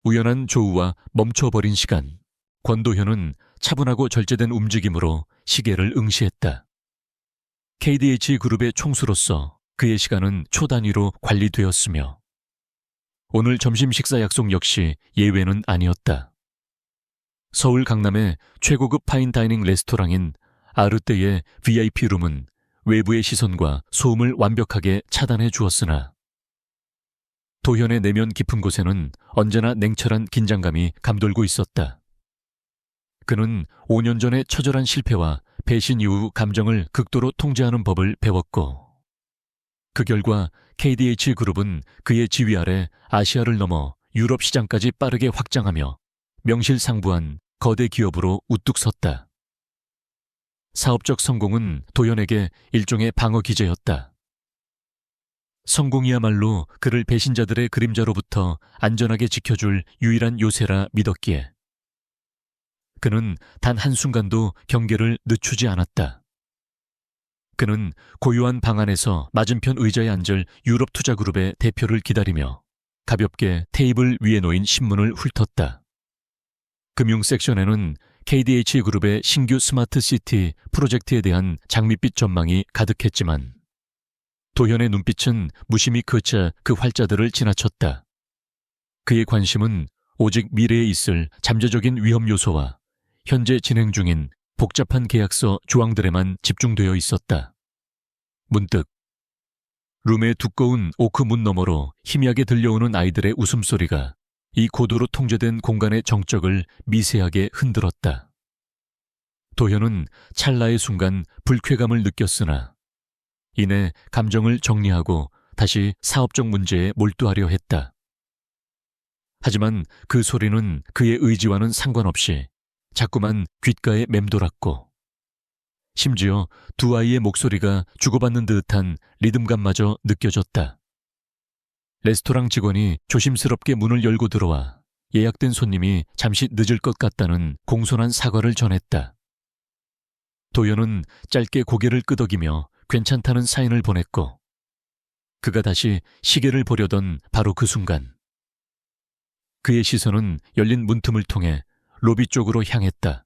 우연한 조우와 멈춰버린 시간. 권도현은 차분하고 절제된 움직임으로 시계를 응시했다. KDH 그룹의 총수로서 그의 시간은 초 단위로 관리되었으며 오늘 점심 식사 약속 역시 예외는 아니었다. 서울 강남의 최고급 파인다이닝 레스토랑인 아르떼의 VIP룸은 외부의 시선과 소음을 완벽하게 차단해 주었으나 도현의 내면 깊은 곳에는 언제나 냉철한 긴장감이 감돌고 있었다. 그는 5년 전의 처절한 실패와 배신 이후 감정을 극도로 통제하는 법을 배웠고 그 결과 KDH 그룹은 그의 지휘 아래 아시아를 넘어 유럽 시장까지 빠르게 확장하며 명실상부한 거대 기업으로 우뚝 섰다. 사업적 성공은 도현에게 일종의 방어 기제였다. 성공이야말로 그를 배신자들의 그림자로부터 안전하게 지켜줄 유일한 요새라 믿었기에 그는 단 한순간도 경계를 늦추지 않았다. 그는 고요한 방 안에서 맞은편 의자에 앉을 유럽투자그룹의 대표를 기다리며 가볍게 테이블 위에 놓인 신문을 훑었다. 금융 섹션에는 KDH그룹의 신규 스마트시티 프로젝트에 대한 장밋빛 전망이 가득했지만 도현의 눈빛은 무심히 그쳐 그 활자들을 지나쳤다. 그의 관심은 오직 미래에 있을 잠재적인 위험 요소와 현재 진행 중인 복잡한 계약서 조항들에만 집중되어 있었다. 문득 룸의 두꺼운 오크 문 너머로 희미하게 들려오는 아이들의 웃음소리가 이 고도로 통제된 공간의 정적을 미세하게 흔들었다. 도현은 찰나의 순간 불쾌감을 느꼈으나 이내 감정을 정리하고 다시 사업적 문제에 몰두하려 했다. 하지만 그 소리는 그의 의지와는 상관없이 자꾸만 귓가에 맴돌았고 심지어 두 아이의 목소리가 주고받는 듯한 리듬감마저 느껴졌다. 레스토랑 직원이 조심스럽게 문을 열고 들어와 예약된 손님이 잠시 늦을 것 같다는 공손한 사과를 전했다. 도현은 짧게 고개를 끄덕이며 괜찮다는 사인을 보냈고 그가 다시 시계를 보려던 바로 그 순간 그의 시선은 열린 문틈을 통해 로비 쪽으로 향했다.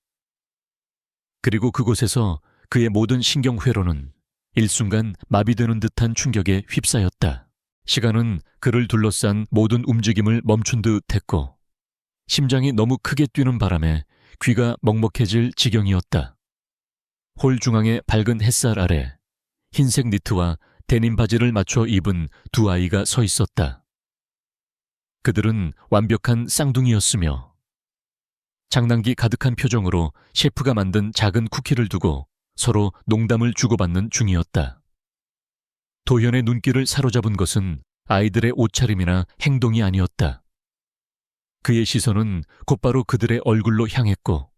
그리고 그곳에서 그의 모든 신경회로는 일순간 마비되는 듯한 충격에 휩싸였다. 시간은 그를 둘러싼 모든 움직임을 멈춘 듯 했고 심장이 너무 크게 뛰는 바람에 귀가 먹먹해질 지경이었다. 홀 중앙의 밝은 햇살 아래 흰색 니트와 데님 바지를 맞춰 입은 두 아이가 서 있었다. 그들은 완벽한 쌍둥이였으며 장난기 가득한 표정으로 셰프가 만든 작은 쿠키를 두고 서로 농담을 주고받는 중이었다. 도현의 눈길을 사로잡은 것은 아이들의 옷차림이나 행동이 아니었다. 그의 시선은 곧바로 그들의 얼굴로 향했고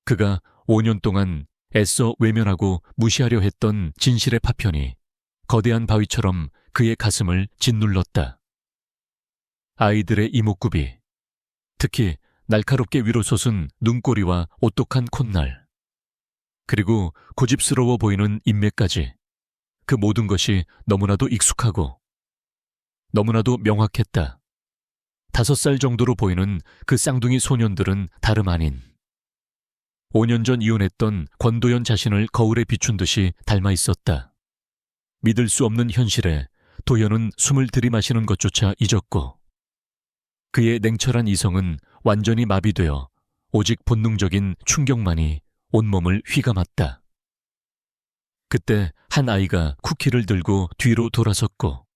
그가 5년 동안 애써 외면하고 무시하려 했던 진실의 파편이 거대한 바위처럼 그의 가슴을 짓눌렀다. 아이들의 이목구비, 특히 날카롭게 위로 솟은 눈꼬리와 오똑한 콧날, 그리고 고집스러워 보이는 인매까지 그 모든 것이 너무나도 익숙하고 너무나도 명확했다. 5살 정도로 보이는 그 쌍둥이 소년들은 다름 아닌 5년 전 이혼했던 권도현 자신을 거울에 비춘 듯이 닮아 있었다. 믿을 수 없는 현실에 도현은 숨을 들이마시는 것조차 잊었고 그의 냉철한 이성은 완전히 마비되어 오직 본능적인 충격만이 온몸을 휘감았다. 그때 한 아이가 쿠키를 들고 뒤로 돌아섰고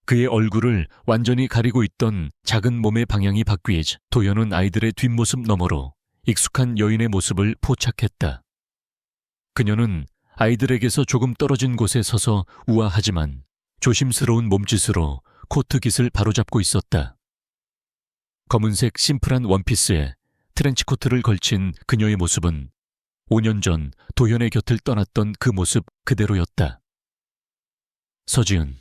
그의 얼굴을 완전히 가리고 있던 작은 몸의 방향이 바뀌자 도현은 아이들의 뒷모습 너머로 익숙한 여인의 모습을 포착했다. 그녀는 아이들에게서 조금 떨어진 곳에 서서 우아하지만 조심스러운 몸짓으로 코트 깃을 바로잡고 있었다. 검은색 심플한 원피스에 트렌치코트를 걸친 그녀의 모습은 5년 전 도현의 곁을 떠났던 그 모습 그대로였다. 서지은.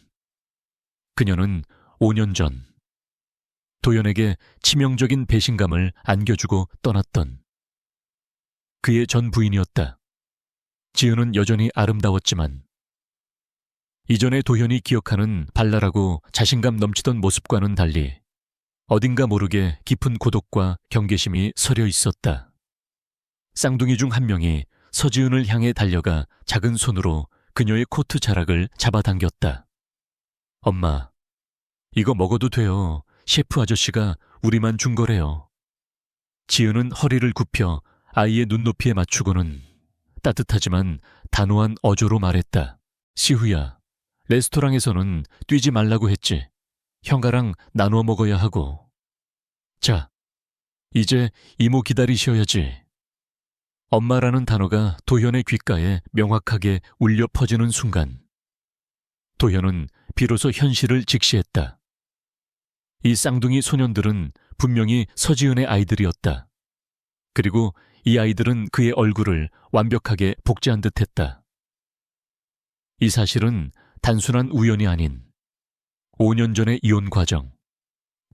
그녀는 5년 전 도현에게 치명적인 배신감을 안겨주고 떠났던 그의 전 부인이었다. 지은은 여전히 아름다웠지만 이전의 도현이 기억하는 발랄하고 자신감 넘치던 모습과는 달리 어딘가 모르게 깊은 고독과 경계심이 서려 있었다. 쌍둥이 중 한 명이 서지은을 향해 달려가 작은 손으로 그녀의 코트 자락을 잡아당겼다. 엄마, 이거 먹어도 돼요. 셰프 아저씨가 우리만 준 거래요. 지은은 허리를 굽혀 아이의 눈높이에 맞추고는 따뜻하지만 단호한 어조로 말했다. 시후야, 레스토랑에서는 뛰지 말라고 했지. 형가랑 나누어 먹어야 하고. 자, 이제 이모 기다리셔야지. 엄마라는 단어가 도현의 귓가에 명확하게 울려 퍼지는 순간 도현은 비로소 현실을 직시했다. 이 쌍둥이 소년들은 분명히 서지은의 아이들이었다. 그리고 이 아이들은 그의 얼굴을 완벽하게 복제한 듯했다. 이 사실은 단순한 우연이 아닌 5년 전의 이혼 과정,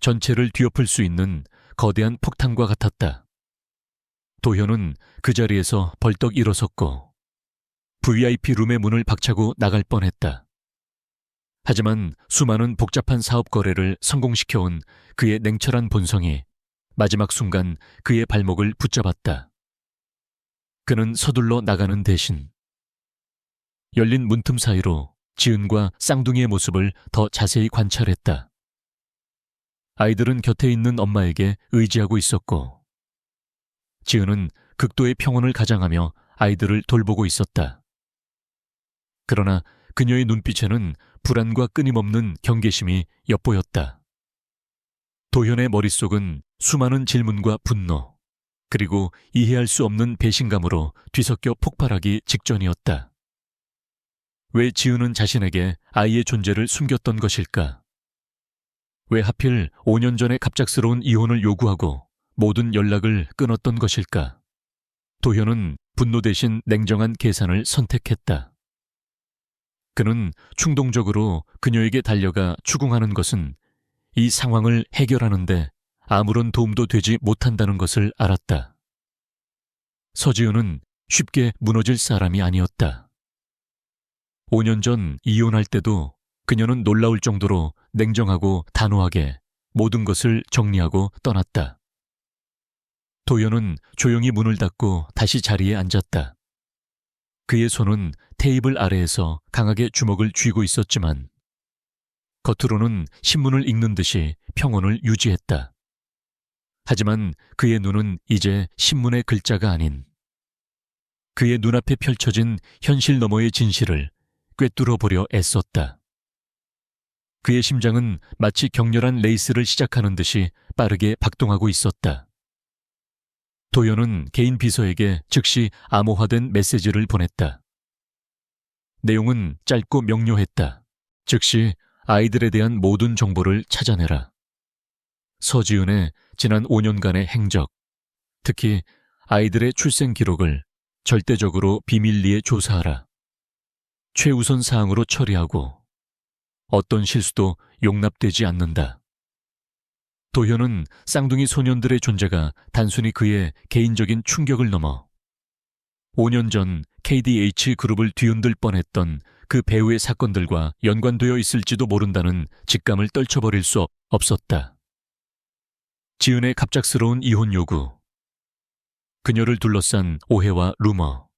전체를 뒤엎을 수 있는 거대한 폭탄과 같았다. 도현은 그 자리에서 벌떡 일어섰고 VIP 룸의 문을 박차고 나갈 뻔했다. 하지만 수많은 복잡한 사업 거래를 성공시켜온 그의 냉철한 본성이 마지막 순간 그의 발목을 붙잡았다. 그는 서둘러 나가는 대신 열린 문틈 사이로 지은과 쌍둥이의 모습을 더 자세히 관찰했다. 아이들은 곁에 있는 엄마에게 의지하고 있었고 지은은 극도의 평온을 가장하며 아이들을 돌보고 있었다. 그러나 그녀의 눈빛에는 불안과 끊임없는 경계심이 엿보였다. 도현의 머릿속은 수많은 질문과 분노, 그리고 이해할 수 없는 배신감으로 뒤섞여 폭발하기 직전이었다. 왜 지은은 자신에게 아이의 존재를 숨겼던 것일까? 왜 하필 5년 전에 갑작스러운 이혼을 요구하고 모든 연락을 끊었던 것일까? 도현은 분노 대신 냉정한 계산을 선택했다. 그는 충동적으로 그녀에게 달려가 추궁하는 것은 이 상황을 해결하는데 아무런 도움도 되지 못한다는 것을 알았다. 서지은은 쉽게 무너질 사람이 아니었다. 5년 전 이혼할 때도 그녀는 놀라울 정도로 냉정하고 단호하게 모든 것을 정리하고 떠났다. 도현은 조용히 문을 닫고 다시 자리에 앉았다. 그의 손은 테이블 아래에서 강하게 주먹을 쥐고 있었지만 겉으로는 신문을 읽는 듯이 평온을 유지했다. 하지만 그의 눈은 이제 신문의 글자가 아닌 그의 눈앞에 펼쳐진 현실 너머의 진실을 꿰뚫어 보려 애썼다. 그의 심장은 마치 격렬한 레이스를 시작하는 듯이 빠르게 박동하고 있었다. 도현은 개인 비서에게 즉시 암호화된 메시지를 보냈다. 내용은 짧고 명료했다. 즉시 아이들에 대한 모든 정보를 찾아내라. 서지은의 지난 5년간의 행적, 특히 아이들의 출생 기록을 절대적으로 비밀리에 조사하라. 최우선 사항으로 처리하고 어떤 실수도 용납되지 않는다. 도현은 쌍둥이 소년들의 존재가 단순히 그의 개인적인 충격을 넘어 5년 전 KDH 그룹을 뒤흔들 뻔했던 그 배우의 사건들과 연관되어 있을지도 모른다는 직감을 떨쳐버릴 수 없었다. 지은의 갑작스러운 이혼 요구, 그녀를 둘러싼 오해와 루머,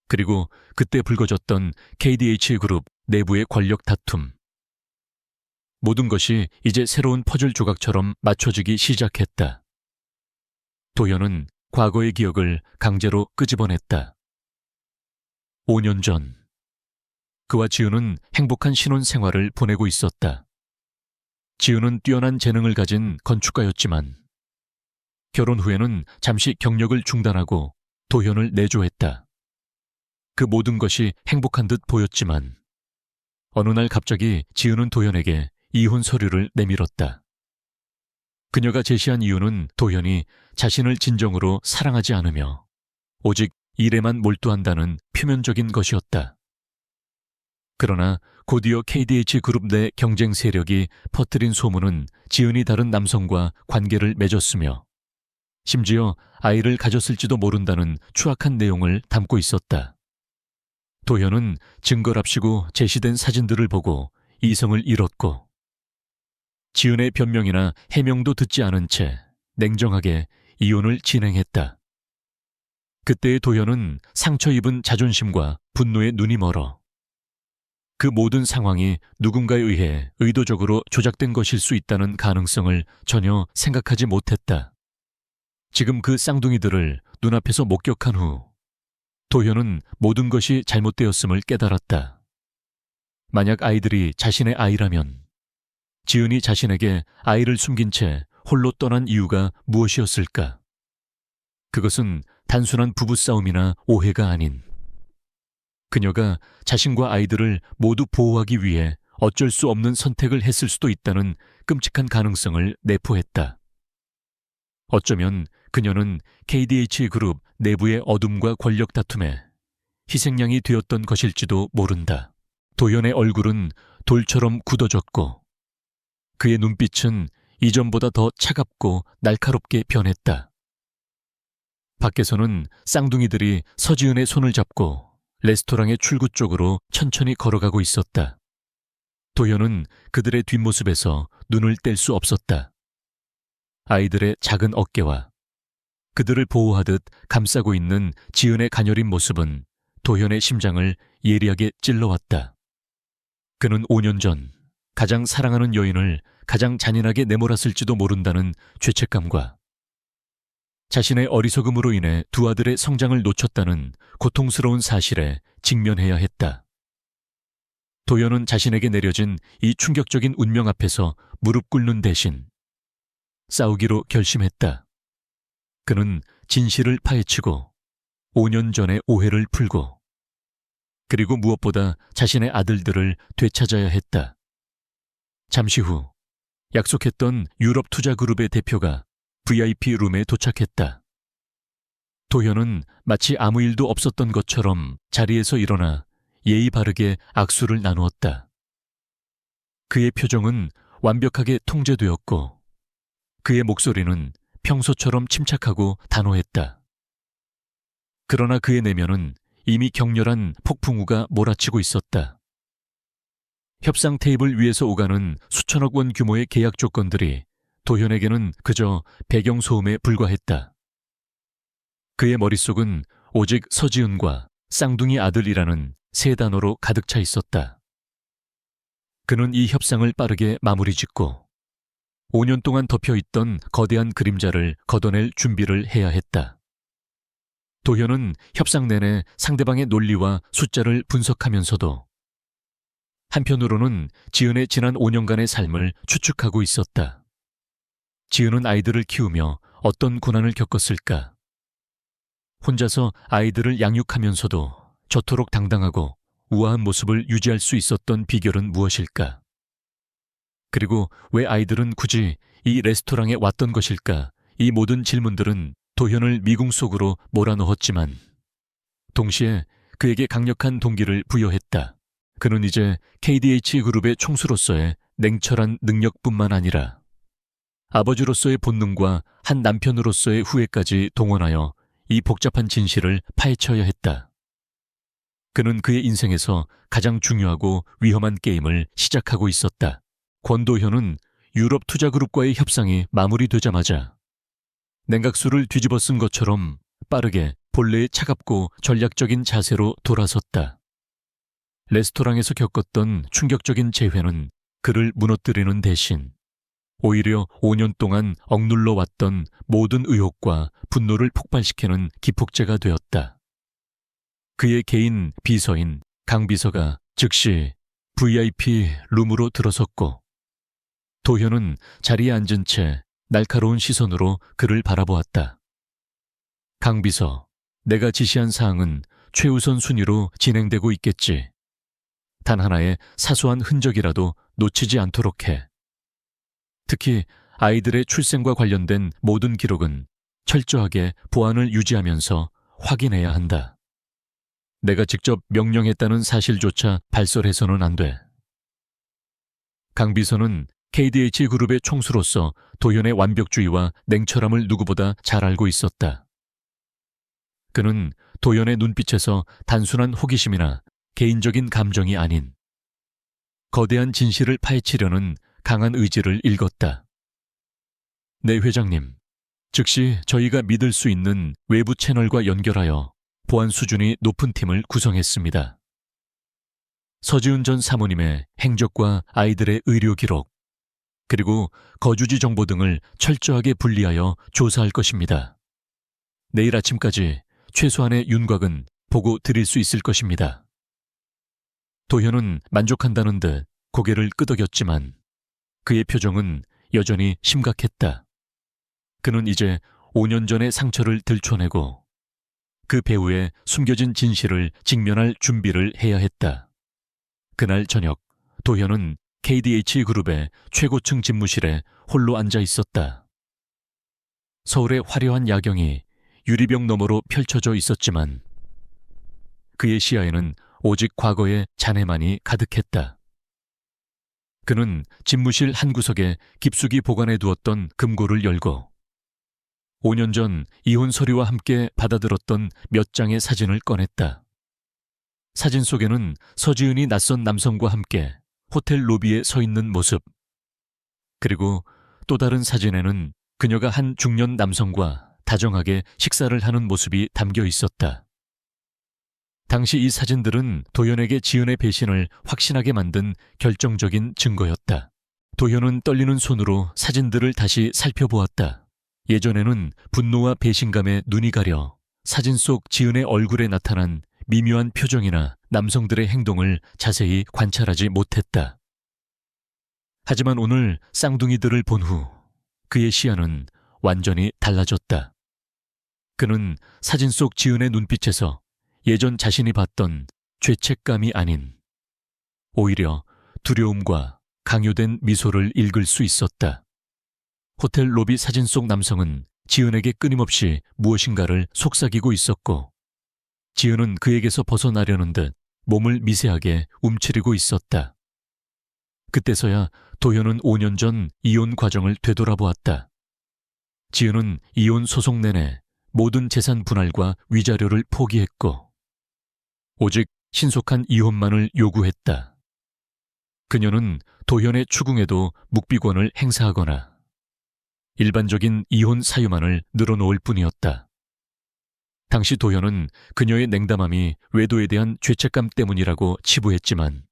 그리고 그때 불거졌던 KDH 그룹 내부의 권력 다툼. 모든 것이 이제 새로운 퍼즐 조각처럼 맞춰지기 시작했다. 도현은 과거의 기억을 강제로 끄집어냈다. 5년 전, 그와 지은은 행복한 신혼 생활을 보내고 있었다. 지은은 뛰어난 재능을 가진 건축가였지만 결혼 후에는 잠시 경력을 중단하고 도현을 내조했다. 그 모든 것이 행복한 듯 보였지만 어느 날 갑자기 지은은 도현에게 이혼 서류를 내밀었다. 그녀가 제시한 이유는 도현이 자신을 진정으로 사랑하지 않으며 오직 일에만 몰두한다는 표면적인 것이었다. 그러나 곧이어 KDH 그룹 내 경쟁 세력이 퍼뜨린 소문은 지은이 다른 남성과 관계를 맺었으며 심지어 아이를 가졌을지도 모른다는 추악한 내용을 담고 있었다. 도현은 증거랍시고 제시된 사진들을 보고 이성을 잃었고 지은의 변명이나 해명도 듣지 않은 채 냉정하게 이혼을 진행했다. 그때의 도현은 상처 입은 자존심과 분노에 눈이 멀어 그 모든 상황이 누군가에 의해 의도적으로 조작된 것일 수 있다는 가능성을 전혀 생각하지 못했다. 지금 그 쌍둥이들을 눈앞에서 목격한 후 도현은 모든 것이 잘못되었음을 깨달았다. 만약 아이들이 자신의 아이라면 지은이 자신에게 아이를 숨긴 채 홀로 떠난 이유가 무엇이었을까? 그것은 단순한 부부싸움이나 오해가 아닌 그녀가 자신과 아이들을 모두 보호하기 위해 어쩔 수 없는 선택을 했을 수도 있다는 끔찍한 가능성을 내포했다. 어쩌면 그녀는 KDH 그룹 내부의 어둠과 권력 다툼에 희생양이 되었던 것일지도 모른다. 도현의 얼굴은 돌처럼 굳어졌고 그의 눈빛은 이전보다 더 차갑고 날카롭게 변했다. 밖에서는 쌍둥이들이 서지은의 손을 잡고 레스토랑의 출구 쪽으로 천천히 걸어가고 있었다. 도현은 그들의 뒷모습에서 눈을 뗄 수 없었다. 아이들의 작은 어깨와 그들을 보호하듯 감싸고 있는 지은의 가녀린 모습은 도현의 심장을 예리하게 찔러왔다. 그는 5년 전 가장 사랑하는 여인을 가장 잔인하게 내몰았을지도 모른다는 죄책감과 자신의 어리석음으로 인해 두 아들의 성장을 놓쳤다는 고통스러운 사실에 직면해야 했다. 도현은 자신에게 내려진 이 충격적인 운명 앞에서 무릎 꿇는 대신 싸우기로 결심했다. 그는 진실을 파헤치고 5년 전의 오해를 풀고 그리고 무엇보다 자신의 아들들을 되찾아야 했다. 잠시 후 약속했던 유럽 투자그룹의 대표가 VIP 룸에 도착했다. 도현은 마치 아무 일도 없었던 것처럼 자리에서 일어나 예의 바르게 악수를 나누었다. 그의 표정은 완벽하게 통제되었고 그의 목소리는 평소처럼 침착하고 단호했다. 그러나 그의 내면은 이미 격렬한 폭풍우가 몰아치고 있었다. 협상 테이블 위에서 오가는 수천억 원 규모의 계약 조건들이 도현에게는 그저 배경소음에 불과했다. 그의 머릿속은 오직 서지은과 쌍둥이 아들이라는 세 단어로 가득 차 있었다. 그는 이 협상을 빠르게 마무리 짓고 5년 동안 덮여있던 거대한 그림자를 걷어낼 준비를 해야 했다. 도현은 협상 내내 상대방의 논리와 숫자를 분석하면서도 한편으로는 지은의 지난 5년간의 삶을 추측하고 있었다. 지은은 아이들을 키우며 어떤 고난을 겪었을까? 혼자서 아이들을 양육하면서도 저토록 당당하고 우아한 모습을 유지할 수 있었던 비결은 무엇일까? 그리고 왜 아이들은 굳이 이 레스토랑에 왔던 것일까? 이 모든 질문들은 도현을 미궁 속으로 몰아넣었지만 동시에 그에게 강력한 동기를 부여했다. 그는 이제 KDH 그룹의 총수로서의 냉철한 능력뿐만 아니라 아버지로서의 본능과 한 남편으로서의 후회까지 동원하여 이 복잡한 진실을 파헤쳐야 했다. 그는 그의 인생에서 가장 중요하고 위험한 게임을 시작하고 있었다. 권도현은 유럽 투자그룹과의 협상이 마무리되자마자 냉각수를 뒤집어 쓴 것처럼 빠르게 본래의 차갑고 전략적인 자세로 돌아섰다. 레스토랑에서 겪었던 충격적인 재회는 그를 무너뜨리는 대신 오히려 5년 동안 억눌러 왔던 모든 의혹과 분노를 폭발시키는 기폭제가 되었다. 그의 개인 비서인 강 비서가 즉시 VIP 룸으로 들어섰고 도현은 자리에 앉은 채 날카로운 시선으로 그를 바라보았다. 강 비서, 내가 지시한 사항은 최우선 순위로 진행되고 있겠지. 단 하나의 사소한 흔적이라도 놓치지 않도록 해. 특히 아이들의 출생과 관련된 모든 기록은 철저하게 보안을 유지하면서 확인해야 한다. 내가 직접 명령했다는 사실조차 발설해서는 안 돼. 강 비서는 KDH 그룹의 총수로서 도현의 완벽주의와 냉철함을 누구보다 잘 알고 있었다. 그는 도현의 눈빛에서 단순한 호기심이나 개인적인 감정이 아닌 거대한 진실을 파헤치려는 강한 의지를 읽었다. 네, 회장님. 즉시 저희가 믿을 수 있는 외부 채널과 연결하여 보안 수준이 높은 팀을 구성했습니다. 서지훈 전 사모님의 행적과 아이들의 의료 기록, 그리고 거주지 정보 등을 철저하게 분리하여 조사할 것입니다. 내일 아침까지 최소한의 윤곽은 보고 드릴 수 있을 것입니다. 도현은 만족한다는 듯 고개를 끄덕였지만 그의 표정은 여전히 심각했다. 그는 이제 5년 전의 상처를 들춰내고 그 배후에 숨겨진 진실을 직면할 준비를 해야 했다. 그날 저녁, 도현은 KDH 그룹의 최고층 집무실에 홀로 앉아 있었다. 서울의 화려한 야경이 유리병 너머로 펼쳐져 있었지만 그의 시야에는 오직 과거의 잔해만이 가득했다. 그는 집무실 한 구석에 깊숙이 보관해 두었던 금고를 열고 5년 전 이혼 서류와 함께 받아들었던 몇 장의 사진을 꺼냈다. 사진 속에는 서지은이 낯선 남성과 함께 호텔 로비에 서 있는 모습, 그리고 또 다른 사진에는 그녀가 한 중년 남성과 다정하게 식사를 하는 모습이 담겨 있었다. 당시 이 사진들은 도현에게 지은의 배신을 확신하게 만든 결정적인 증거였다. 도현은 떨리는 손으로 사진들을 다시 살펴보았다. 예전에는 분노와 배신감에 눈이 가려 사진 속 지은의 얼굴에 나타난 미묘한 표정이나 남성들의 행동을 자세히 관찰하지 못했다. 하지만 오늘 쌍둥이들을 본 후 그의 시야는 완전히 달라졌다. 그는 사진 속 지은의 눈빛에서 예전 자신이 봤던 죄책감이 아닌 오히려 두려움과 강요된 미소를 읽을 수 있었다. 호텔 로비 사진 속 남성은 지은에게 끊임없이 무엇인가를 속삭이고 있었고 지은은 그에게서 벗어나려는 듯 몸을 미세하게 움츠리고 있었다. 그때서야 도현은 5년 전 이혼 과정을 되돌아보았다. 지은은 이혼 소송 내내 모든 재산 분할과 위자료를 포기했고 오직 신속한 이혼만을 요구했다. 그녀는 도현의 추궁에도 묵비권을 행사하거나 일반적인 이혼 사유만을 늘어놓을 뿐이었다. 당시 도현은 그녀의 냉담함이 외도에 대한 죄책감 때문이라고 치부했지만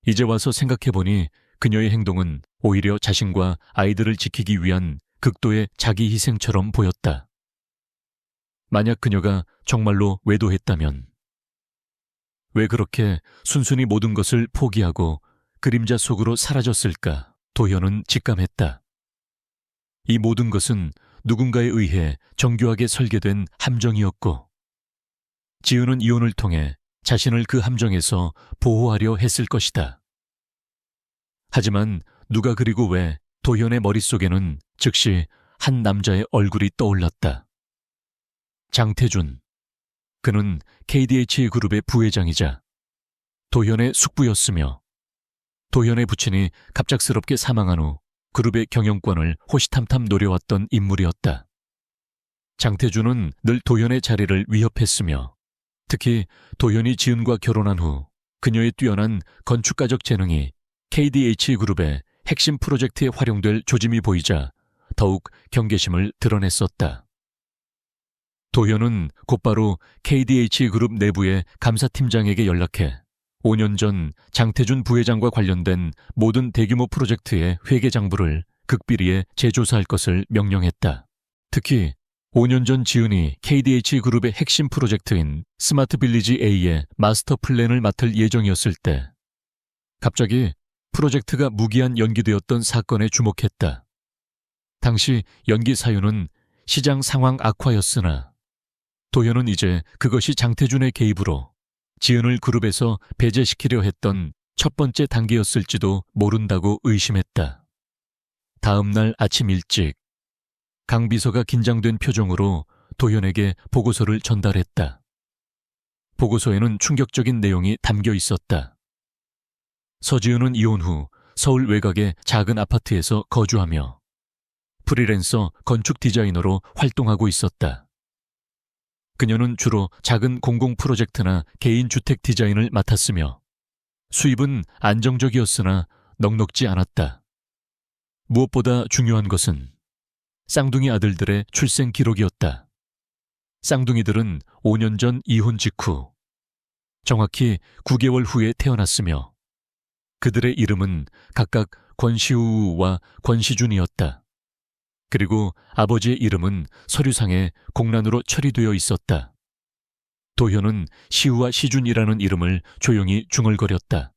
이제 와서 생각해보니 그녀의 행동은 오히려 자신과 아이들을 지키기 위한 극도의 자기 희생처럼 보였다. 만약 그녀가 정말로 외도했다면 왜 그렇게 순순히 모든 것을 포기하고 그림자 속으로 사라졌을까 도현은 직감했다. 이 모든 것은 누군가에 의해 정교하게 설계된 함정이었고 지은은 이혼을 통해 자신을 그 함정에서 보호하려 했을 것이다. 하지만 누가 그리고 왜 도현의 머릿속에는 즉시 한 남자의 얼굴이 떠올랐다. 장태준. 그는 KDH 그룹의 부회장이자 도현의 숙부였으며 도현의 부친이 갑작스럽게 사망한 후 그룹의 경영권을 호시탐탐 노려왔던 인물이었다. 장태준은 늘 도현의 자리를 위협했으며 특히 도현이 지은과 결혼한 후 그녀의 뛰어난 건축가적 재능이 KDH 그룹의 핵심 프로젝트에 활용될 조짐이 보이자 더욱 경계심을 드러냈었다. 도현은 곧바로 KDH 그룹 내부의 감사팀장에게 연락해 5년 전 장태준 부회장과 관련된 모든 대규모 프로젝트의 회계장부를 극비리에 재조사할 것을 명령했다. 특히 5년 전 지은이 KDH 그룹의 핵심 프로젝트인 스마트 빌리지 A의 마스터 플랜을 맡을 예정이었을 때 갑자기 프로젝트가 무기한 연기되었던 사건에 주목했다. 당시 연기 사유는 시장 상황 악화였으나 도현은 이제 그것이 장태준의 개입으로 지은을 그룹에서 배제시키려 했던 첫 번째 단계였을지도 모른다고 의심했다. 다음 날 아침 일찍 강 비서가 긴장된 표정으로 도현에게 보고서를 전달했다. 보고서에는 충격적인 내용이 담겨 있었다. 서지은은 이혼 후 서울 외곽의 작은 아파트에서 거주하며 프리랜서 건축 디자이너로 활동하고 있었다. 그녀는 주로 작은 공공 프로젝트나 개인 주택 디자인을 맡았으며 수입은 안정적이었으나 넉넉지 않았다. 무엇보다 중요한 것은 쌍둥이 아들들의 출생 기록이었다. 쌍둥이들은 5년 전 이혼 직후 정확히 9개월 후에 태어났으며 그들의 이름은 각각 권시우와 권시준이었다. 그리고 아버지의 이름은 서류상에 공란으로 처리되어 있었다. 도현은 시우와 시준이라는 이름을 조용히 중얼거렸다.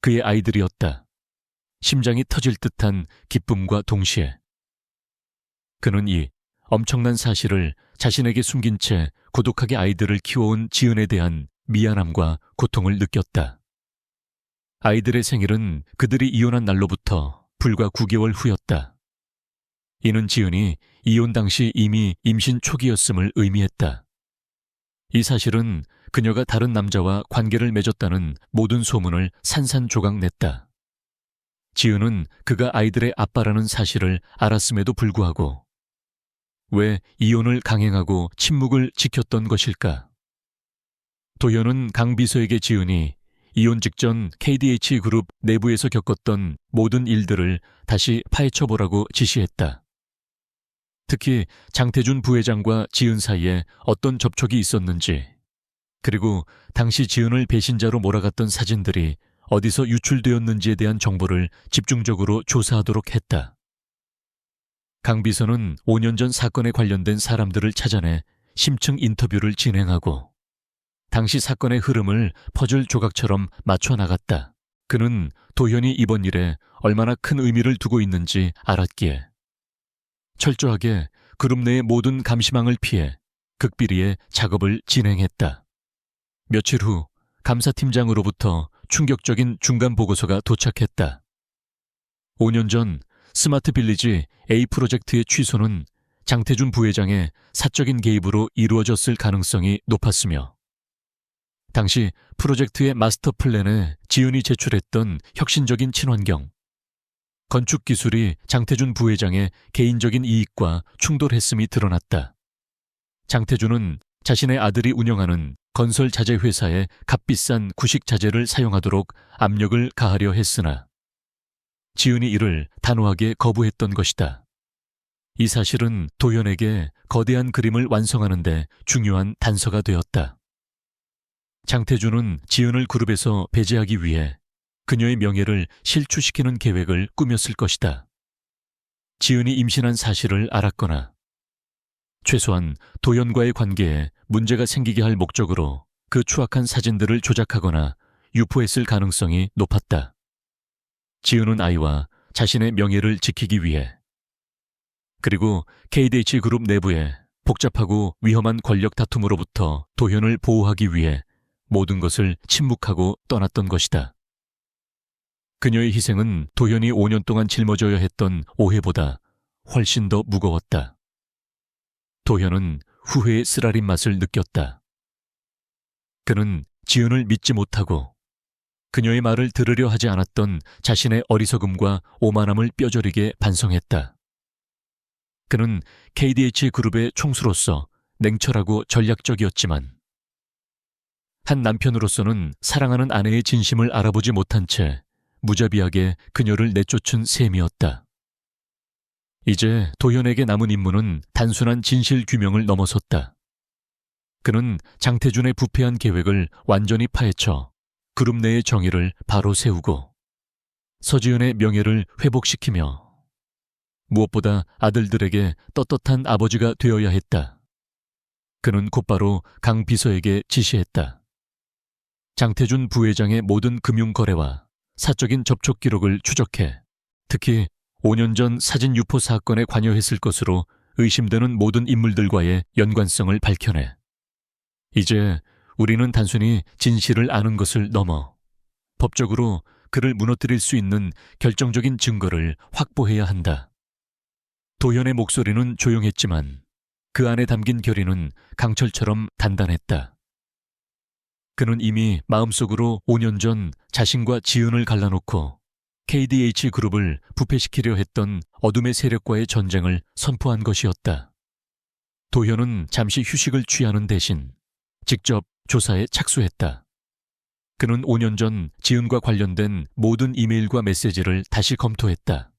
그의 아이들이었다. 심장이 터질 듯한 기쁨과 동시에 그는 이 엄청난 사실을 자신에게 숨긴 채 고독하게 아이들을 키워온 지은에 대한 미안함과 고통을 느꼈다. 아이들의 생일은 그들이 이혼한 날로부터 불과 9개월 후였다. 이는 지은이 이혼 당시 이미 임신 초기였음을 의미했다. 이 사실은 그녀가 다른 남자와 관계를 맺었다는 모든 소문을 산산조각냈다. 지은은 그가 아이들의 아빠라는 사실을 알았음에도 불구하고 왜 이혼을 강행하고 침묵을 지켰던 것일까? 도현은 강 비서에게 지은이 이혼 직전 KDH 그룹 내부에서 겪었던 모든 일들을 다시 파헤쳐보라고 지시했다. 특히 장태준 부회장과 지은 사이에 어떤 접촉이 있었는지, 그리고 당시 지은을 배신자로 몰아갔던 사진들이 어디서 유출되었는지에 대한 정보를 집중적으로 조사하도록 했다. 강 비서는 5년 전 사건에 관련된 사람들을 찾아내 심층 인터뷰를 진행하고 당시 사건의 흐름을 퍼즐 조각처럼 맞춰 나갔다. 그는 도현이 이번 일에 얼마나 큰 의미를 두고 있는지 알았기에 철저하게 그룹 내의 모든 감시망을 피해 극비리에 작업을 진행했다. 며칠 후 감사팀장으로부터 충격적인 중간 보고서가 도착했다. 5년 전 스마트 빌리지 A 프로젝트의 취소는 장태준 부회장의 사적인 개입으로 이루어졌을 가능성이 높았으며 당시 프로젝트의 마스터 플랜에 지은이 제출했던 혁신적인 친환경, 건축 기술이 장태준 부회장의 개인적인 이익과 충돌했음이 드러났다. 장태준은 자신의 아들이 운영하는 건설 자재 회사에 값비싼 구식 자재를 사용하도록 압력을 가하려 했으나 지은이 이를 단호하게 거부했던 것이다. 이 사실은 도현에게 거대한 그림을 완성하는 데 중요한 단서가 되었다. 장태준은 지은을 그룹에서 배제하기 위해 그녀의 명예를 실추시키는 계획을 꾸몄을 것이다. 지은이 임신한 사실을 알았거나 최소한 도현과의 관계에 문제가 생기게 할 목적으로 그 추악한 사진들을 조작하거나 유포했을 가능성이 높았다. 지은은 아이와 자신의 명예를 지키기 위해 그리고 KDH 그룹 내부의 복잡하고 위험한 권력 다툼으로부터 도현을 보호하기 위해 모든 것을 침묵하고 떠났던 것이다. 그녀의 희생은 도현이 5년 동안 짊어져야 했던 오해보다 훨씬 더 무거웠다. 도현은 후회의 쓰라린 맛을 느꼈다. 그는 지은을 믿지 못하고 그녀의 말을 들으려 하지 않았던 자신의 어리석음과 오만함을 뼈저리게 반성했다. 그는 KDH 그룹의 총수로서 냉철하고 전략적이었지만 한 남편으로서는 사랑하는 아내의 진심을 알아보지 못한 채 무자비하게 그녀를 내쫓은 셈이었다. 이제 도현에게 남은 임무는 단순한 진실 규명을 넘어섰다. 그는 장태준의 부패한 계획을 완전히 파헤쳐 그룹 내의 정의를 바로 세우고 서지은의 명예를 회복시키며 무엇보다 아들들에게 떳떳한 아버지가 되어야 했다. 그는 곧바로 강 비서에게 지시했다. 장태준 부회장의 모든 금융거래와 사적인 접촉 기록을 추적해 특히 5년 전 사진 유포 사건에 관여했을 것으로 의심되는 모든 인물들과의 연관성을 밝혀내 이제 우리는 단순히 진실을 아는 것을 넘어 법적으로 그를 무너뜨릴 수 있는 결정적인 증거를 확보해야 한다. 도현의 목소리는 조용했지만 그 안에 담긴 결의는 강철처럼 단단했다. 그는 이미 마음속으로 5년 전 자신과 지은을 갈라놓고 KDH 그룹을 부패시키려 했던 어둠의 세력과의 전쟁을 선포한 것이었다. 도현은 잠시 휴식을 취하는 대신 직접 조사에 착수했다. 그는 5년 전 지은과 관련된 모든 이메일과 메시지를 다시 검토했다.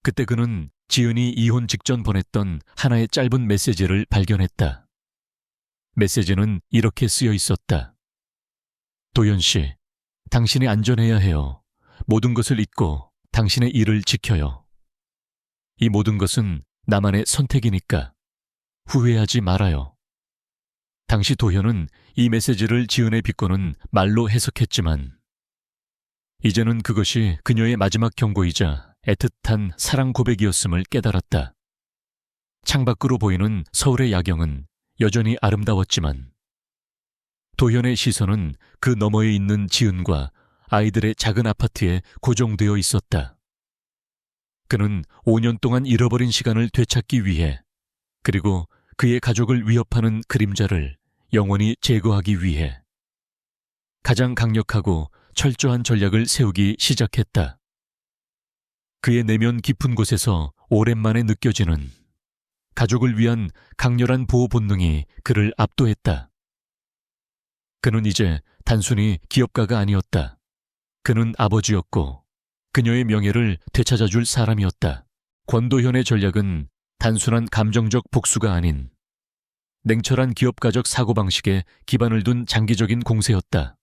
그때 그는 지은이 이혼 직전 보냈던 하나의 짧은 메시지를 발견했다. 메시지는 이렇게 쓰여 있었다. 도연 씨, 당신이 안전해야 해요. 모든 것을 잊고 당신의 일을 지켜요. 이 모든 것은 나만의 선택이니까 후회하지 말아요. 당시 도현은 이 메시지를 지은의 비꼬는 말로 해석했지만 이제는 그것이 그녀의 마지막 경고이자 애틋한 사랑 고백이었음을 깨달았다. 창밖으로 보이는 서울의 야경은 여전히 아름다웠지만 도현의 시선은 그 너머에 있는 지은과 아이들의 작은 아파트에 고정되어 있었다. 그는 5년 동안 잃어버린 시간을 되찾기 위해, 그리고 그의 가족을 위협하는 그림자를 영원히 제거하기 위해 가장 강력하고 철저한 전략을 세우기 시작했다. 그의 내면 깊은 곳에서 오랜만에 느껴지는 가족을 위한 강렬한 보호 본능이 그를 압도했다. 그는 이제 단순히 기업가가 아니었다. 그는 아버지였고 그녀의 명예를 되찾아줄 사람이었다. 권도현의 전략은 단순한 감정적 복수가 아닌 냉철한 기업가적 사고방식에 기반을 둔 장기적인 공세였다.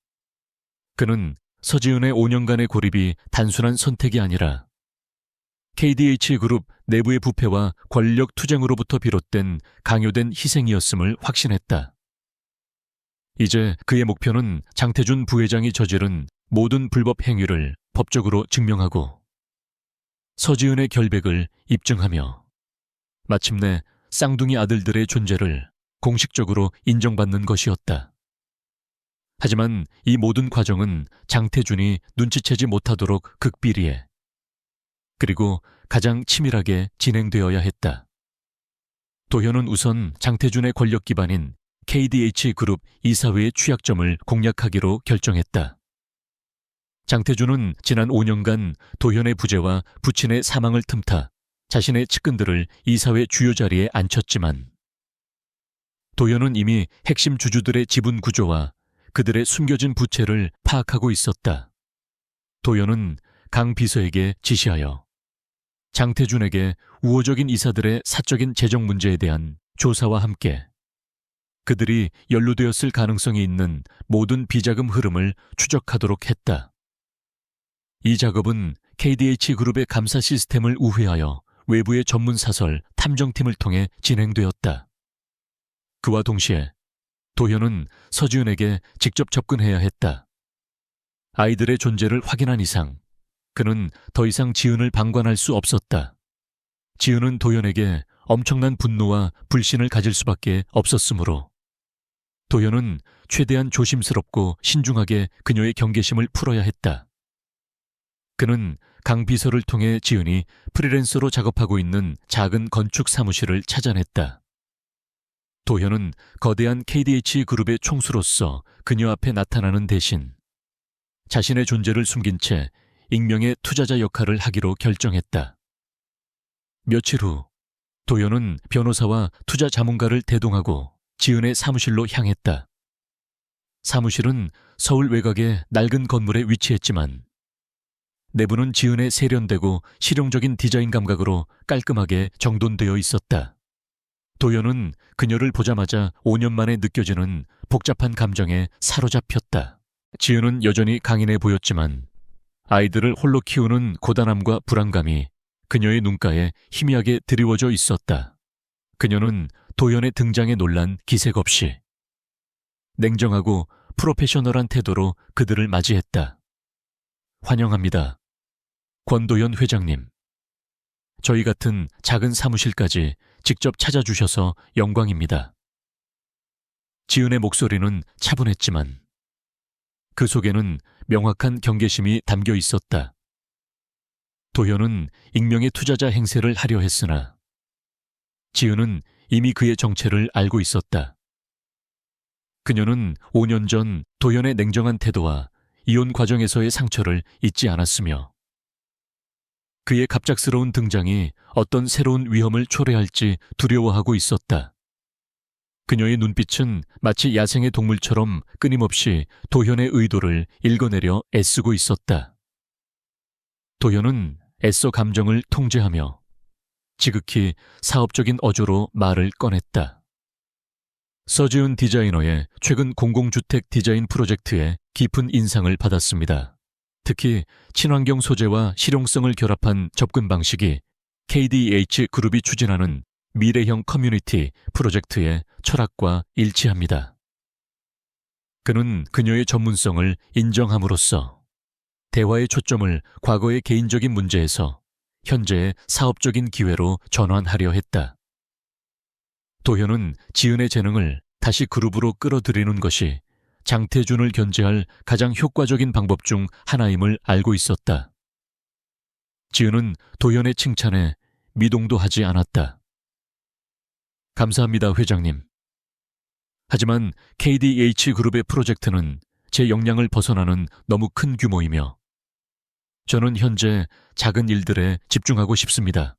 그는 서지은의 5년간의 고립이 단순한 선택이 아니라 KDH 그룹 내부의 부패와 권력 투쟁으로부터 비롯된 강요된 희생이었음을 확신했다. 이제 그의 목표는 장태준 부회장이 저지른 모든 불법 행위를 법적으로 증명하고 서지은의 결백을 입증하며 마침내 쌍둥이 아들들의 존재를 공식적으로 인정받는 것이었다. 하지만 이 모든 과정은 장태준이 눈치채지 못하도록 극비리해 그리고 가장 치밀하게 진행되어야 했다. 도현은 우선 장태준의 권력 기반인 KDH 그룹 이사회의 취약점을 공략하기로 결정했다. 장태준은 지난 5년간 도현의 부재와 부친의 사망을 틈타 자신의 측근들을 이사회 주요 자리에 앉혔지만 도현은 이미 핵심 주주들의 지분 구조와 그들의 숨겨진 부채를 파악하고 있었다. 도현은 강 비서에게 지시하여 장태준에게 우호적인 이사들의 사적인 재정 문제에 대한 조사와 함께 그들이 연루되었을 가능성이 있는 모든 비자금 흐름을 추적하도록 했다. 이 작업은 KDH 그룹의 감사 시스템을 우회하여 외부의 전문 사설 탐정팀을 통해 진행되었다. 그와 동시에 도현은 서지은에게 직접 접근해야 했다. 아이들의 존재를 확인한 이상 그는 더 이상 지은을 방관할 수 없었다. 지은은 도현에게 엄청난 분노와 불신을 가질 수밖에 없었으므로 도현은 최대한 조심스럽고 신중하게 그녀의 경계심을 풀어야 했다. 그는 강 비서를 통해 지은이 프리랜서로 작업하고 있는 작은 건축 사무실을 찾아냈다. 도현은 거대한 KDH 그룹의 총수로서 그녀 앞에 나타나는 대신 자신의 존재를 숨긴 채 익명의 투자자 역할을 하기로 결정했다. 며칠 후 도현은 변호사와 투자 자문가를 대동하고 지은의 사무실로 향했다. 사무실은 서울 외곽의 낡은 건물에 위치했지만 내부는 지은의 세련되고 실용적인 디자인 감각으로 깔끔하게 정돈되어 있었다. 도현은 그녀를 보자마자 5년 만에 느껴지는 복잡한 감정에 사로잡혔다. 지은은 여전히 강인해 보였지만 아이들을 홀로 키우는 고단함과 불안감이 그녀의 눈가에 희미하게 드리워져 있었다. 그녀는 도현의 등장에 놀란 기색 없이 냉정하고 프로페셔널한 태도로 그들을 맞이했다. 환영합니다. 권도현 회장님. 저희 같은 작은 사무실까지 직접 찾아주셔서 영광입니다. 지은의 목소리는 차분했지만 그 속에는 명확한 경계심이 담겨 있었다. 도현은 익명의 투자자 행세를 하려 했으나 지은은 이미 그의 정체를 알고 있었다. 그녀는 5년 전 도현의 냉정한 태도와 이혼 과정에서의 상처를 잊지 않았으며 그의 갑작스러운 등장이 어떤 새로운 위험을 초래할지 두려워하고 있었다. 그녀의 눈빛은 마치 야생의 동물처럼 끊임없이 도현의 의도를 읽어내려 애쓰고 있었다. 도현은 애써 감정을 통제하며 지극히 사업적인 어조로 말을 꺼냈다. 서지훈 디자이너의 최근 공공주택 디자인 프로젝트에 깊은 인상을 받았습니다. 특히 친환경 소재와 실용성을 결합한 접근 방식이 KDH 그룹이 추진하는 미래형 커뮤니티 프로젝트의 철학과 일치합니다. 그는 그녀의 전문성을 인정함으로써 대화의 초점을 과거의 개인적인 문제에서 현재의 사업적인 기회로 전환하려 했다. 도현은 지은의 재능을 다시 그룹으로 끌어들이는 것이 장태준을 견제할 가장 효과적인 방법 중 하나임을 알고 있었다. 지은은 도현의 칭찬에 미동도 하지 않았다. 감사합니다, 회장님. 하지만 KDH 그룹의 프로젝트는 제 역량을 벗어나는 너무 큰 규모이며 저는 현재 작은 일들에 집중하고 싶습니다.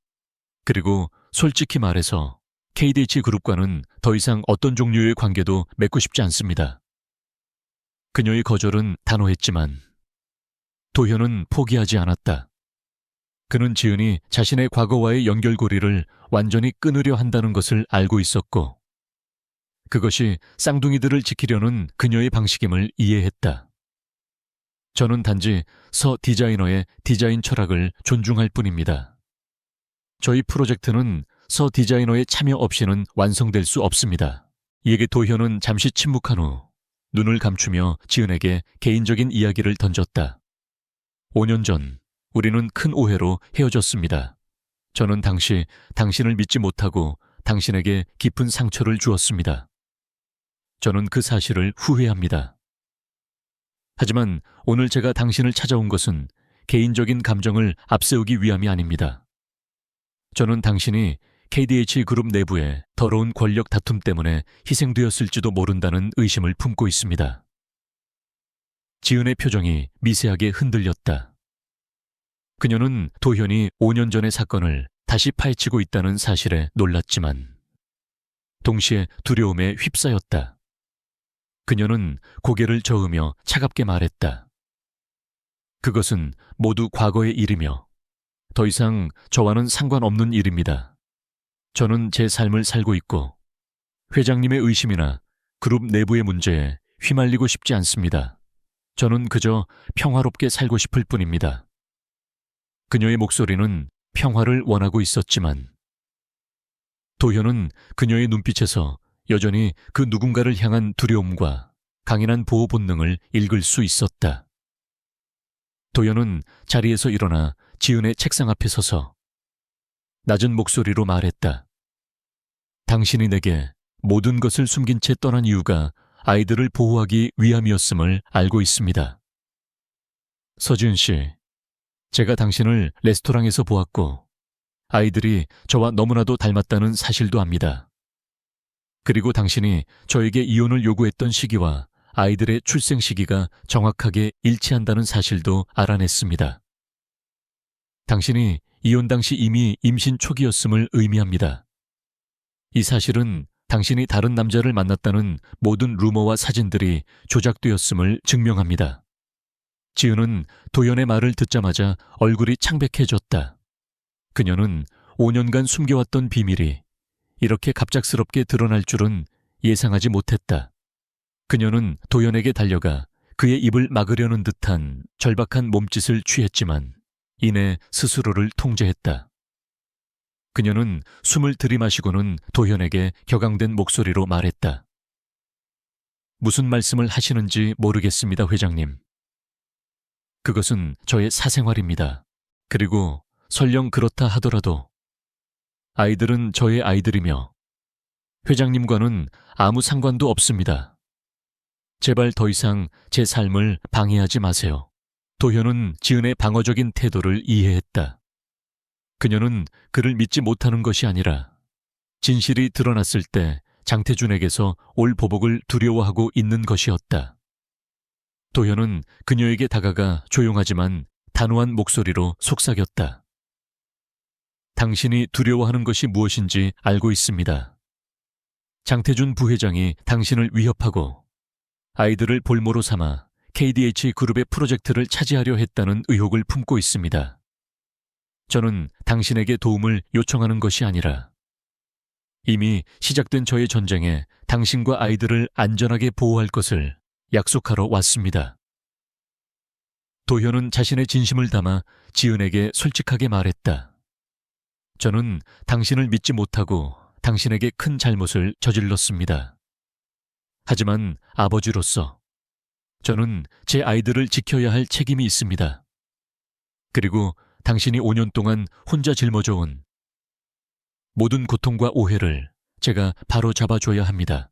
그리고 솔직히 말해서 KDH 그룹과는 더 이상 어떤 종류의 관계도 맺고 싶지 않습니다. 그녀의 거절은 단호했지만 도현은 포기하지 않았다. 그는 지은이 자신의 과거와의 연결고리를 완전히 끊으려 한다는 것을 알고 있었고 그것이 쌍둥이들을 지키려는 그녀의 방식임을 이해했다. 저는 단지 서 디자이너의 디자인 철학을 존중할 뿐입니다. 저희 프로젝트는 서 디자이너의 참여 없이는 완성될 수 없습니다. 이에게 도현은 잠시 침묵한 후 눈을 감추며 지은에게 개인적인 이야기를 던졌다. 5년 전 우리는 큰 오해로 헤어졌습니다. 저는 당시 당신을 믿지 못하고 당신에게 깊은 상처를 주었습니다. 저는 그 사실을 후회합니다. 하지만 오늘 제가 당신을 찾아온 것은 개인적인 감정을 앞세우기 위함이 아닙니다. 저는 당신이 KDH 그룹 내부의 더러운 권력 다툼 때문에 희생되었을지도 모른다는 의심을 품고 있습니다. 지은의 표정이 미세하게 흔들렸다. 그녀는 도현이 5년 전의 사건을 다시 파헤치고 있다는 사실에 놀랐지만 동시에 두려움에 휩싸였다. 그녀는 고개를 저으며 차갑게 말했다. 그것은 모두 과거의 일이며 더 이상 저와는 상관없는 일입니다. 저는 제 삶을 살고 있고 회장님의 의심이나 그룹 내부의 문제에 휘말리고 싶지 않습니다. 저는 그저 평화롭게 살고 싶을 뿐입니다. 그녀의 목소리는 평화를 원하고 있었지만 도현은 그녀의 눈빛에서 여전히 그 누군가를 향한 두려움과 강인한 보호 본능을 읽을 수 있었다. 도현은 자리에서 일어나 지은의 책상 앞에 서서 낮은 목소리로 말했다. 당신이 내게 모든 것을 숨긴 채 떠난 이유가 아이들을 보호하기 위함이었음을 알고 있습니다. 서지은 씨, 제가 당신을 레스토랑에서 보았고 아이들이 저와 너무나도 닮았다는 사실도 압니다. 그리고 당신이 저에게 이혼을 요구했던 시기와 아이들의 출생 시기가 정확하게 일치한다는 사실도 알아냈습니다. 당신이 이혼 당시 이미 임신 초기였음을 의미합니다. 이 사실은 당신이 다른 남자를 만났다는 모든 루머와 사진들이 조작되었음을 증명합니다. 지은은 도연의 말을 듣자마자 얼굴이 창백해졌다. 그녀는 5년간 숨겨왔던 비밀이 이렇게 갑작스럽게 드러날 줄은 예상하지 못했다. 그녀는 도연에게 달려가 그의 입을 막으려는 듯한 절박한 몸짓을 취했지만 이내 스스로를 통제했다. 그녀는 숨을 들이마시고는 도현에게 격앙된 목소리로 말했다. 무슨 말씀을 하시는지 모르겠습니다, 회장님. 그것은 저의 사생활입니다. 그리고 설령 그렇다 하더라도 아이들은 저의 아이들이며 회장님과는 아무 상관도 없습니다. 제발 더 이상 제 삶을 방해하지 마세요. 도현은 지은의 방어적인 태도를 이해했다. 그녀는 그를 믿지 못하는 것이 아니라 진실이 드러났을 때 장태준에게서 올 보복을 두려워하고 있는 것이었다. 도현은 그녀에게 다가가 조용하지만 단호한 목소리로 속삭였다. 당신이 두려워하는 것이 무엇인지 알고 있습니다. 장태준 부회장이 당신을 위협하고 아이들을 볼모로 삼아 KDH 그룹의 프로젝트를 차지하려 했다는 의혹을 품고 있습니다. 저는 당신에게 도움을 요청하는 것이 아니라 이미 시작된 저의 전쟁에 당신과 아이들을 안전하게 보호할 것을 약속하러 왔습니다. 도현은 자신의 진심을 담아 지은에게 솔직하게 말했다. 저는 당신을 믿지 못하고 당신에게 큰 잘못을 저질렀습니다. 하지만 아버지로서 저는 제 아이들을 지켜야 할 책임이 있습니다. 그리고 당신이 5년 동안 혼자 짊어져온 모든 고통과 오해를 제가 바로 잡아줘야 합니다.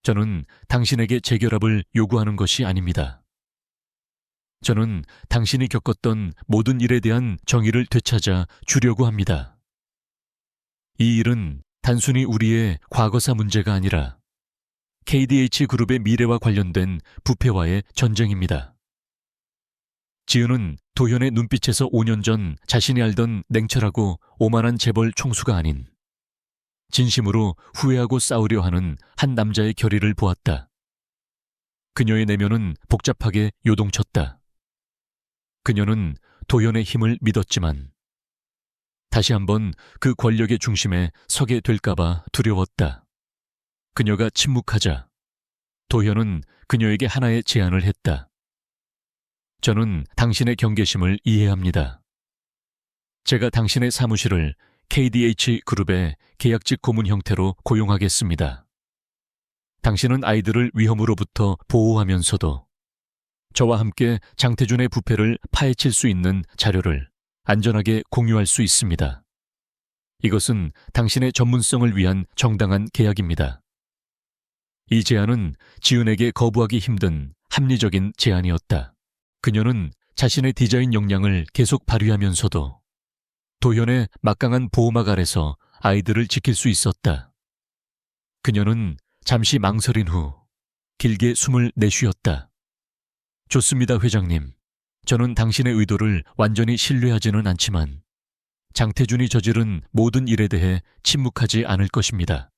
저는 당신에게 재결합을 요구하는 것이 아닙니다. 저는 당신이 겪었던 모든 일에 대한 정의를 되찾아 주려고 합니다. 이 일은 단순히 우리의 과거사 문제가 아니라 KDH 그룹의 미래와 관련된 부패와의 전쟁입니다. 지은은 도현의 눈빛에서 5년 전 자신이 알던 냉철하고 오만한 재벌 총수가 아닌 진심으로 후회하고 싸우려 하는 한 남자의 결의를 보았다. 그녀의 내면은 복잡하게 요동쳤다. 그녀는 도현의 힘을 믿었지만 다시 한번 그 권력의 중심에 서게 될까봐 두려웠다. 그녀가 침묵하자 도현은 그녀에게 하나의 제안을 했다. 저는 당신의 경계심을 이해합니다. 제가 당신의 사무실을 KDH 그룹의 계약직 고문 형태로 고용하겠습니다. 당신은 아이들을 위험으로부터 보호하면서도 저와 함께 장태준의 부패를 파헤칠 수 있는 자료를 안전하게 공유할 수 있습니다. 이것은 당신의 전문성을 위한 정당한 계약입니다. 이 제안은 지은에게 거부하기 힘든 합리적인 제안이었다. 그녀는 자신의 디자인 역량을 계속 발휘하면서도 도현의 막강한 보호막 아래서 아이들을 지킬 수 있었다. 그녀는 잠시 망설인 후 길게 숨을 내쉬었다. 좋습니다, 회장님. 저는 당신의 의도를 완전히 신뢰하지는 않지만 장태준이 저지른 모든 일에 대해 침묵하지 않을 것입니다.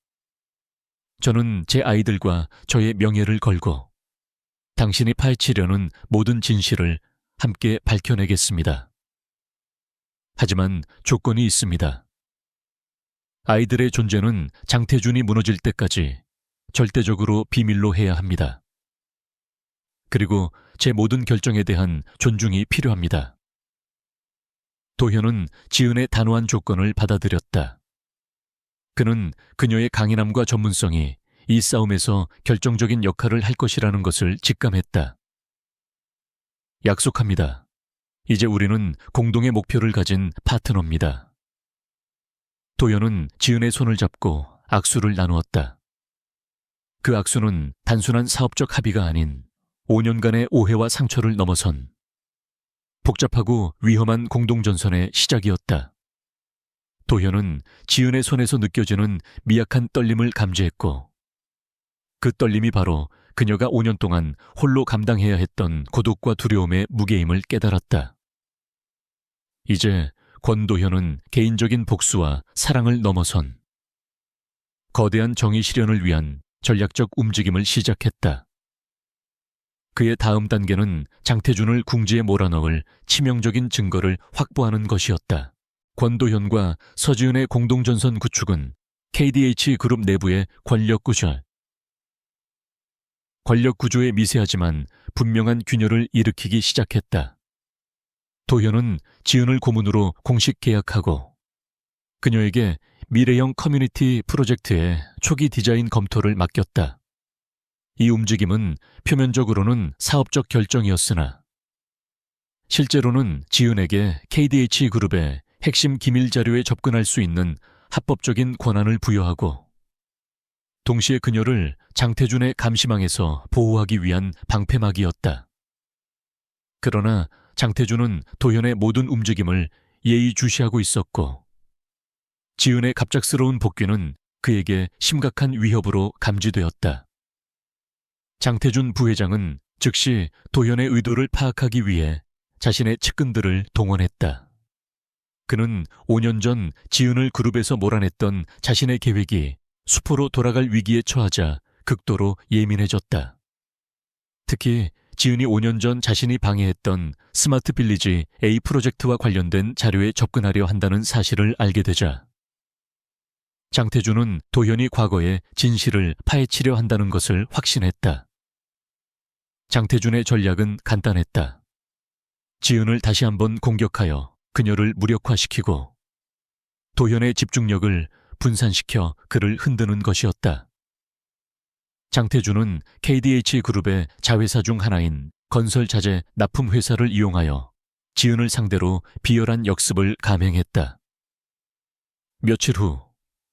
저는 제 아이들과 저의 명예를 걸고 당신이 파헤치려는 모든 진실을 함께 밝혀내겠습니다. 하지만 조건이 있습니다. 아이들의 존재는 장태준이 무너질 때까지 절대적으로 비밀로 해야 합니다. 그리고 제 모든 결정에 대한 존중이 필요합니다. 도현은 지은의 단호한 조건을 받아들였다. 그는 그녀의 강인함과 전문성이 이 싸움에서 결정적인 역할을 할 것이라는 것을 직감했다. 약속합니다. 이제 우리는 공동의 목표를 가진 파트너입니다. 도현은 지은의 손을 잡고 악수를 나누었다. 그 악수는 단순한 사업적 합의가 아닌 5년간의 오해와 상처를 넘어선 복잡하고 위험한 공동전선의 시작이었다. 도현은 지은의 손에서 느껴지는 미약한 떨림을 감지했고 그 떨림이 바로 그녀가 5년 동안 홀로 감당해야 했던 고독과 두려움의 무게임을 깨달았다. 이제 권도현은 개인적인 복수와 사랑을 넘어선 거대한 정의 실현을 위한 전략적 움직임을 시작했다. 그의 다음 단계는 장태준을 궁지에 몰아넣을 치명적인 증거를 확보하는 것이었다. 권도현과 서지은의 공동전선 구축은 KDH 그룹 내부의 권력 구조에 미세하지만 분명한 균열을 일으키기 시작했다. 도현은 지은을 고문으로 공식 계약하고 그녀에게 미래형 커뮤니티 프로젝트의 초기 디자인 검토를 맡겼다. 이 움직임은 표면적으로는 사업적 결정이었으나 실제로는 지은에게 KDH 그룹의 핵심 기밀 자료에 접근할 수 있는 합법적인 권한을 부여하고 동시에 그녀를 장태준의 감시망에서 보호하기 위한 방패막이었다. 그러나 장태준은 도현의 모든 움직임을 예의주시하고 있었고 지은의 갑작스러운 복귀는 그에게 심각한 위협으로 감지되었다. 장태준 부회장은 즉시 도현의 의도를 파악하기 위해 자신의 측근들을 동원했다. 그는 5년 전 지은을 그룹에서 몰아냈던 자신의 계획이 수포로 돌아갈 위기에 처하자 극도로 예민해졌다. 특히 지은이 5년 전 자신이 방해했던 스마트 빌리지 A 프로젝트와 관련된 자료에 접근하려 한다는 사실을 알게 되자 장태준은 도현이 과거의 진실을 파헤치려 한다는 것을 확신했다. 장태준의 전략은 간단했다. 지은을 다시 한번 공격하여 그녀를 무력화시키고 도현의 집중력을 분산시켜 그를 흔드는 것이었다. 장태준은 KDH 그룹의 자회사 중 하나인 건설자재 납품회사를 이용하여 지은을 상대로 비열한 역습을 감행했다. 며칠 후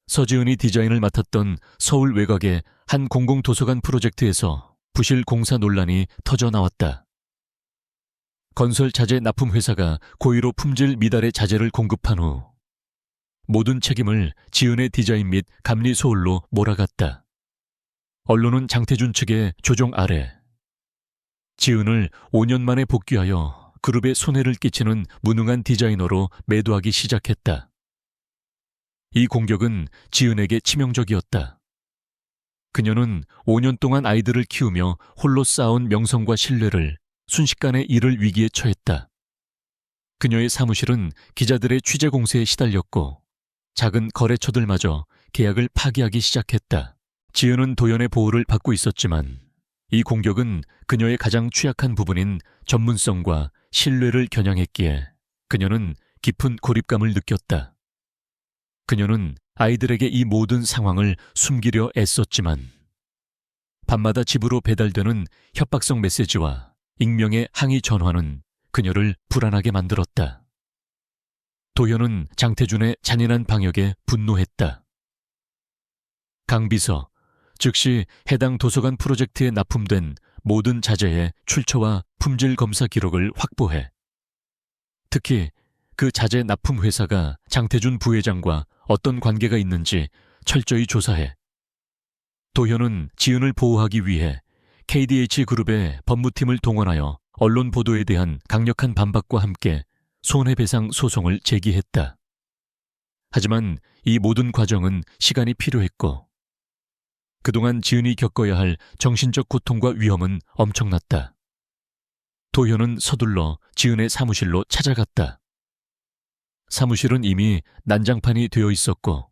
서지은이 디자인을 맡았던 서울 외곽의 한 공공도서관 프로젝트에서 부실 공사 논란이 터져 나왔다. 건설자재 납품회사가 고의로 품질 미달의 자재를 공급한 후 모든 책임을 지은의 디자인 및 감리 소홀로 몰아갔다. 언론은 장태준 측의 조종 아래 지은을 5년 만에 복귀하여 그룹에 손해를 끼치는 무능한 디자이너로 매도하기 시작했다. 이 공격은 지은에게 치명적이었다. 그녀는 5년 동안 아이들을 키우며 홀로 쌓아온 명성과 신뢰를 순식간에 잃을 위기에 처했다. 그녀의 사무실은 기자들의 취재 공세에 시달렸고 작은 거래처들마저 계약을 파기하기 시작했다. 지은은 도연의 보호를 받고 있었지만 이 공격은 그녀의 가장 취약한 부분인 전문성과 신뢰를 겨냥했기에 그녀는 깊은 고립감을 느꼈다. 그녀는 아이들에게 이 모든 상황을 숨기려 애썼지만 밤마다 집으로 배달되는 협박성 메시지와 익명의 항의 전화는 그녀를 불안하게 만들었다. 도현은 장태준의 잔인한 방역에 분노했다. 강비서, 즉시 해당 도서관 프로젝트에 납품된 모든 자재의 출처와 품질 검사 기록을 확보해 특히 그 자재 납품 회사가 장태준 부회장과 어떤 관계가 있는지 철저히 조사해 도현은 지은을 보호하기 위해 KDH 그룹의 법무팀을 동원하여 언론 보도에 대한 강력한 반박과 함께 손해배상 소송을 제기했다. 하지만 이 모든 과정은 시간이 필요했고 그동안 지은이 겪어야 할 정신적 고통과 위험은 엄청났다. 도현은 서둘러 지은의 사무실로 찾아갔다. 사무실은 이미 난장판이 되어 있었고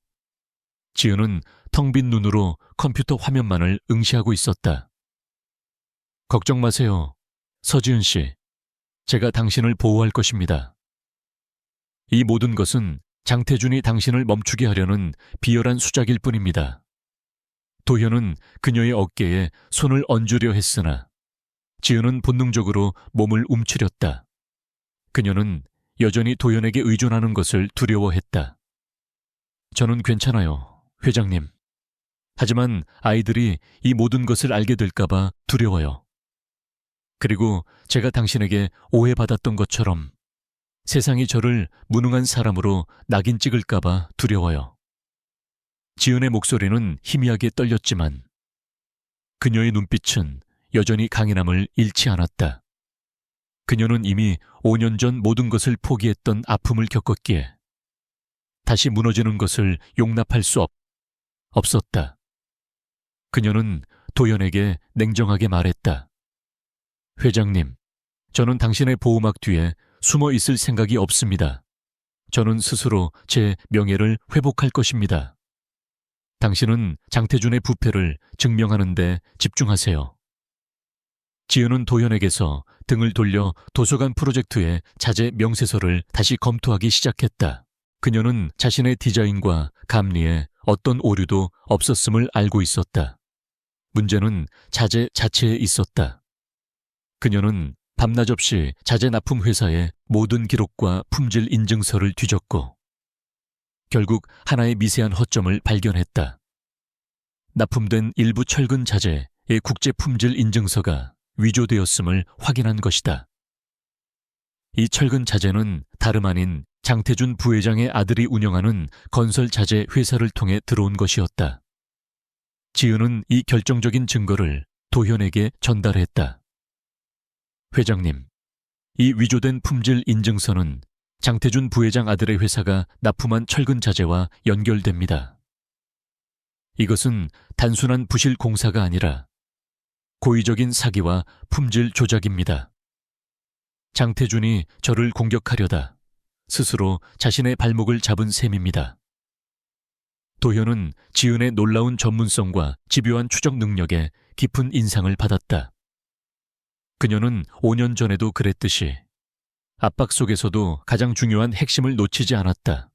지은은 텅 빈 눈으로 컴퓨터 화면만을 응시하고 있었다. 걱정 마세요. 서지은 씨. 제가 당신을 보호할 것입니다. 이 모든 것은 장태준이 당신을 멈추게 하려는 비열한 수작일 뿐입니다. 도현은 그녀의 어깨에 손을 얹으려 했으나 지은은 본능적으로 몸을 움츠렸다. 그녀는 여전히 도현에게 의존하는 것을 두려워했다. 저는 괜찮아요, 회장님. 하지만 아이들이 이 모든 것을 알게 될까봐 두려워요. 그리고 제가 당신에게 오해받았던 것처럼 세상이 저를 무능한 사람으로 낙인 찍을까봐 두려워요. 지은의 목소리는 희미하게 떨렸지만 그녀의 눈빛은 여전히 강인함을 잃지 않았다. 그녀는 이미 5년 전 모든 것을 포기했던 아픔을 겪었기에 다시 무너지는 것을 용납할 수 없었다. 그녀는 도연에게 냉정하게 말했다. 회장님, 저는 당신의 보호막 뒤에 숨어 있을 생각이 없습니다. 저는 스스로 제 명예를 회복할 것입니다. 당신은 장태준의 부패를 증명하는 데 집중하세요. 지은은 도현에게서 등을 돌려 도서관 프로젝트의 자재 명세서를 다시 검토하기 시작했다. 그녀는 자신의 디자인과 감리에 어떤 오류도 없었음을 알고 있었다. 문제는 자재 자체에 있었다. 그녀는 밤낮 없이 자재 납품 회사의 모든 기록과 품질 인증서를 뒤졌고 결국 하나의 미세한 허점을 발견했다. 납품된 일부 철근 자재의 국제 품질 인증서가 위조되었음을 확인한 것이다. 이 철근 자재는 다름 아닌 장태준 부회장의 아들이 운영하는 건설 자재 회사를 통해 들어온 것이었다. 지은은 이 결정적인 증거를 도현에게 전달했다. 회장님, 이 위조된 품질 인증서는 장태준 부회장 아들의 회사가 납품한 철근 자재와 연결됩니다. 이것은 단순한 부실 공사가 아니라 고의적인 사기와 품질 조작입니다. 장태준이 저를 공격하려다 스스로 자신의 발목을 잡은 셈입니다. 도현은 지은의 놀라운 전문성과 집요한 추적 능력에 깊은 인상을 받았다. 그녀는 5년 전에도 그랬듯이 압박 속에서도 가장 중요한 핵심을 놓치지 않았다.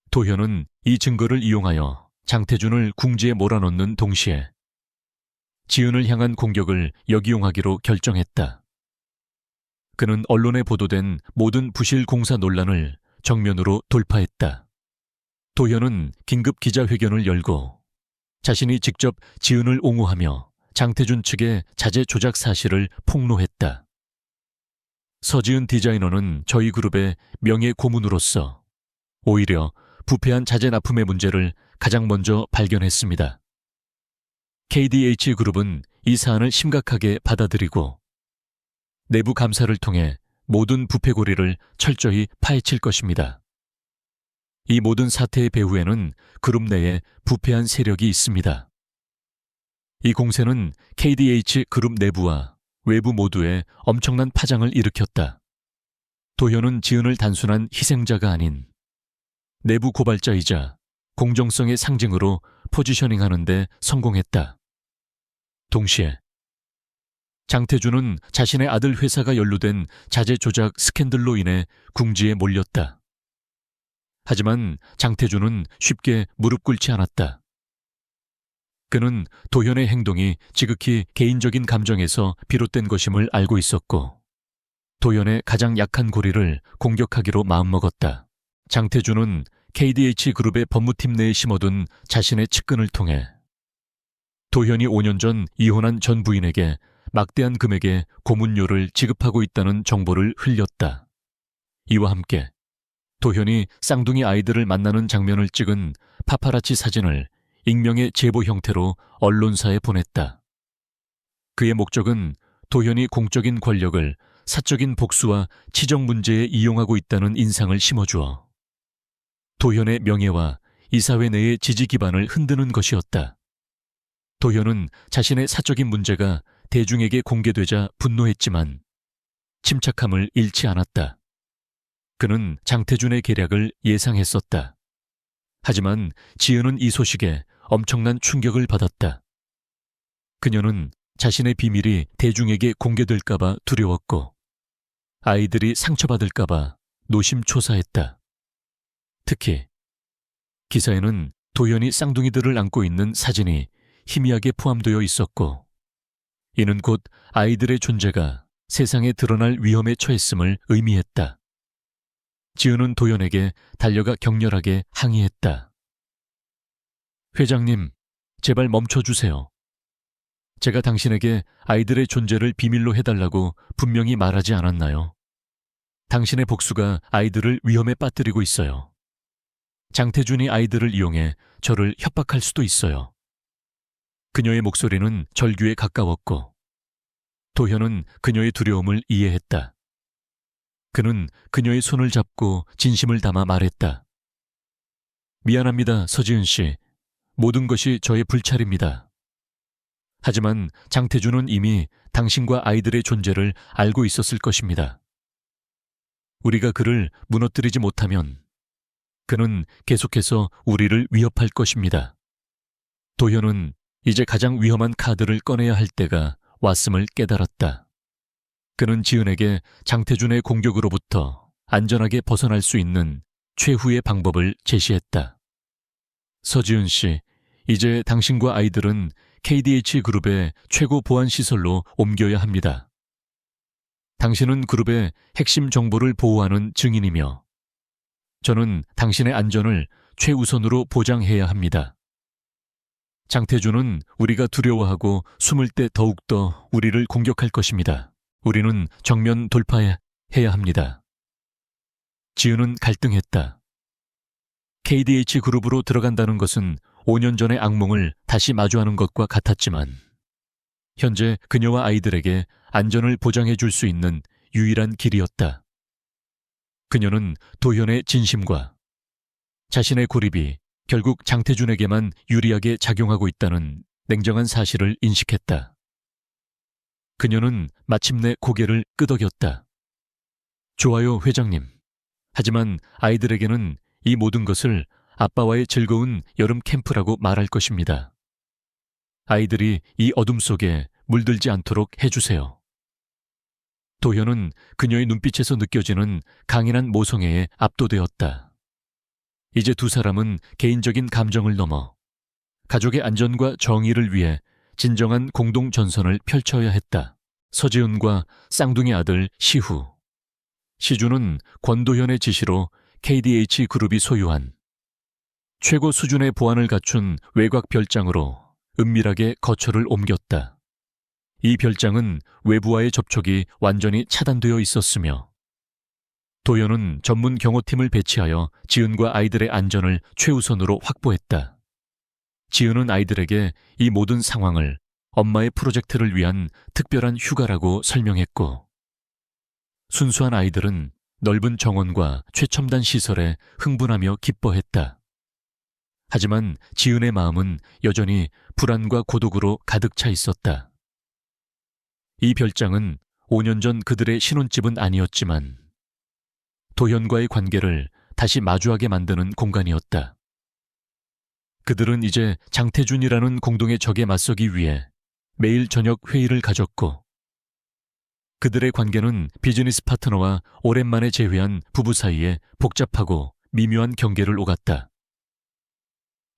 도현은 이 증거를 이용하여 장태준을 궁지에 몰아넣는 동시에 지은을 향한 공격을 역이용하기로 결정했다. 그는 언론에 보도된 모든 부실 공사 논란을 정면으로 돌파했다. 도현은 긴급 기자회견을 열고 자신이 직접 지은을 옹호하며 장태준 측의 자재 조작 사실을 폭로했다. 서지은 디자이너는 저희 그룹의 명예 고문으로서 오히려 부패한 자재 납품의 문제를 가장 먼저 발견했습니다. KDH 그룹은 이 사안을 심각하게 받아들이고 내부 감사를 통해 모든 부패 고리를 철저히 파헤칠 것입니다. 이 모든 사태의 배후에는 그룹 내에 부패한 세력이 있습니다. 이 공세는 KDH 그룹 내부와 외부 모두에 엄청난 파장을 일으켰다. 도현은 지은을 단순한 희생자가 아닌 내부 고발자이자 공정성의 상징으로 포지셔닝하는 데 성공했다. 동시에 장태준은 자신의 아들 회사가 연루된 자재 조작 스캔들로 인해 궁지에 몰렸다. 하지만 장태준은 쉽게 무릎 꿇지 않았다. 그는 도현의 행동이 지극히 개인적인 감정에서 비롯된 것임을 알고 있었고 도현의 가장 약한 고리를 공격하기로 마음먹었다. 장태준은 KDH 그룹의 법무팀 내에 심어둔 자신의 측근을 통해 도현이 5년 전 이혼한 전 부인에게 막대한 금액의 고문료를 지급하고 있다는 정보를 흘렸다. 이와 함께 도현이 쌍둥이 아이들을 만나는 장면을 찍은 파파라치 사진을 익명의 제보 형태로 언론사에 보냈다. 그의 목적은 도현이 공적인 권력을 사적인 복수와 치정 문제에 이용하고 있다는 인상을 심어주어 도현의 명예와 이사회 내의 지지 기반을 흔드는 것이었다. 도현은 자신의 사적인 문제가 대중에게 공개되자 분노했지만 침착함을 잃지 않았다. 그는 장태준의 계략을 예상했었다. 하지만 지은은 이 소식에 엄청난 충격을 받았다. 그녀는 자신의 비밀이 대중에게 공개될까봐 두려웠고 아이들이 상처받을까봐 노심초사했다. 특히 기사에는 도현이 쌍둥이들을 안고 있는 사진이 희미하게 포함되어 있었고 이는 곧 아이들의 존재가 세상에 드러날 위험에 처했음을 의미했다. 지은은 도현에게 달려가 격렬하게 항의했다. 회장님, 제발 멈춰주세요. 제가 당신에게 아이들의 존재를 비밀로 해달라고 분명히 말하지 않았나요? 당신의 복수가 아이들을 위험에 빠뜨리고 있어요. 장태준이 아이들을 이용해 저를 협박할 수도 있어요. 그녀의 목소리는 절규에 가까웠고 도현은 그녀의 두려움을 이해했다. 그는 그녀의 손을 잡고 진심을 담아 말했다. 미안합니다, 서지은 씨. 모든 것이 저의 불찰입니다. 하지만 장태준은 이미 당신과 아이들의 존재를 알고 있었을 것입니다. 우리가 그를 무너뜨리지 못하면 그는 계속해서 우리를 위협할 것입니다. 도현은 이제 가장 위험한 카드를 꺼내야 할 때가 왔음을 깨달았다. 그는 지은에게 장태준의 공격으로부터 안전하게 벗어날 수 있는 최후의 방법을 제시했다. 서지은 씨, 이제 당신과 아이들은 KDH 그룹의 최고 보안 시설로 옮겨야 합니다. 당신은 그룹의 핵심 정보를 보호하는 증인이며 저는 당신의 안전을 최우선으로 보장해야 합니다. 장태준은 우리가 두려워하고 숨을 때 더욱더 우리를 공격할 것입니다. 우리는 정면 돌파해야 합니다. 지은은 갈등했다. KDH 그룹으로 들어간다는 것은 5년 전의 악몽을 다시 마주하는 것과 같았지만 현재 그녀와 아이들에게 안전을 보장해 줄 수 있는 유일한 길이었다. 그녀는 도현의 진심과 자신의 고립이 결국 장태준에게만 유리하게 작용하고 있다는 냉정한 사실을 인식했다. 그녀는 마침내 고개를 끄덕였다. 좋아요, 회장님. 하지만 아이들에게는 이 모든 것을 아빠와의 즐거운 여름 캠프라고 말할 것입니다. 아이들이 이 어둠 속에 물들지 않도록 해주세요. 도현은 그녀의 눈빛에서 느껴지는 강인한 모성애에 압도되었다. 이제 두 사람은 개인적인 감정을 넘어 가족의 안전과 정의를 위해 진정한 공동 전선을 펼쳐야 했다. 서지은과 쌍둥이 아들 시후. 시주는 권도현의 지시로 KDH 그룹이 소유한 최고 수준의 보안을 갖춘 외곽 별장으로 은밀하게 거처를 옮겼다. 이 별장은 외부와의 접촉이 완전히 차단되어 있었으며 도현은 전문 경호팀을 배치하여 지은과 아이들의 안전을 최우선으로 확보했다. 지은은 아이들에게 이 모든 상황을 엄마의 프로젝트를 위한 특별한 휴가라고 설명했고, 순수한 아이들은 넓은 정원과 최첨단 시설에 흥분하며 기뻐했다. 하지만 지은의 마음은 여전히 불안과 고독으로 가득 차 있었다. 이 별장은 5년 전 그들의 신혼집은 아니었지만 도현과의 관계를 다시 마주하게 만드는 공간이었다. 그들은 이제 장태준이라는 공동의 적에 맞서기 위해 매일 저녁 회의를 가졌고, 그들의 관계는 비즈니스 파트너와 오랜만에 재회한 부부 사이에 복잡하고 미묘한 경계를 오갔다.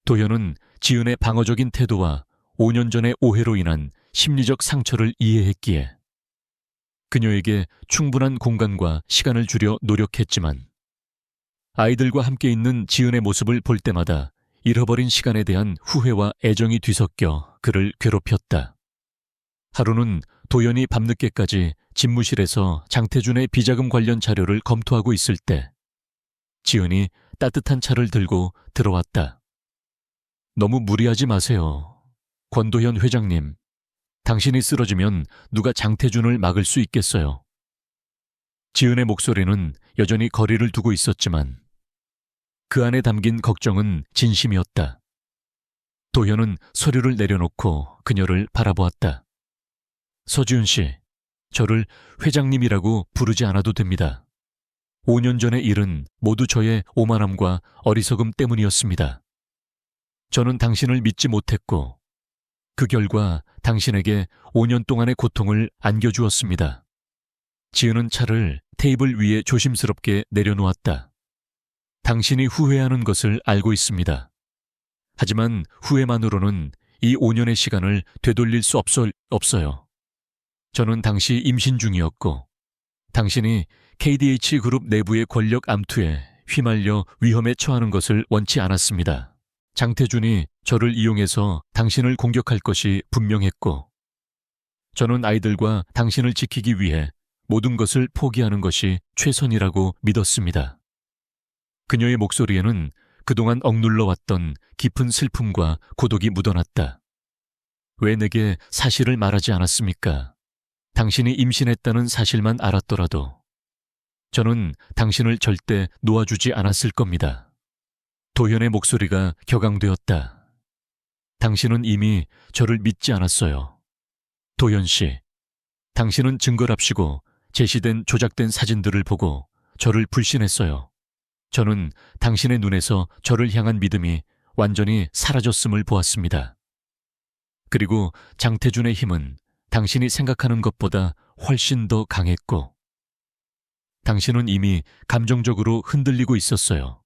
도현은 지은의 방어적인 태도와 5년 전의 오해로 인한 심리적 상처를 이해했기에 그녀에게 충분한 공간과 시간을 주려 노력했지만, 아이들과 함께 있는 지은의 모습을 볼 때마다 잃어버린 시간에 대한 후회와 애정이 뒤섞여 그를 괴롭혔다. 하루는 도현이 밤늦게까지 집무실에서 장태준의 비자금 관련 자료를 검토하고 있을 때 지은이 따뜻한 차를 들고 들어왔다. 너무 무리하지 마세요. 권도현 회장님, 당신이 쓰러지면 누가 장태준을 막을 수 있겠어요. 지은의 목소리는 여전히 거리를 두고 있었지만 그 안에 담긴 걱정은 진심이었다. 도현은 서류를 내려놓고 그녀를 바라보았다. 서지은 씨, 저를 회장님이라고 부르지 않아도 됩니다. 5년 전의 일은 모두 저의 오만함과 어리석음 때문이었습니다. 저는 당신을 믿지 못했고 그 결과 당신에게 5년 동안의 고통을 안겨주었습니다. 지은은 차를 테이블 위에 조심스럽게 내려놓았다. 당신이 후회하는 것을 알고 있습니다. 하지만 후회만으로는 이 5년의 시간을 되돌릴 수 없어요. 저는 당시 임신 중이었고 당신이 KDH 그룹 내부의 권력 암투에 휘말려 위험에 처하는 것을 원치 않았습니다. 장태준이 저를 이용해서 당신을 공격할 것이 분명했고 저는 아이들과 당신을 지키기 위해 모든 것을 포기하는 것이 최선이라고 믿었습니다. 그녀의 목소리에는 그동안 억눌러 왔던 깊은 슬픔과 고독이 묻어났다. 왜 내게 사실을 말하지 않았습니까? 당신이 임신했다는 사실만 알았더라도 저는 당신을 절대 놓아주지 않았을 겁니다. 도현의 목소리가 격앙되었다. 당신은 이미 저를 믿지 않았어요. 도현 씨, 당신은 증거랍시고 제시된 조작된 사진들을 보고 저를 불신했어요. 저는 당신의 눈에서 저를 향한 믿음이 완전히 사라졌음을 보았습니다. 그리고 장태준의 힘은 당신이 생각하는 것보다 훨씬 더 강했고 당신은 이미 감정적으로 흔들리고 있었어요.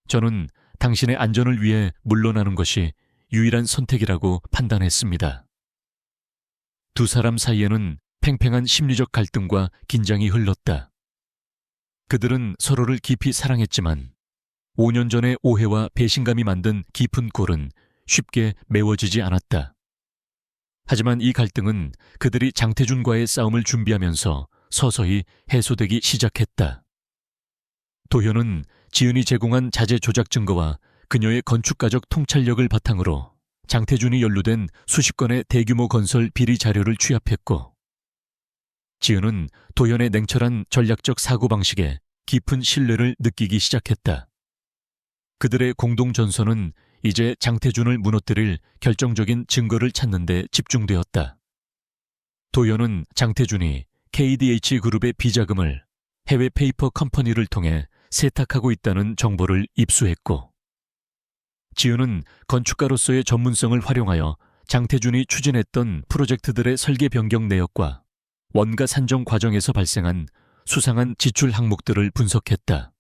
저는 당신의 안전을 위해 물러나는 것이 유일한 선택이라고 판단했습니다. 두 사람 사이에는 팽팽한 심리적 갈등과 긴장이 흘렀다. 그들은 서로를 깊이 사랑했지만 5년 전의 오해와 배신감이 만든 깊은 골은 쉽게 메워지지 않았다. 하지만 이 갈등은 그들이 장태준과의 싸움을 준비하면서 서서히 해소되기 시작했다. 도현은 지은이 제공한 자재 조작 증거와 그녀의 건축가적 통찰력을 바탕으로 장태준이 연루된 수십 건의 대규모 건설 비리 자료를 취합했고 지은은 도현의 냉철한 전략적 사고방식에 깊은 신뢰를 느끼기 시작했다. 그들의 공동 전선은 이제 장태준을 무너뜨릴 결정적인 증거를 찾는 데 집중되었다. 도연은 장태준이 KDH 그룹의 비자금을 해외 페이퍼 컴퍼니를 통해 세탁하고 있다는 정보를 입수했고, 지은은 건축가로서의 전문성을 활용하여 장태준이 추진했던 프로젝트들의 설계 변경 내역과 원가 산정 과정에서 발생한 수상한 지출 항목들을 분석했다.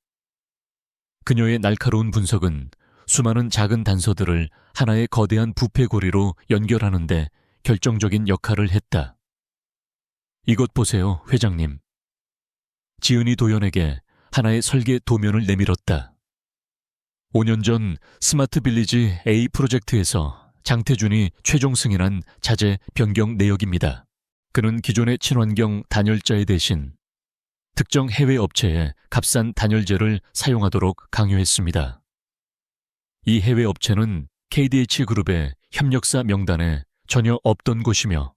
그녀의 날카로운 분석은 수많은 작은 단서들을 하나의 거대한 부패고리로 연결하는 데 결정적인 역할을 했다. 이것 보세요, 회장님. 지은이 도연에게 하나의 설계 도면을 내밀었다. 5년 전 스마트 빌리지 A 프로젝트에서 장태준이 최종 승인한 자재 변경 내역입니다. 그는 기존의 친환경 단열자에 대신 특정 해외 업체에 값싼 단열재를 사용하도록 강요했습니다. 이 해외 업체는 KDH 그룹의 협력사 명단에 전혀 없던 곳이며,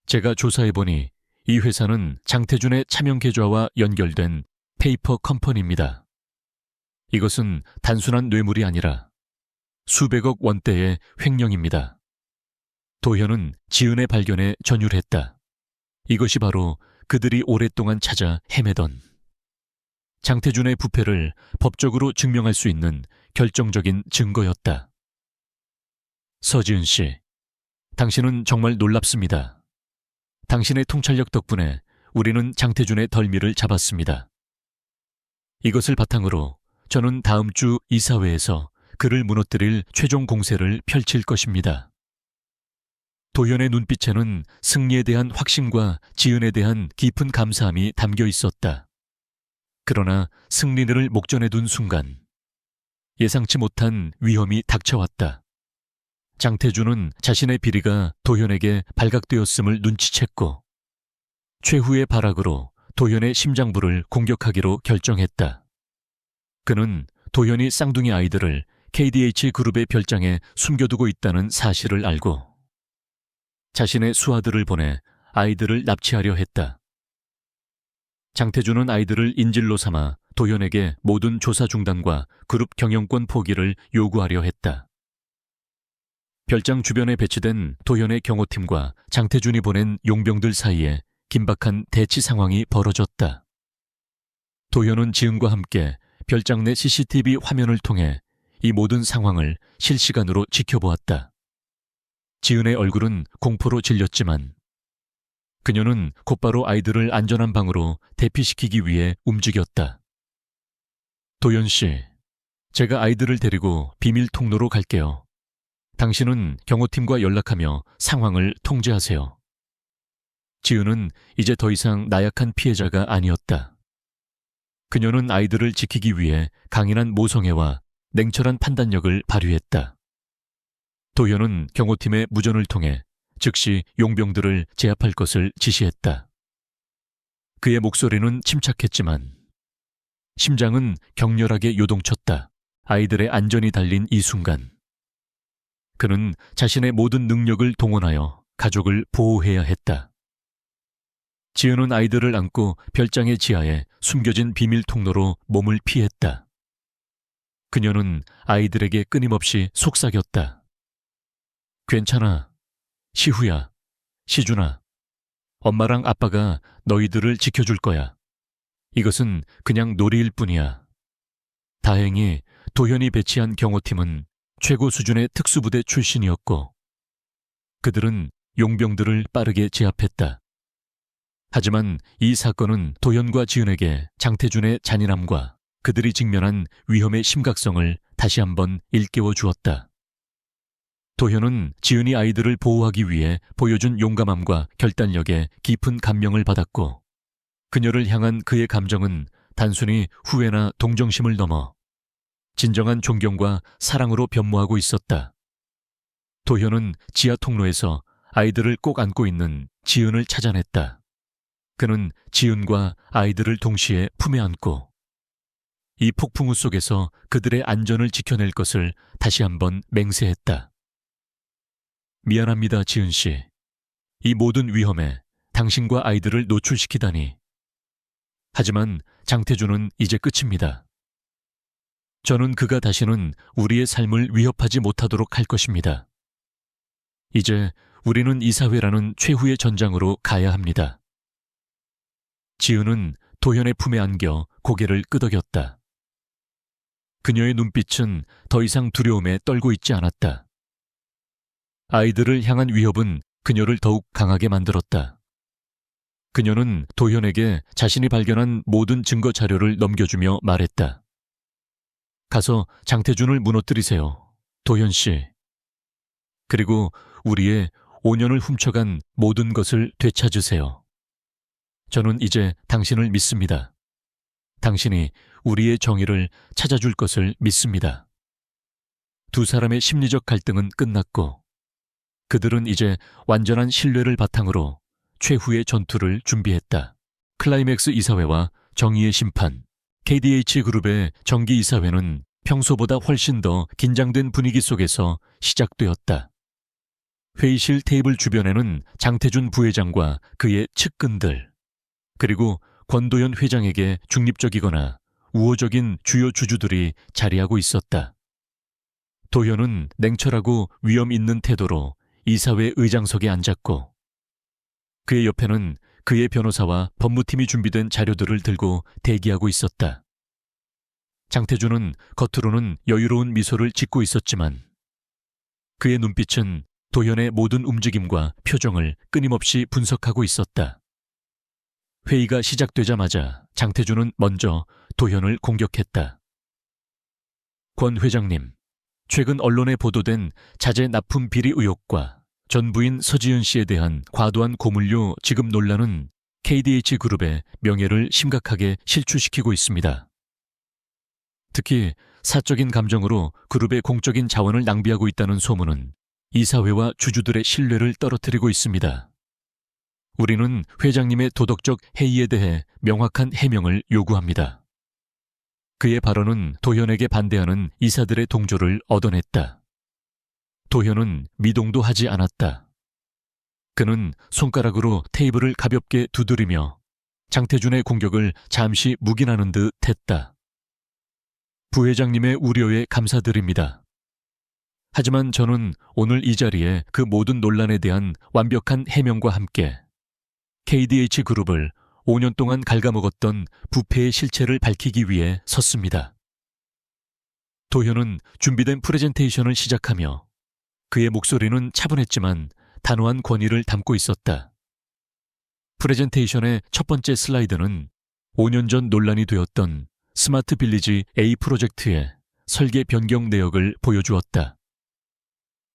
제가 조사해보니 이 회사는 장태준의 차명 계좌와 연결된 페이퍼 컴퍼니입니다. 이것은 단순한 뇌물이 아니라 수백억 원대의 횡령입니다. 도현은 지은의 발견에 전율했다. 이것이 바로 그들이 오랫동안 찾아 헤매던 장태준의 부패를 법적으로 증명할 수 있는 결정적인 증거였다. 서지은 씨, 당신은 정말 놀랍습니다. 당신의 통찰력 덕분에 우리는 장태준의 덜미를 잡았습니다. 이것을 바탕으로 저는 다음 주 이사회에서 그를 무너뜨릴 최종 공세를 펼칠 것입니다. 도연의 눈빛에는 승리에 대한 확신과 지은에 대한 깊은 감사함이 담겨 있었다. 그러나 승리를 목전에 둔 순간 예상치 못한 위험이 닥쳐왔다. 장태준은 자신의 비리가 도현에게 발각되었음을 눈치챘고 최후의 발악으로 도현의 심장부를 공격하기로 결정했다. 그는 도현이 쌍둥이 아이들을 KDH 그룹의 별장에 숨겨두고 있다는 사실을 알고 자신의 수하들을 보내 아이들을 납치하려 했다. 장태준은 아이들을 인질로 삼아 도현에게 모든 조사 중단과 그룹 경영권 포기를 요구하려 했다. 별장 주변에 배치된 도현의 경호팀과 장태준이 보낸 용병들 사이에 긴박한 대치 상황이 벌어졌다. 도현은 지은과 함께 별장 내 CCTV 화면을 통해 이 모든 상황을 실시간으로 지켜보았다. 지은의 얼굴은 공포로 질렸지만 그녀는 곧바로 아이들을 안전한 방으로 대피시키기 위해 움직였다. 도연 씨, 제가 아이들을 데리고 비밀 통로로 갈게요. 당신은 경호팀과 연락하며 상황을 통제하세요. 지은은 이제 더 이상 나약한 피해자가 아니었다. 그녀는 아이들을 지키기 위해 강인한 모성애와 냉철한 판단력을 발휘했다. 도현은 경호팀의 무전을 통해 즉시 용병들을 제압할 것을 지시했다. 그의 목소리는 침착했지만 심장은 격렬하게 요동쳤다. 아이들의 안전이 달린 이 순간 그는 자신의 모든 능력을 동원하여 가족을 보호해야 했다. 지은은 아이들을 안고 별장의 지하에 숨겨진 비밀 통로로 몸을 피했다. 그녀는 아이들에게 끊임없이 속삭였다. 괜찮아. 시후야, 시준아. 엄마랑 아빠가 너희들을 지켜줄 거야. 이것은 그냥 놀이일 뿐이야. 다행히 도현이 배치한 경호팀은 최고 수준의 특수부대 출신이었고 그들은 용병들을 빠르게 제압했다. 하지만 이 사건은 도현과 지은에게 장태준의 잔인함과 그들이 직면한 위험의 심각성을 다시 한번 일깨워 주었다. 도현은 지은이 아이들을 보호하기 위해 보여준 용감함과 결단력에 깊은 감명을 받았고 그녀를 향한 그의 감정은 단순히 후회나 동정심을 넘어 진정한 존경과 사랑으로 변모하고 있었다. 도현은 지하 통로에서 아이들을 꼭 안고 있는 지은을 찾아냈다. 그는 지은과 아이들을 동시에 품에 안고 이 폭풍우 속에서 그들의 안전을 지켜낼 것을 다시 한번 맹세했다. 미안합니다, 지은 씨. 이 모든 위험에 당신과 아이들을 노출시키다니. 하지만 장태준은 이제 끝입니다. 저는 그가 다시는 우리의 삶을 위협하지 못하도록 할 것입니다. 이제 우리는 이사회라는 최후의 전장으로 가야 합니다. 지은은 도현의 품에 안겨 고개를 끄덕였다. 그녀의 눈빛은 더 이상 두려움에 떨고 있지 않았다. 아이들을 향한 위협은 그녀를 더욱 강하게 만들었다. 그녀는 도현에게 자신이 발견한 모든 증거 자료를 넘겨주며 말했다. 가서 장태준을 무너뜨리세요, 도현 씨. 그리고 우리의 5년을 훔쳐간 모든 것을 되찾으세요. 저는 이제 당신을 믿습니다. 당신이 우리의 정의를 찾아줄 것을 믿습니다. 두 사람의 심리적 갈등은 끝났고 그들은 이제 완전한 신뢰를 바탕으로 최후의 전투를 준비했다. 클라이맥스 이사회와 정의의 심판, KDH 그룹의 정기 이사회는 평소보다 훨씬 더 긴장된 분위기 속에서 시작되었다. 회의실 테이블 주변에는 장태준 부회장과 그의 측근들, 그리고 권도현 회장에게 중립적이거나 우호적인 주요 주주들이 자리하고 있었다. 도현은 냉철하고 위험 있는 태도로 이사회 의장석에 앉았고 그의 옆에는 그의 변호사와 법무팀이 준비된 자료들을 들고 대기하고 있었다. 장태준은 겉으로는 여유로운 미소를 짓고 있었지만 그의 눈빛은 도현의 모든 움직임과 표정을 끊임없이 분석하고 있었다. 회의가 시작되자마자 장태준은 먼저 도현을 공격했다. 권 회장님, 최근 언론에 보도된 자재 납품 비리 의혹과 전 부인 서지은 씨에 대한 과도한 고물료 지급 논란은 KDH 그룹의 명예를 심각하게 실추시키고 있습니다. 특히 사적인 감정으로 그룹의 공적인 자원을 낭비하고 있다는 소문은 이사회와 주주들의 신뢰를 떨어뜨리고 있습니다. 우리는 회장님의 도덕적 해이에 대해 명확한 해명을 요구합니다. 그의 발언은 도현에게 반대하는 이사들의 동조를 얻어냈다. 도현은 미동도 하지 않았다. 그는 손가락으로 테이블을 가볍게 두드리며 장태준의 공격을 잠시 묵인하는 듯 했다. 부회장님의 우려에 감사드립니다. 하지만 저는 오늘 이 자리에 그 모든 논란에 대한 완벽한 해명과 함께 KDH 그룹을 5년 동안 갉아먹었던 부패의 실체를 밝히기 위해 섰습니다. 도현은 준비된 프레젠테이션을 시작하며 그의 목소리는 차분했지만 단호한 권위를 담고 있었다. 프레젠테이션의 첫 번째 슬라이드는 5년 전 논란이 되었던 스마트 빌리지 A 프로젝트의 설계 변경 내역을 보여주었다.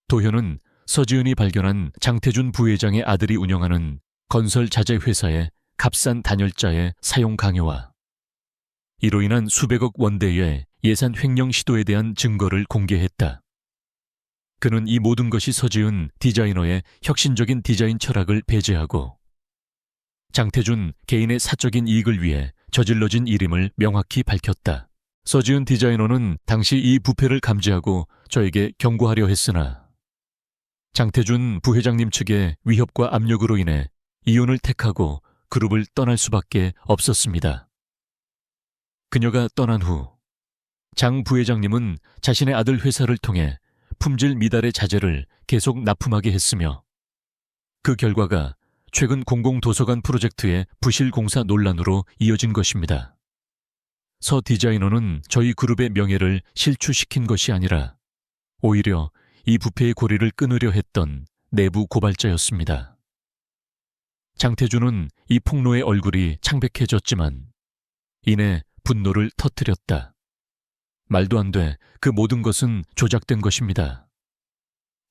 도현은 서지은이 발견한 장태준 부회장의 아들이 운영하는 건설 자재 회사의 값싼 단열자의 사용 강요와 이로 인한 수백억 원대의 예산 횡령 시도에 대한 증거를 공개했다. 그는 이 모든 것이 서지은 디자이너의 혁신적인 디자인 철학을 배제하고 장태준 개인의 사적인 이익을 위해 저질러진 일임을 명확히 밝혔다. 서지은 디자이너는 당시 이 부패를 감지하고 저에게 경고하려 했으나 장태준 부회장님 측의 위협과 압력으로 인해 이혼을 택하고 그룹을 떠날 수밖에 없었습니다. 그녀가 떠난 후 장 부회장님은 자신의 아들 회사를 통해 품질 미달의 자재를 계속 납품하게 했으며 그 결과가 최근 공공도서관 프로젝트의 부실 공사 논란으로 이어진 것입니다. 서 디자이너는 저희 그룹의 명예를 실추시킨 것이 아니라 오히려 이 부패의 고리를 끊으려 했던 내부 고발자였습니다. 장태준은 이 폭로의 얼굴이 창백해졌지만 이내 분노를 터뜨렸다. 말도 안 돼. 그 모든 것은 조작된 것입니다.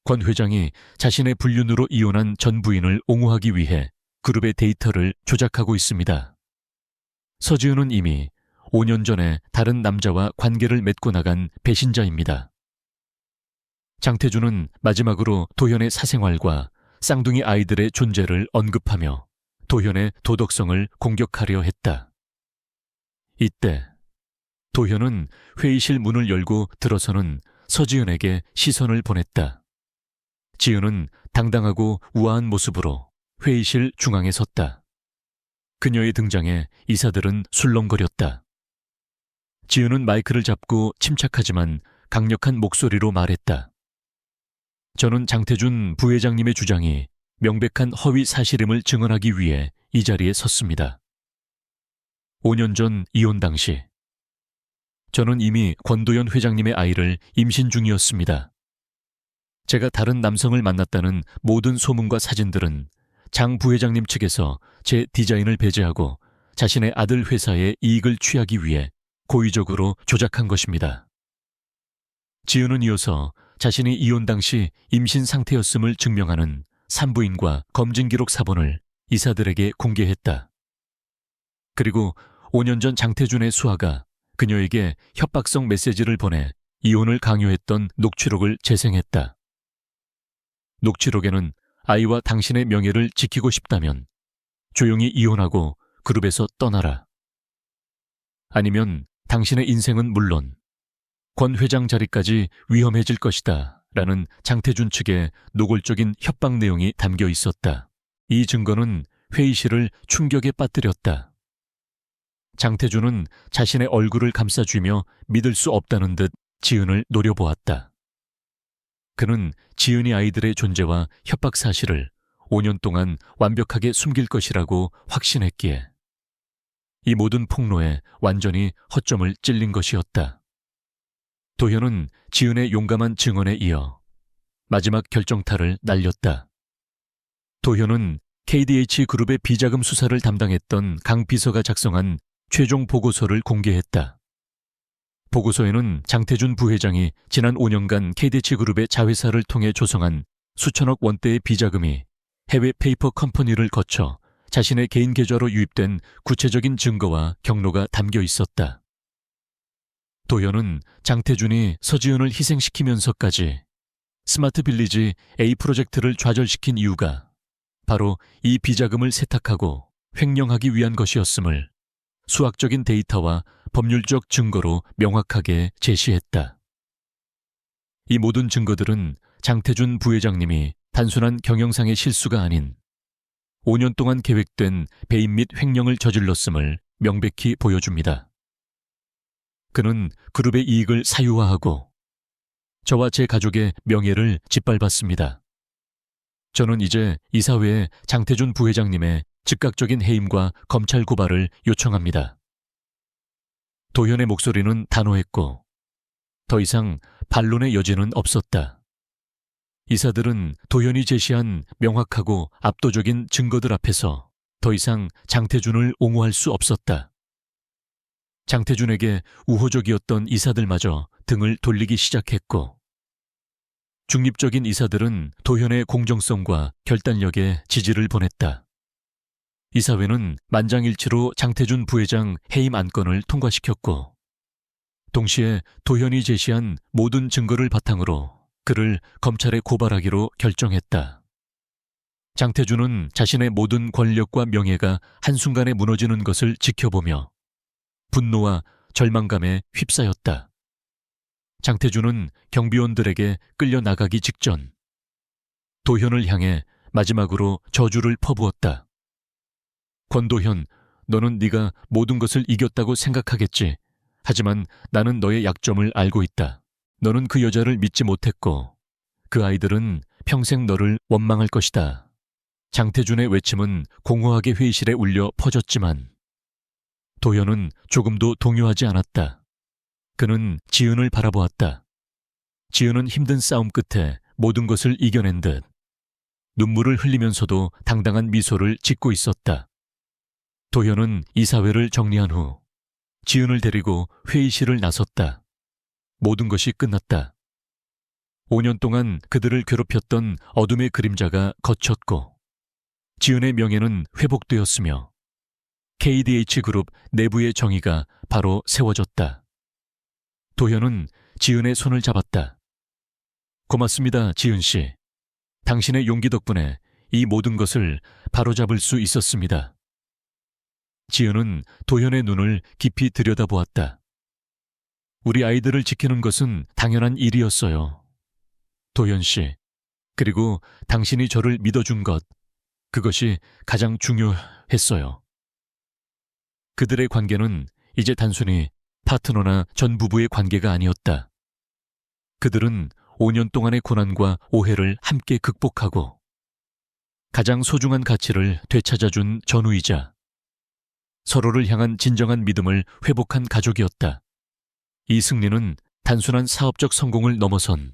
권 회장이 자신의 불륜으로 이혼한 전 부인을 옹호하기 위해 그룹의 데이터를 조작하고 있습니다. 서지은은 이미 5년 전에 다른 남자와 관계를 맺고 나간 배신자입니다. 장태준은 마지막으로 도현의 사생활과 쌍둥이 아이들의 존재를 언급하며 도현의 도덕성을 공격하려 했다. 이때 도현은 회의실 문을 열고 들어서는 서지은에게 시선을 보냈다. 지은은 당당하고 우아한 모습으로 회의실 중앙에 섰다. 그녀의 등장에 이사들은 술렁거렸다. 지은은 마이크를 잡고 침착하지만 강력한 목소리로 말했다. 저는 장태준 부회장님의 주장이 명백한 허위 사실임을 증언하기 위해 이 자리에 섰습니다. 5년 전 이혼 당시 저는 이미 권도연 회장님의 아이를 임신 중이었습니다. 제가 다른 남성을 만났다는 모든 소문과 사진들은 장 부회장님 측에서 제 디자인을 배제하고 자신의 아들 회사의 이익을 취하기 위해 고의적으로 조작한 것입니다. 지은은 이어서 자신이 이혼 당시 임신 상태였음을 증명하는 산부인과 검진 기록 사본을 이사들에게 공개했다. 그리고 5년 전 장태준의 수하가 그녀에게 협박성 메시지를 보내 이혼을 강요했던 녹취록을 재생했다. 녹취록에는 아이와 당신의 명예를 지키고 싶다면 조용히 이혼하고 그룹에서 떠나라. 아니면 당신의 인생은 물론 권 회장 자리까지 위험해질 것이다 라는 장태준 측의 노골적인 협박 내용이 담겨 있었다. 이 증거는 회의실을 충격에 빠뜨렸다. 장태준은 자신의 얼굴을 감싸쥐며 믿을 수 없다는 듯 지은을 노려보았다. 그는 지은이 아이들의 존재와 협박 사실을 5년 동안 완벽하게 숨길 것이라고 확신했기에 이 모든 폭로에 완전히 허점을 찔린 것이었다. 도현은 지은의 용감한 증언에 이어 마지막 결정타를 날렸다. 도현은 KDH 그룹의 비자금 수사를 담당했던 강 비서가 작성한 최종 보고서를 공개했다. 보고서에는 장태준 부회장이 지난 5년간 KDH 그룹의 자회사를 통해 조성한 수천억 원대의 비자금이 해외 페이퍼 컴퍼니를 거쳐 자신의 개인 계좌로 유입된 구체적인 증거와 경로가 담겨 있었다. 도현은 장태준이 서지은을 희생시키면서까지 스마트 빌리지 A 프로젝트를 좌절시킨 이유가 바로 이 비자금을 세탁하고 횡령하기 위한 것이었음을 수학적인 데이터와 법률적 증거로 명확하게 제시했다. 이 모든 증거들은 장태준 부회장님이 단순한 경영상의 실수가 아닌 5년 동안 계획된 배임 및 횡령을 저질렀음을 명백히 보여줍니다. 그는 그룹의 이익을 사유화하고 저와 제 가족의 명예를 짓밟았습니다. 저는 이제 이사회에 장태준 부회장님의 즉각적인 해임과 검찰 고발을 요청합니다. 도현의 목소리는 단호했고 더 이상 반론의 여지는 없었다. 이사들은 도현이 제시한 명확하고 압도적인 증거들 앞에서 더 이상 장태준을 옹호할 수 없었다. 장태준에게 우호적이었던 이사들마저 등을 돌리기 시작했고 중립적인 이사들은 도현의 공정성과 결단력에 지지를 보냈다. 이사회는 만장일치로 장태준 부회장 해임 안건을 통과시켰고 동시에 도현이 제시한 모든 증거를 바탕으로 그를 검찰에 고발하기로 결정했다. 장태준은 자신의 모든 권력과 명예가 한순간에 무너지는 것을 지켜보며 분노와 절망감에 휩싸였다. 장태준은 경비원들에게 끌려나가기 직전 도현을 향해 마지막으로 저주를 퍼부었다. 권도현, 너는 네가 모든 것을 이겼다고 생각하겠지. 하지만 나는 너의 약점을 알고 있다. 너는 그 여자를 믿지 못했고 그 아이들은 평생 너를 원망할 것이다. 장태준의 외침은 공허하게 회의실에 울려 퍼졌지만 도현은 조금도 동요하지 않았다. 그는 지은을 바라보았다. 지은은 힘든 싸움 끝에 모든 것을 이겨낸 듯 눈물을 흘리면서도 당당한 미소를 짓고 있었다. 도현은 이사회를 정리한 후 지은을 데리고 회의실을 나섰다. 모든 것이 끝났다. 5년 동안 그들을 괴롭혔던 어둠의 그림자가 걷혔고 지은의 명예는 회복되었으며 KDH 그룹 내부의 정의가 바로 세워졌다. 도현은 지은의 손을 잡았다. 고맙습니다, 지은 씨. 당신의 용기 덕분에 이 모든 것을 바로잡을 수 있었습니다. 지은은 도현의 눈을 깊이 들여다보았다. 우리 아이들을 지키는 것은 당연한 일이었어요. 도현 씨, 그리고 당신이 저를 믿어준 것, 그것이 가장 중요했어요. 그들의 관계는 이제 단순히 파트너나 전 부부의 관계가 아니었다. 그들은 5년 동안의 고난과 오해를 함께 극복하고 가장 소중한 가치를 되찾아준 전우이자 서로를 향한 진정한 믿음을 회복한 가족이었다. 이 승리는 단순한 사업적 성공을 넘어선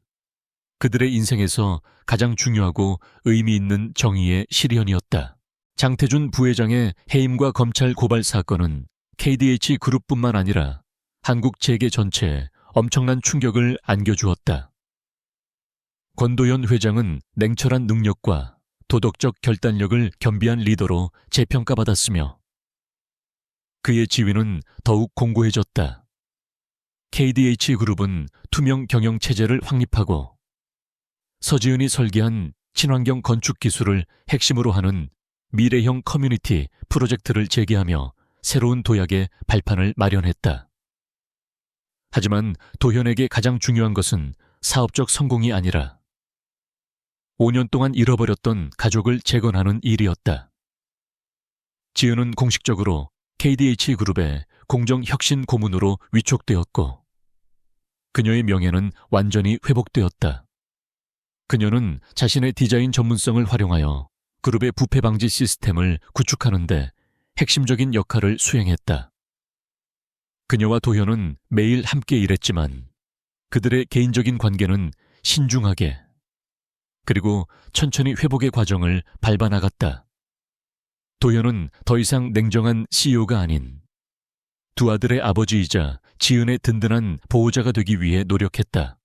그들의 인생에서 가장 중요하고 의미 있는 정의의 실현이었다. 장태준 부회장의 해임과 검찰 고발 사건은 KDH 그룹뿐만 아니라 한국 재계 전체에 엄청난 충격을 안겨주었다. 권도현 회장은 냉철한 능력과 도덕적 결단력을 겸비한 리더로 재평가받았으며 그의 지위는 더욱 공고해졌다. KDH 그룹은 투명 경영 체제를 확립하고 서지은이 설계한 친환경 건축 기술을 핵심으로 하는 미래형 커뮤니티 프로젝트를 재개하며 새로운 도약의 발판을 마련했다. 하지만 도현에게 가장 중요한 것은 사업적 성공이 아니라 5년 동안 잃어버렸던 가족을 재건하는 일이었다. 지은은 공식적으로 KDH 그룹의 공정혁신 고문으로 위촉되었고 그녀의 명예는 완전히 회복되었다. 그녀는 자신의 디자인 전문성을 활용하여 그룹의 부패 방지 시스템을 구축하는 데 핵심적인 역할을 수행했다. 그녀와 도현은 매일 함께 일했지만 그들의 개인적인 관계는 신중하게 그리고 천천히 회복의 과정을 밟아나갔다. 도현은 더 이상 냉정한 CEO가 아닌 두 아들의 아버지이자 지은의 든든한 보호자가 되기 위해 노력했다.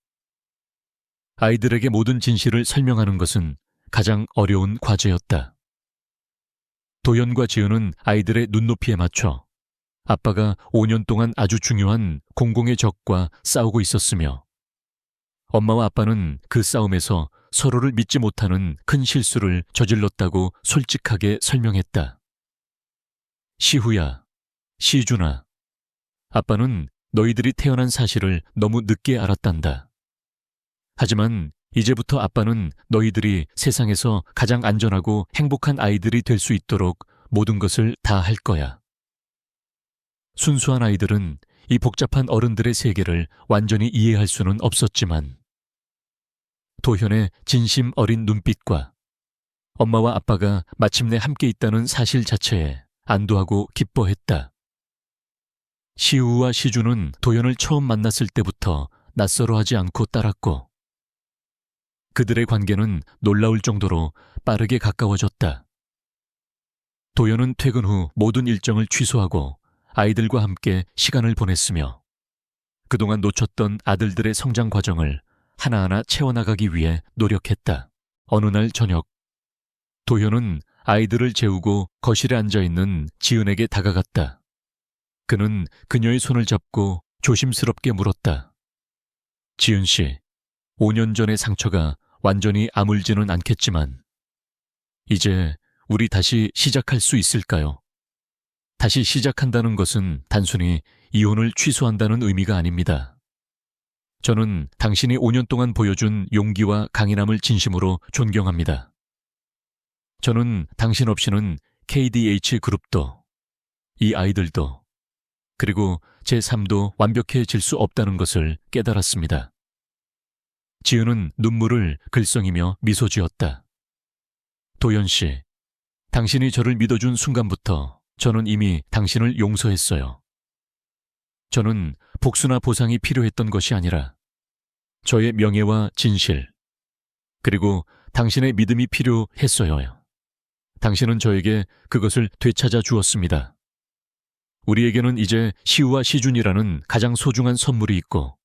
아이들에게 모든 진실을 설명하는 것은 가장 어려운 과제였다. 도현과 지은은 아이들의 눈높이에 맞춰 아빠가 5년 동안 아주 중요한 공공의 적과 싸우고 있었으며 엄마와 아빠는 그 싸움에서 서로를 믿지 못하는 큰 실수를 저질렀다고 솔직하게 설명했다. 시후야, 시준아, 아빠는 너희들이 태어난 사실을 너무 늦게 알았단다. 하지만 이제부터 아빠는 너희들이 세상에서 가장 안전하고 행복한 아이들이 될 수 있도록 모든 것을 다 할 거야. 순수한 아이들은 이 복잡한 어른들의 세계를 완전히 이해할 수는 없었지만 도현의 진심 어린 눈빛과 엄마와 아빠가 마침내 함께 있다는 사실 자체에 안도하고 기뻐했다. 시우와 시주는 도현을 처음 만났을 때부터 낯설어하지 않고 따랐고 그들의 관계는 놀라울 정도로 빠르게 가까워졌다. 도현은 퇴근 후 모든 일정을 취소하고 아이들과 함께 시간을 보냈으며 그동안 놓쳤던 아들들의 성장 과정을 하나하나 채워나가기 위해 노력했다. 어느 날 저녁, 도현은 아이들을 재우고 거실에 앉아있는 지은에게 다가갔다. 그는 그녀의 손을 잡고 조심스럽게 물었다. 지은 씨, 5년 전의 상처가 완전히 아물지는 않겠지만 이제 우리 다시 시작할 수 있을까요? 다시 시작한다는 것은 단순히 이혼을 취소한다는 의미가 아닙니다. 저는 당신이 5년 동안 보여준 용기와 강인함을 진심으로 존경합니다. 저는 당신 없이는 KDH 그룹도, 이 아이들도, 그리고 제 삶도 완벽해질 수 없다는 것을 깨달았습니다. 지은은 눈물을 글썽이며 미소 지었다. 도현 씨, 당신이 저를 믿어준 순간부터 저는 이미 당신을 용서했어요. 저는 복수나 보상이 필요했던 것이 아니라 저의 명예와 진실, 그리고 당신의 믿음이 필요했어요. 당신은 저에게 그것을 되찾아 주었습니다. 우리에게는 이제 시우와 시준이라는 가장 소중한 선물이 있고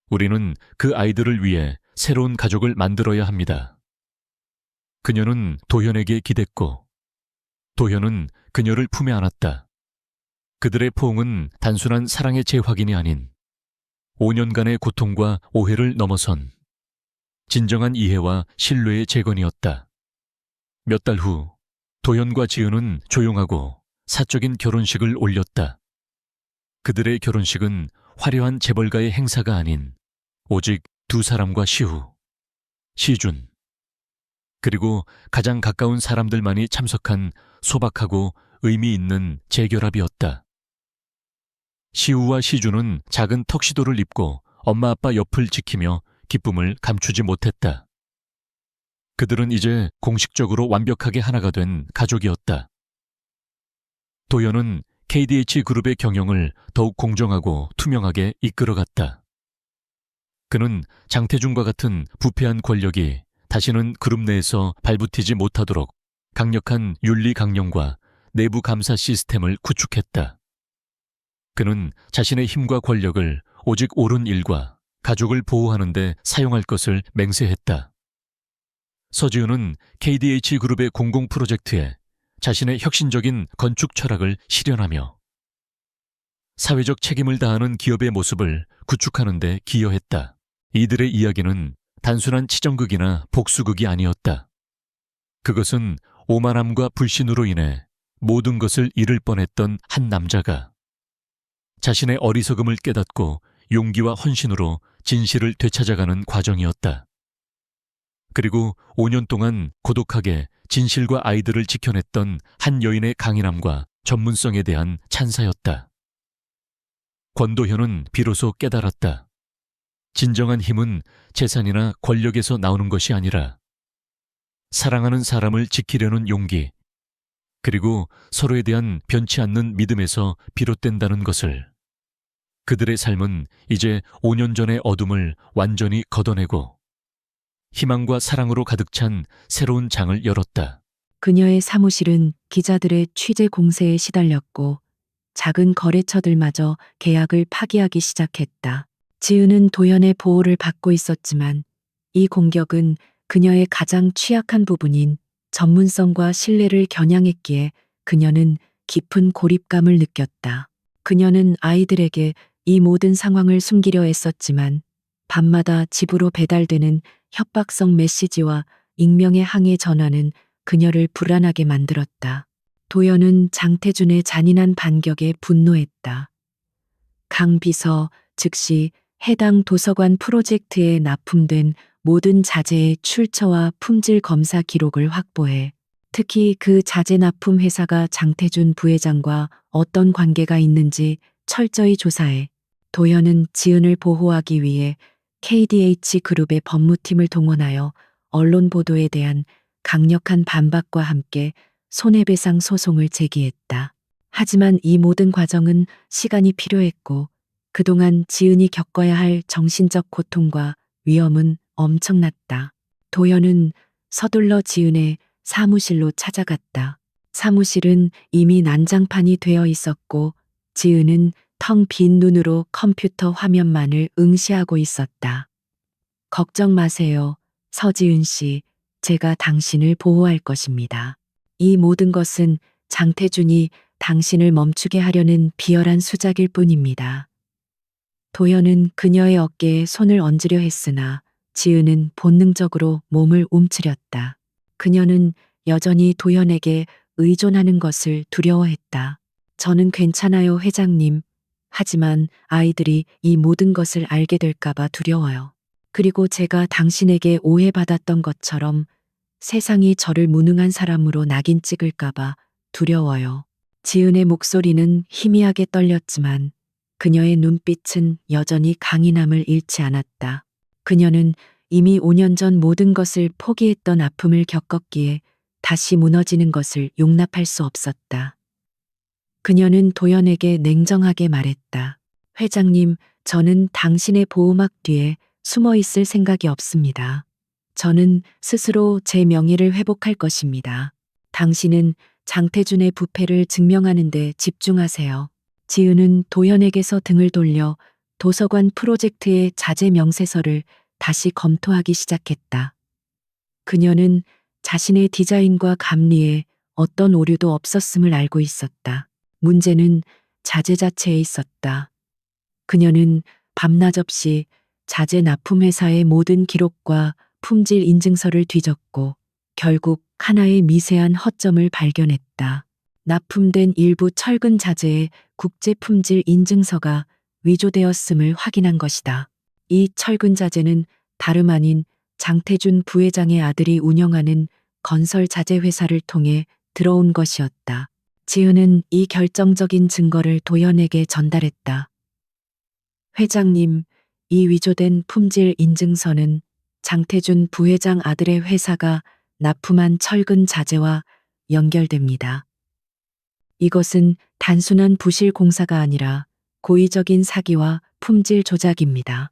우리는 그 아이들을 위해 새로운 가족을 만들어야 합니다. 그녀는 도현에게 기댔고 도현은 그녀를 품에 안았다. 그들의 포옹은 단순한 사랑의 재확인이 아닌 5년간의 고통과 오해를 넘어선 진정한 이해와 신뢰의 재건이었다. 몇 달 후 도현과 지은은 조용하고 사적인 결혼식을 올렸다. 그들의 결혼식은 화려한 재벌가의 행사가 아닌 오직 두 사람과 시우, 시준, 그리고 가장 가까운 사람들만이 참석한 소박하고 의미 있는 재결합이었다. 시우와 시주는 작은 턱시도를 입고 엄마 아빠 옆을 지키며 기쁨을 감추지 못했다. 그들은 이제 공식적으로 완벽하게 하나가 된 가족이었다. 도연은 KDH 그룹의 경영을 더욱 공정하고 투명하게 이끌어갔다. 그는 장태준과 같은 부패한 권력이 다시는 그룹 내에서 발붙이지 못하도록 강력한 윤리 강령과 내부 감사 시스템을 구축했다. 그는 자신의 힘과 권력을 오직 옳은 일과 가족을 보호하는 데 사용할 것을 맹세했다. 서지훈은 KDH 그룹의 공공 프로젝트에 자신의 혁신적인 건축 철학을 실현하며 사회적 책임을 다하는 기업의 모습을 구축하는 데 기여했다. 이들의 이야기는 단순한 치정극이나 복수극이 아니었다. 그것은 오만함과 불신으로 인해 모든 것을 잃을 뻔했던 한 남자가 자신의 어리석음을 깨닫고 용기와 헌신으로 진실을 되찾아가는 과정이었다. 그리고 5년 동안 고독하게 진실과 아이들을 지켜냈던 한 여인의 강인함과 전문성에 대한 찬사였다. 권도현은 비로소 깨달았다. 진정한 힘은 재산이나 권력에서 나오는 것이 아니라 사랑하는 사람을 지키려는 용기, 그리고 서로에 대한 변치 않는 믿음에서 비롯된다는 것을. 그들의 삶은 이제 5년 전의 어둠을 완전히 걷어내고 희망과 사랑으로 가득 찬 새로운 장을 열었다. 그녀의 사무실은 기자들의 취재 공세에 시달렸고 작은 거래처들마저 계약을 파기하기 시작했다. 지은은 도연의 보호를 받고 있었지만 이 공격은 그녀의 가장 취약한 부분인 전문성과 신뢰를 겨냥했기에 그녀는 깊은 고립감을 느꼈다. 그녀는 아이들에게 이 모든 상황을 숨기려 애썼지만 밤마다 집으로 배달되는 협박성 메시지와 익명의 항해 전화는 그녀를 불안하게 만들었다. 도연은 장태준의 잔인한 반격에 분노했다. 강 비서 즉시 해당 도서관 프로젝트에 납품된 모든 자재의 출처와 품질 검사 기록을 확보해 특히 그 자재 납품 회사가 장태준 부회장과 어떤 관계가 있는지 철저히 조사해 도연은 지은을 보호하기 위해 KDH 그룹의 법무팀을 동원하여 언론 보도에 대한 강력한 반박과 함께 손해배상 소송을 제기했다. 하지만 이 모든 과정은 시간이 필요했고 그동안 지은이 겪어야 할 정신적 고통과 위험은 엄청났다. 도연은 서둘러 지은의 사무실로 찾아갔다. 사무실은 이미 난장판이 되어 있었고 지은은 텅 빈 눈으로 컴퓨터 화면만을 응시하고 있었다. 걱정 마세요, 서지은 씨. 제가 당신을 보호할 것입니다. 이 모든 것은 장태준이 당신을 멈추게 하려는 비열한 수작일 뿐입니다. 도연은 그녀의 어깨에 손을 얹으려 했으나 지은은 본능적으로 몸을 움츠렸다. 그녀는 여전히 도연에게 의존하는 것을 두려워했다. 저는 괜찮아요, 회장님. 하지만 아이들이 이 모든 것을 알게 될까봐 두려워요. 그리고 제가 당신에게 오해받았던 것처럼 세상이 저를 무능한 사람으로 낙인 찍을까봐 두려워요. 지은의 목소리는 희미하게 떨렸지만 그녀의 눈빛은 여전히 강인함을 잃지 않았다. 그녀는 이미 5년 전 모든 것을 포기했던 아픔을 겪었기에 다시 무너지는 것을 용납할 수 없었다. 그녀는 도연에게 냉정하게 말했다. 회장님, 저는 당신의 보호막 뒤에 숨어 있을 생각이 없습니다. 저는 스스로 제 명예를 회복할 것입니다. 당신은 장태준의 부패를 증명하는 데 집중하세요. 지은은 도연에게서 등을 돌려 도서관 프로젝트의 자재 명세서를 다시 검토하기 시작했다. 그녀는 자신의 디자인과 감리에 어떤 오류도 없었음을 알고 있었다. 문제는 자재 자체에 있었다. 그녀는 밤낮 없이 자재 납품 회사의 모든 기록과 품질 인증서를 뒤졌고 결국 하나의 미세한 허점을 발견했다. 납품된 일부 철근 자재의 국제 품질 인증서가 위조되었음을 확인한 것이다. 이 철근 자재는 다름 아닌 장태준 부회장의 아들이 운영하는 건설 자재 회사를 통해 들어온 것이었다. 지은은 이 결정적인 증거를 도연에게 전달했다. 회장님, 이 위조된 품질 인증서는 장태준 부회장 아들의 회사가 납품한 철근 자재와 연결됩니다. 이것은 단순한 부실 공사가 아니라 고의적인 사기와 품질 조작입니다.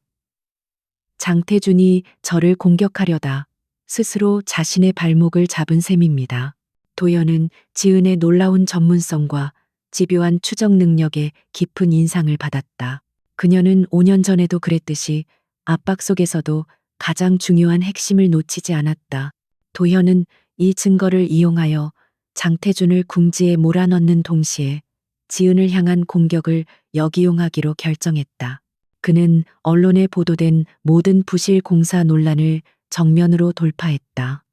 장태준이 저를 공격하려다 스스로 자신의 발목을 잡은 셈입니다. 도연은 지은의 놀라운 전문성과 집요한 추적 능력에 깊은 인상을 받았다. 그녀는 5년 전에도 그랬듯이 압박 속에서도 가장 중요한 핵심을 놓치지 않았다. 도현은 이 증거를 이용하여 장태준을 궁지에 몰아넣는 동시에 지은을 향한 공격을 역이용하기로 결정했다. 그는 언론에 보도된 모든 부실 공사 논란을 정면으로 돌파했다.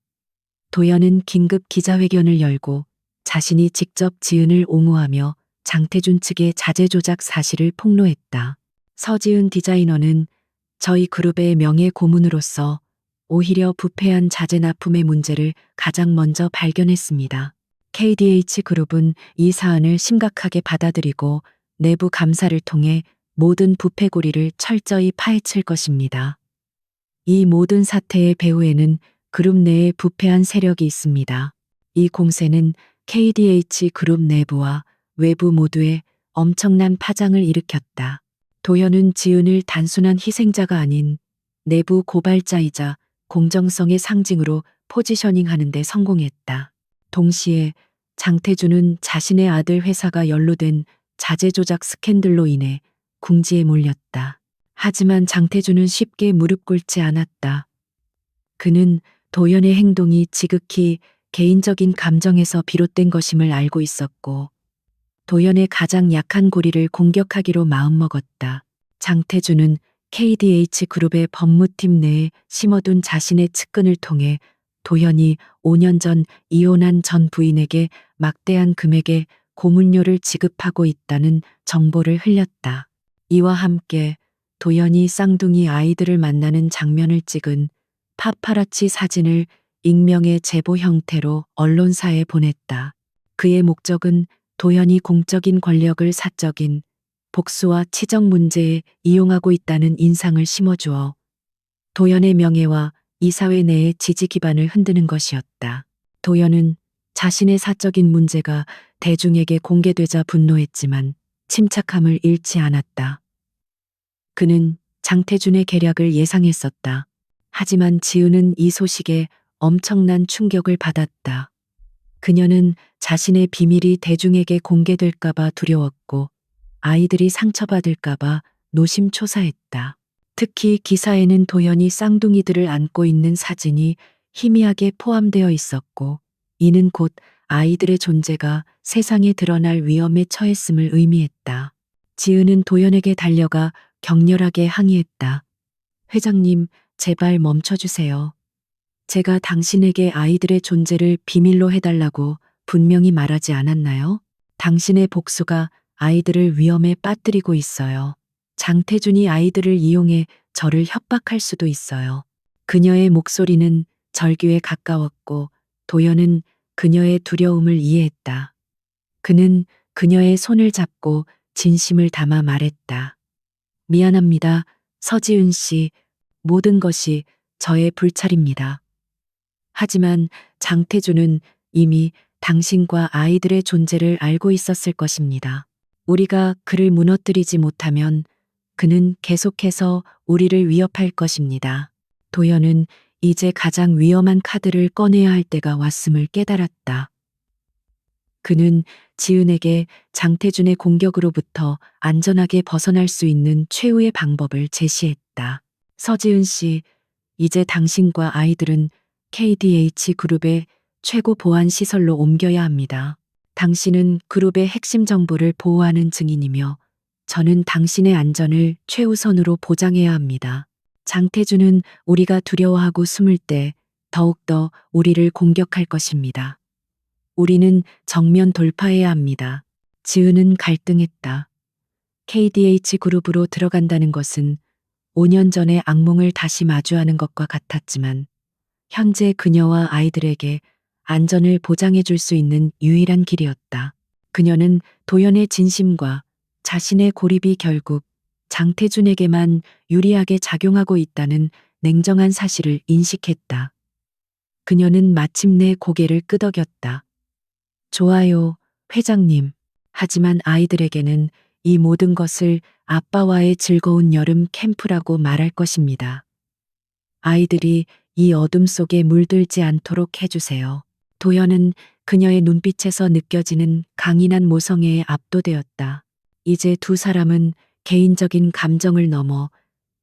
도연은 긴급 기자회견을 열고 자신이 직접 지은을 옹호하며 장태준 측의 자재 조작 사실을 폭로했다. 서지은 디자이너는 저희 그룹의 명예 고문으로서 오히려 부패한 자재 납품의 문제를 가장 먼저 발견했습니다. KDH 그룹은 이 사안을 심각하게 받아들이고 내부 감사를 통해 모든 부패 고리를 철저히 파헤칠 것입니다. 이 모든 사태의 배후에는 그룹 내에 부패한 세력이 있습니다. 이 공세는 KDH 그룹 내부와 외부 모두에 엄청난 파장을 일으켰다. 도현은 지은을 단순한 희생자가 아닌 내부 고발자이자 공정성의 상징으로 포지셔닝하는 데 성공했다. 동시에 장태준은 자신의 아들 회사가 연루된 자재 조작 스캔들로 인해 궁지에 몰렸다. 하지만 장태준은 쉽게 무릎 꿇지 않았다. 그는 도연의 행동이 지극히 개인적인 감정에서 비롯된 것임을 알고 있었고, 도연의 가장 약한 고리를 공격하기로 마음먹었다. 장태준은 KDH 그룹의 법무팀 내에 심어둔 자신의 측근을 통해 도연이 5년 전 이혼한 전 부인에게 막대한 금액의 고문료를 지급하고 있다는 정보를 흘렸다. 이와 함께 도연이 쌍둥이 아이들을 만나는 장면을 찍은 파파라치 사진을 익명의 제보 형태로 언론사에 보냈다. 그의 목적은 도연이 공적인 권력을 사적인 복수와 치적 문제에 이용하고 있다는 인상을 심어주어 도연의 명예와 이 사회 내의 지지 기반을 흔드는 것이었다. 도연은 자신의 사적인 문제가 대중에게 공개되자 분노했지만 침착함을 잃지 않았다. 그는 장태준의 계략을 예상했었다. 하지만 지은은 이 소식에 엄청난 충격을 받았다. 그녀는 자신의 비밀이 대중에게 공개될까봐 두려웠고 아이들이 상처받을까봐 노심초사했다. 특히 기사에는 도연이 쌍둥이들을 안고 있는 사진이 희미하게 포함되어 있었고 이는 곧 아이들의 존재가 세상에 드러날 위험에 처했음을 의미했다. 지은은 도연에게 달려가 격렬하게 항의했다. 회장님, 제발 멈춰주세요. 제가 당신에게 아이들의 존재를 비밀로 해달라고 분명히 말하지 않았나요? 당신의 복수가 아이들을 위험에 빠뜨리고 있어요. 장태준이 아이들을 이용해 저를 협박할 수도 있어요. 그녀의 목소리는 절규에 가까웠고 도연은 그녀의 두려움을 이해했다. 그는 그녀의 손을 잡고 진심을 담아 말했다. 미안합니다. 서지은 씨, 모든 것이 저의 불찰입니다. 하지만 장태준은 이미 당신과 아이들의 존재를 알고 있었을 것입니다. 우리가 그를 무너뜨리지 못하면 그는 계속해서 우리를 위협할 것입니다. 도연은 이제 가장 위험한 카드를 꺼내야 할 때가 왔음을 깨달았다. 그는 지은에게 장태준의 공격으로부터 안전하게 벗어날 수 있는 최후의 방법을 제시했다. 서지은 씨, 이제 당신과 아이들은 KDH 그룹의 최고 보안 시설로 옮겨야 합니다. 당신은 그룹의 핵심 정보를 보호하는 증인이며 저는 당신의 안전을 최우선으로 보장해야 합니다. 장태준은 우리가 두려워하고 숨을 때 더욱더 우리를 공격할 것입니다. 우리는 정면 돌파해야 합니다. 지은은 갈등했다. KDH 그룹으로 들어간다는 것은 5년 전의 악몽을 다시 마주하는 것과 같았지만 현재 그녀와 아이들에게 안전을 보장해 줄 수 있는 유일한 길이었다. 그녀는 도연의 진심과 자신의 고립이 결국 장태준에게만 유리하게 작용하고 있다는 냉정한 사실을 인식했다. 그녀는 마침내 고개를 끄덕였다. 좋아요, 회장님. 하지만 아이들에게는 이 모든 것을 아빠와의 즐거운 여름 캠프라고 말할 것입니다. 아이들이 이 어둠 속에 물들지 않도록 해주세요. 도연은 그녀의 눈빛에서 느껴지는 강인한 모성애에 압도되었다. 이제 두 사람은 개인적인 감정을 넘어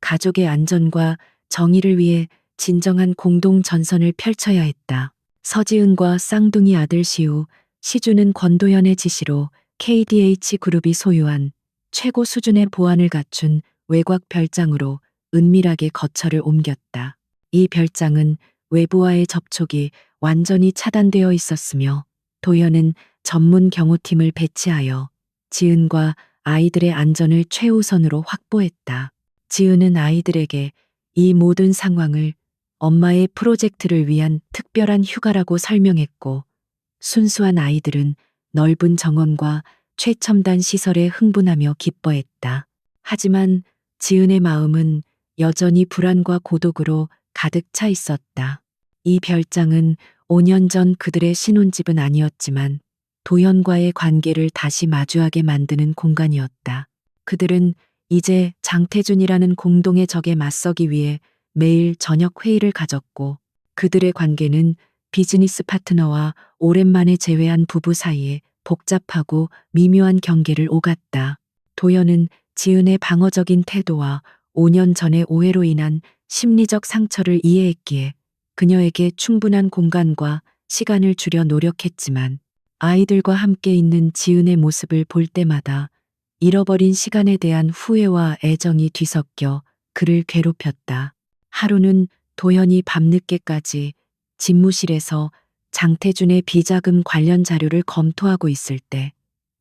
가족의 안전과 정의를 위해 진정한 공동 전선을 펼쳐야 했다. 서지은과 쌍둥이 아들 시우, 시주는 권도연의 지시로 KDH 그룹이 소유한 최고 수준의 보안을 갖춘 외곽 별장으로 은밀하게 거처를 옮겼다. 이 별장은 외부와의 접촉이 완전히 차단되어 있었으며 도연은 전문 경호팀을 배치하여 지은과 아이들의 안전을 최우선으로 확보했다. 지은은 아이들에게 이 모든 상황을 엄마의 프로젝트를 위한 특별한 휴가라고 설명했고, 순수한 아이들은 넓은 정원과 최첨단 시설에 흥분하며 기뻐했다. 하지만 지은의 마음은 여전히 불안과 고독으로 가득 차 있었다. 이 별장은 5년 전 그들의 신혼집은 아니었지만 도연과의 관계를 다시 마주하게 만드는 공간이었다. 그들은 이제 장태준이라는 공동의 적에 맞서기 위해 매일 저녁 회의를 가졌고, 그들의 관계는 비즈니스 파트너와 오랜만에 재회한 부부 사이에 복잡하고 미묘한 경계를 오갔다. 도연은 지은의 방어적인 태도와 5년 전의 오해로 인한 심리적 상처를 이해했기에 그녀에게 충분한 공간과 시간을 주려 노력했지만, 아이들과 함께 있는 지은의 모습을 볼 때마다 잃어버린 시간에 대한 후회와 애정이 뒤섞여 그를 괴롭혔다. 하루는 도연이 밤늦게까지 집무실에서 장태준의 비자금 관련 자료를 검토하고 있을 때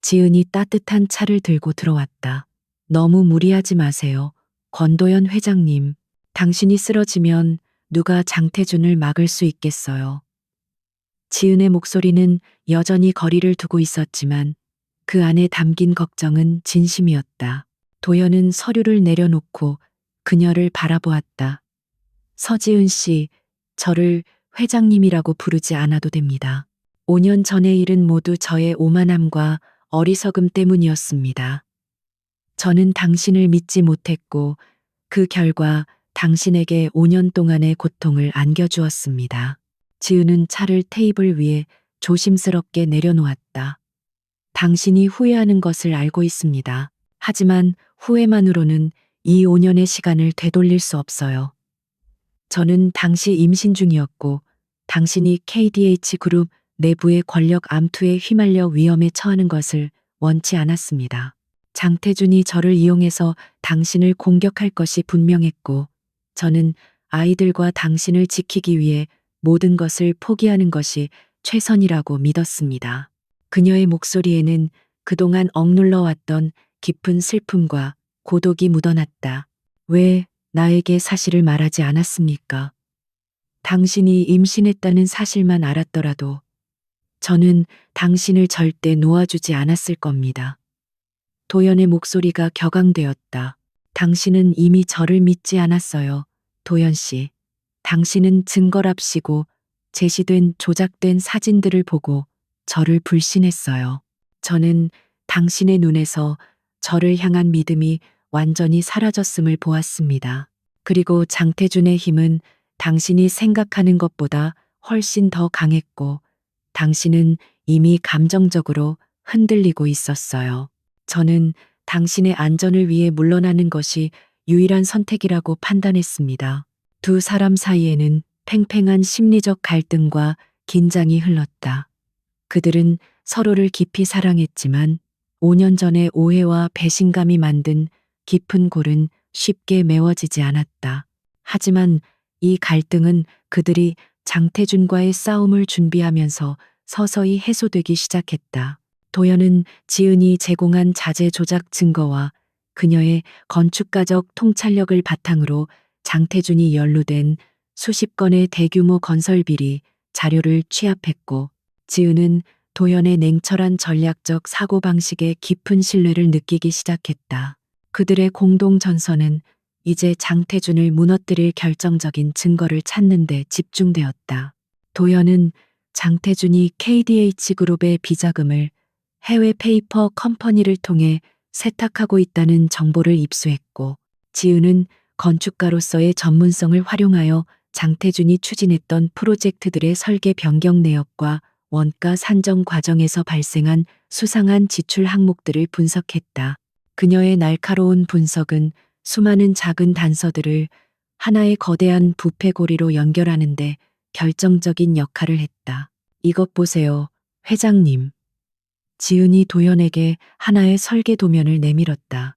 지은이 따뜻한 차를 들고 들어왔다. 너무 무리하지 마세요. 권도연 회장님. 당신이 쓰러지면 누가 장태준을 막을 수 있겠어요. 지은의 목소리는 여전히 거리를 두고 있었지만 그 안에 담긴 걱정은 진심이었다. 도연은 서류를 내려놓고 그녀를 바라보았다. 서지은 씨, 저를 회장님이라고 부르지 않아도 됩니다. 5년 전의 일은 모두 저의 오만함과 어리석음 때문이었습니다. 저는 당신을 믿지 못했고 그 결과 당신에게 5년 동안의 고통을 안겨주었습니다. 지은은 차를 테이블 위에 조심스럽게 내려놓았다. 당신이 후회하는 것을 알고 있습니다. 하지만 후회만으로는 이 5년의 시간을 되돌릴 수 없어요. 저는 당시 임신 중이었고 당신이 KDH 그룹 내부의 권력 암투에 휘말려 위험에 처하는 것을 원치 않았습니다. 장태준이 저를 이용해서 당신을 공격할 것이 분명했고 저는 아이들과 당신을 지키기 위해 모든 것을 포기하는 것이 최선이라고 믿었습니다. 그녀의 목소리에는 그동안 억눌러 왔던 깊은 슬픔과 고독이 묻어났다. 왜 나에게 사실을 말하지 않았습니까? 당신이 임신했다는 사실만 알았더라도 저는 당신을 절대 놓아주지 않았을 겁니다. 도연의 목소리가 격앙되었다. 당신은 이미 저를 믿지 않았어요. 도연 씨. 당신은 증거랍시고 제시된 조작된 사진들을 보고 저를 불신했어요. 저는 당신의 눈에서 저를 향한 믿음이 완전히 사라졌음을 보았습니다. 그리고 장태준의 힘은 당신이 생각하는 것보다 훨씬 더 강했고 당신은 이미 감정적으로 흔들리고 있었어요. 저는 당신의 안전을 위해 물러나는 것이 유일한 선택이라고 판단했습니다. 두 사람 사이에는 팽팽한 심리적 갈등과 긴장이 흘렀다. 그들은 서로를 깊이 사랑했지만 5년 전의 오해와 배신감이 만든 깊은 골은 쉽게 메워지지 않았다. 하지만 이 갈등은 그들이 장태준과의 싸움을 준비하면서 서서히 해소되기 시작했다. 도연은 지은이 제공한 자재 조작 증거와 그녀의 건축가적 통찰력을 바탕으로 장태준이 연루된 수십 건의 대규모 건설 비리 자료를 취합했고 지은은 도연의 냉철한 전략적 사고방식에 깊은 신뢰를 느끼기 시작했다. 그들의 공동 전선은 이제 장태준을 무너뜨릴 결정적인 증거를 찾는 데 집중되었다. 도연은 장태준이 KDH그룹의 비자금을 해외 페이퍼 컴퍼니를 통해 세탁하고 있다는 정보를 입수했고, 지은은 건축가로서의 전문성을 활용하여 장태준이 추진했던 프로젝트들의 설계 변경 내역과 원가 산정 과정에서 발생한 수상한 지출 항목들을 분석했다. 그녀의 날카로운 분석은 수많은 작은 단서들을 하나의 거대한 부패고리로 연결하는데 결정적인 역할을 했다. 이것 보세요, 회장님. 지은이 도연에게 하나의 설계 도면을 내밀었다.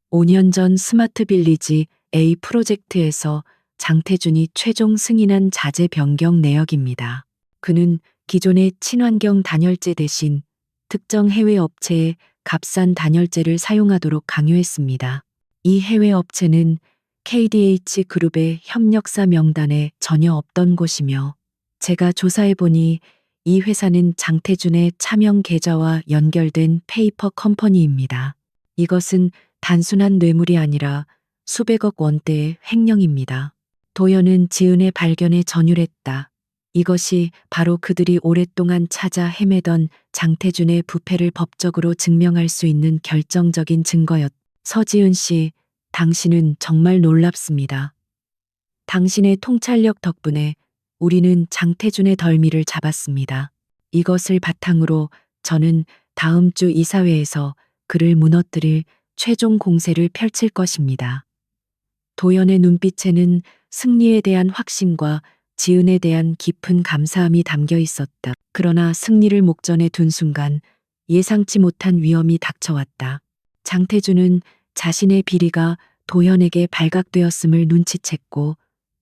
5년 전 스마트 빌리지 A 프로젝트에서 장태준이 최종 승인한 자재 변경 내역입니다. 그는 기존의 친환경 단열재 대신 특정 해외 업체의 값싼 단열재를 사용하도록 강요했습니다. 이 해외 업체는 KDH 그룹의 협력사 명단에 전혀 없던 곳이며, 제가 조사해보니 이 회사는 장태준의 차명 계좌와 연결된 페이퍼 컴퍼니입니다. 이것은 단순한 뇌물이 아니라 수백억 원대의 횡령입니다. 도연은 지은의 발견에 전율했다. 이것이 바로 그들이 오랫동안 찾아 헤매던 장태준의 부패를 법적으로 증명할 수 있는 결정적인 증거였다. 서지은 씨, 당신은 정말 놀랍습니다. 당신의 통찰력 덕분에 우리는 장태준의 덜미를 잡았습니다. 이것을 바탕으로 저는 다음 주 이사회에서 그를 무너뜨릴 최종 공세를 펼칠 것입니다. 도연의 눈빛에는 승리에 대한 확신과 지은에 대한 깊은 감사함이 담겨 있었다. 그러나 승리를 목전에 둔 순간 예상치 못한 위험이 닥쳐왔다. 장태준은 자신의 비리가 도연에게 발각되었음을 눈치챘고,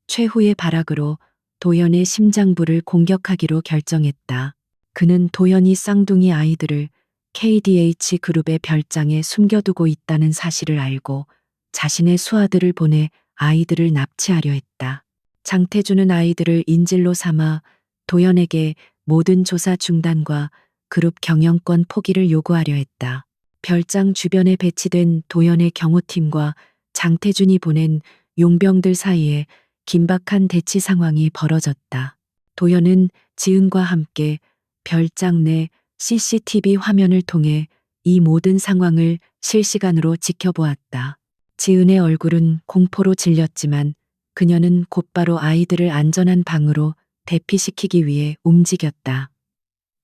최후의 발악으로 도연의 심장부를 공격하기로 결정했다. 그는 도연이 쌍둥이 아이들을 KDH 그룹의 별장에 숨겨두고 있다는 사실을 알고 자신의 수하들을 보내 아이들을 납치하려 했다. 장태준은 아이들을 인질로 삼아 도연에게 모든 조사 중단과 그룹 경영권 포기를 요구하려 했다. 별장 주변에 배치된 도연의 경호팀과 장태준이 보낸 용병들 사이에 긴박한 대치 상황이 벌어졌다. 도연은 지은과 함께 별장 내 CCTV 화면을 통해 이 모든 상황을 실시간으로 지켜보았다. 지은의 얼굴은 공포로 질렸지만 그녀는 곧바로 아이들을 안전한 방으로 대피시키기 위해 움직였다.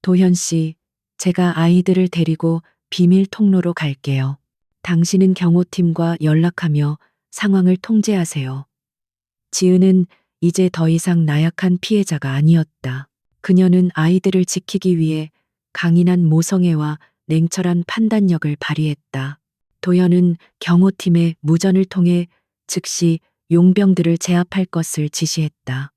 도현 씨, 제가 아이들을 데리고 비밀 통로로 갈게요. 당신은 경호팀과 연락하며 상황을 통제하세요. 지은은 이제 더 이상 나약한 피해자가 아니었다. 그녀는 아이들을 지키기 위해 강인한 모성애와 냉철한 판단력을 발휘했다. 도연은 경호팀의 무전을 통해 즉시 용병들을 제압할 것을 지시했다.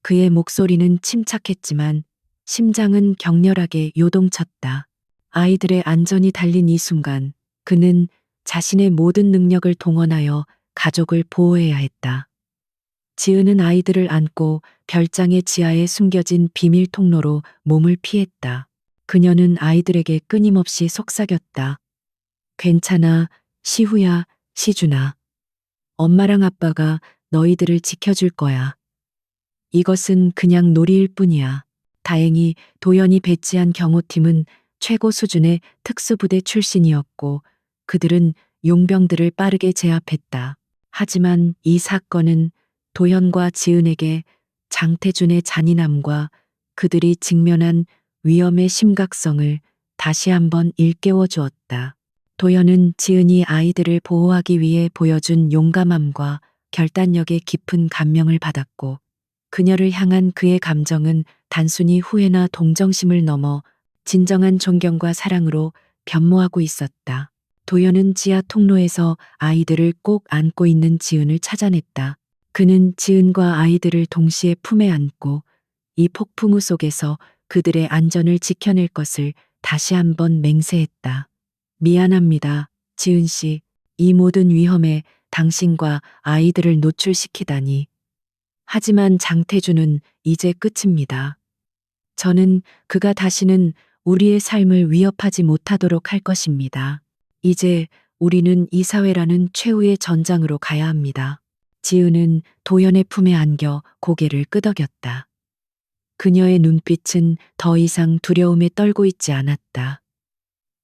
그의 목소리는 침착했지만 심장은 격렬하게 요동쳤다. 아이들의 안전이 달린 이 순간 그는 자신의 모든 능력을 동원하여 가족을 보호해야 했다. 지은은 아이들을 안고 별장의 지하에 숨겨진 비밀 통로로 몸을 피했다. 그녀는 아이들에게 끊임없이 속삭였다. 괜찮아, 시후야, 시준아. 엄마랑 아빠가 너희들을 지켜줄 거야. 이것은 그냥 놀이일 뿐이야. 다행히 도연이 배치한 경호팀은 최고 수준의 특수부대 출신이었고 그들은 용병들을 빠르게 제압했다. 하지만 이 사건은 도연과 지은에게 장태준의 잔인함과 그들이 직면한 위험의 심각성을 다시 한번 일깨워 주었다. 도연은 지은이 아이들을 보호하기 위해 보여준 용감함과 결단력에 깊은 감명을 받았고, 그녀를 향한 그의 감정은 단순히 후회나 동정심을 넘어 진정한 존경과 사랑으로 변모하고 있었다. 도연은 지하 통로에서 아이들을 꼭 안고 있는 지은을 찾아냈다. 그는 지은과 아이들을 동시에 품에 안고 이 폭풍우 속에서 그들의 안전을 지켜낼 것을 다시 한번 맹세했다. 미안합니다, 지은 씨. 이 모든 위험에 당신과 아이들을 노출시키다니. 하지만 장태준은 이제 끝입니다. 저는 그가 다시는 우리의 삶을 위협하지 못하도록 할 것입니다. 이제 우리는 이 사회라는 최후의 전장으로 가야 합니다. 지은은 도연의 품에 안겨 고개를 끄덕였다. 그녀의 눈빛은 더 이상 두려움에 떨고 있지 않았다.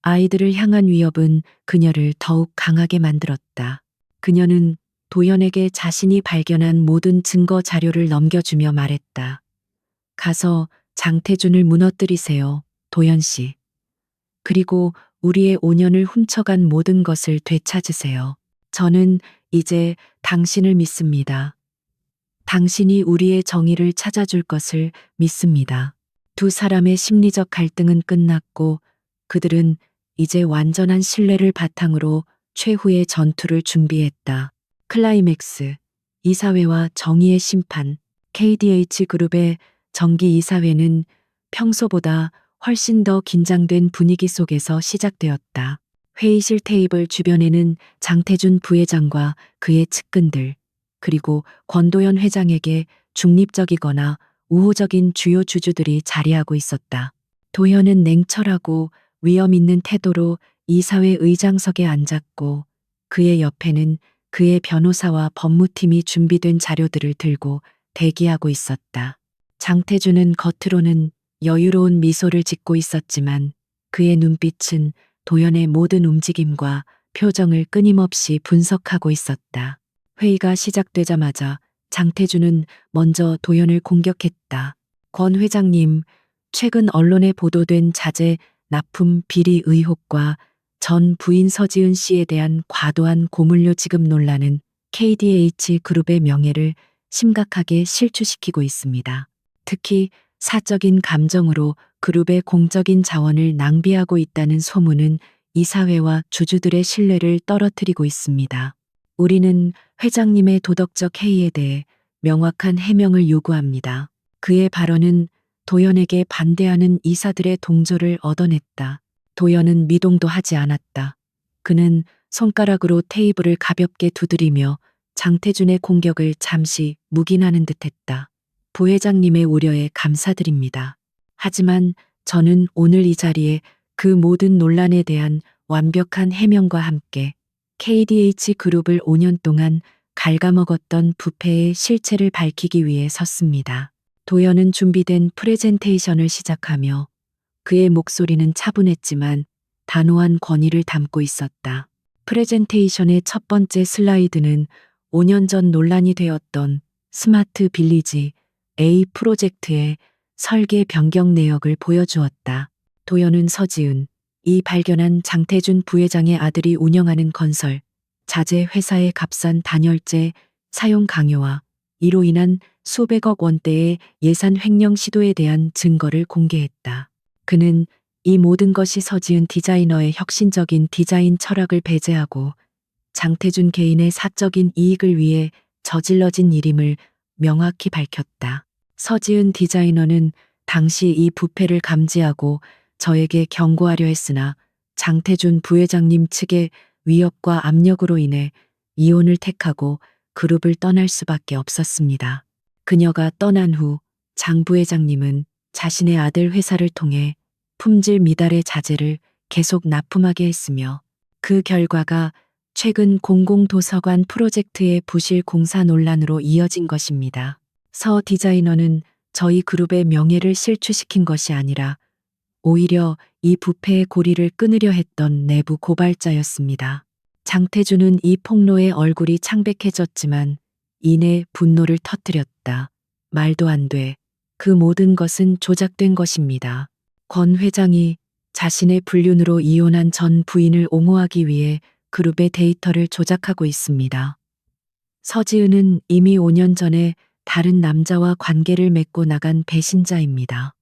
아이들을 향한 위협은 그녀를 더욱 강하게 만들었다. 그녀는 도연에게 자신이 발견한 모든 증거 자료를 넘겨주며 말했다. 가서 장태준을 무너뜨리세요, 도연 씨. 그리고 우리의 5년을 훔쳐간 모든 것을 되찾으세요. 저는 이제 당신을 믿습니다. 당신이 우리의 정의를 찾아줄 것을 믿습니다. 두 사람의 심리적 갈등은 끝났고 그들은 이제 완전한 신뢰를 바탕으로 최후의 전투를 준비했다. 클라이맥스, 이사회와 정의의 심판, KDH 그룹의 정기 이사회는 평소보다 훨씬 더 긴장된 분위기 속에서 시작되었다. 회의실 테이블 주변에는 장태준 부회장과 그의 측근들, 그리고 권도연 회장에게 중립적이거나 우호적인 주요 주주들이 자리하고 있었다. 도연은 냉철하고 위험 있는 태도로 이사회 의장석에 앉았고 그의 옆에는 그의 변호사와 법무팀이 준비된 자료들을 들고 대기하고 있었다. 장태준은 겉으로는 여유로운 미소를 짓고 있었지만 그의 눈빛은 도연의 모든 움직임과 표정을 끊임없이 분석하고 있었다. 회의가 시작되자마자 장태준은 먼저 도연을 공격했다. 권 회장님, 최근 언론에 보도된 자재 납품 비리 의혹과 전 부인 서지은 씨에 대한 과도한 고물료 지급 논란은 KDH 그룹의 명예를 심각하게 실추시키고 있습니다. 특히 사적인 감정으로 그룹의 공적인 자원을 낭비하고 있다는 소문은 이사회와 주주들의 신뢰를 떨어뜨리고 있습니다. 우리는 회장님의 도덕적 해이에 대해 명확한 해명을 요구합니다. 그의 발언은 도연에게 반대하는 이사들의 동조를 얻어냈다. 도연은 미동도 하지 않았다. 그는 손가락으로 테이블을 가볍게 두드리며 장태준의 공격을 잠시 묵인하는 듯했다. 부회장님의 우려에 감사드립니다. 하지만 저는 오늘 이 자리에 그 모든 논란에 대한 완벽한 해명과 함께 KDH 그룹을 5년 동안 갉아먹었던 부패의 실체를 밝히기 위해 섰습니다. 도연은 준비된 프레젠테이션을 시작하며 그의 목소리는 차분했지만 단호한 권위를 담고 있었다. 프레젠테이션의 첫 번째 슬라이드는 5년 전 논란이 되었던 스마트 빌리지 A 프로젝트의 설계 변경 내역을 보여주었다. 도연은 서지은, 이 발견한 장태준 부회장의 아들이 운영하는 건설, 자재 회사의 값싼 단열재 사용 강요와 이로 인한 수백억 원대의 예산 횡령 시도에 대한 증거를 공개했다. 그는 이 모든 것이 서지은 디자이너의 혁신적인 디자인 철학을 배제하고 장태준 개인의 사적인 이익을 위해 저질러진 일임을 명확히 밝혔다. 서지은 디자이너는 당시 이 부패를 감지하고 저에게 경고하려 했으나 장태준 부회장님 측의 위협과 압력으로 인해 이혼을 택하고 그룹을 떠날 수밖에 없었습니다. 그녀가 떠난 후 장 부회장님은 자신의 아들 회사를 통해 품질 미달의 자재를 계속 납품하게 했으며 그 결과가 최근 공공도서관 프로젝트의 부실 공사 논란으로 이어진 것입니다. 서 디자이너는 저희 그룹의 명예를 실추시킨 것이 아니라 오히려 이 부패의 고리를 끊으려 했던 내부 고발자였습니다. 장태준은 이 폭로에 얼굴이 창백해졌지만 이내 분노를 터뜨렸다. 말도 안 돼. 그 모든 것은 조작된 것입니다. 권 회장이 자신의 불륜으로 이혼한 전 부인을 옹호하기 위해 그룹의 데이터를 조작하고 있습니다. 서지은은 이미 5년 전에 다른 남자와 관계를 맺고 나간 배신자입니다.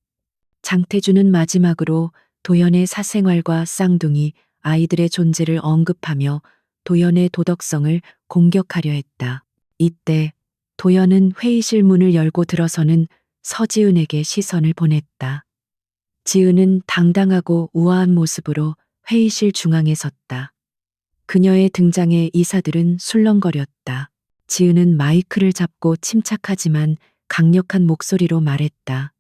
장태준은 마지막으로 도연의 사생활과 쌍둥이 아이들의 존재를 언급하며 도연의 도덕성을 공격하려 했다. 이때 도연은 회의실 문을 열고 들어서는 서지은에게 시선을 보냈다. 지은은 당당하고 우아한 모습으로 회의실 중앙에 섰다. 그녀의 등장에 이사들은 술렁거렸다. 지은은 마이크를 잡고 침착하지만 강력한 목소리로 말했다.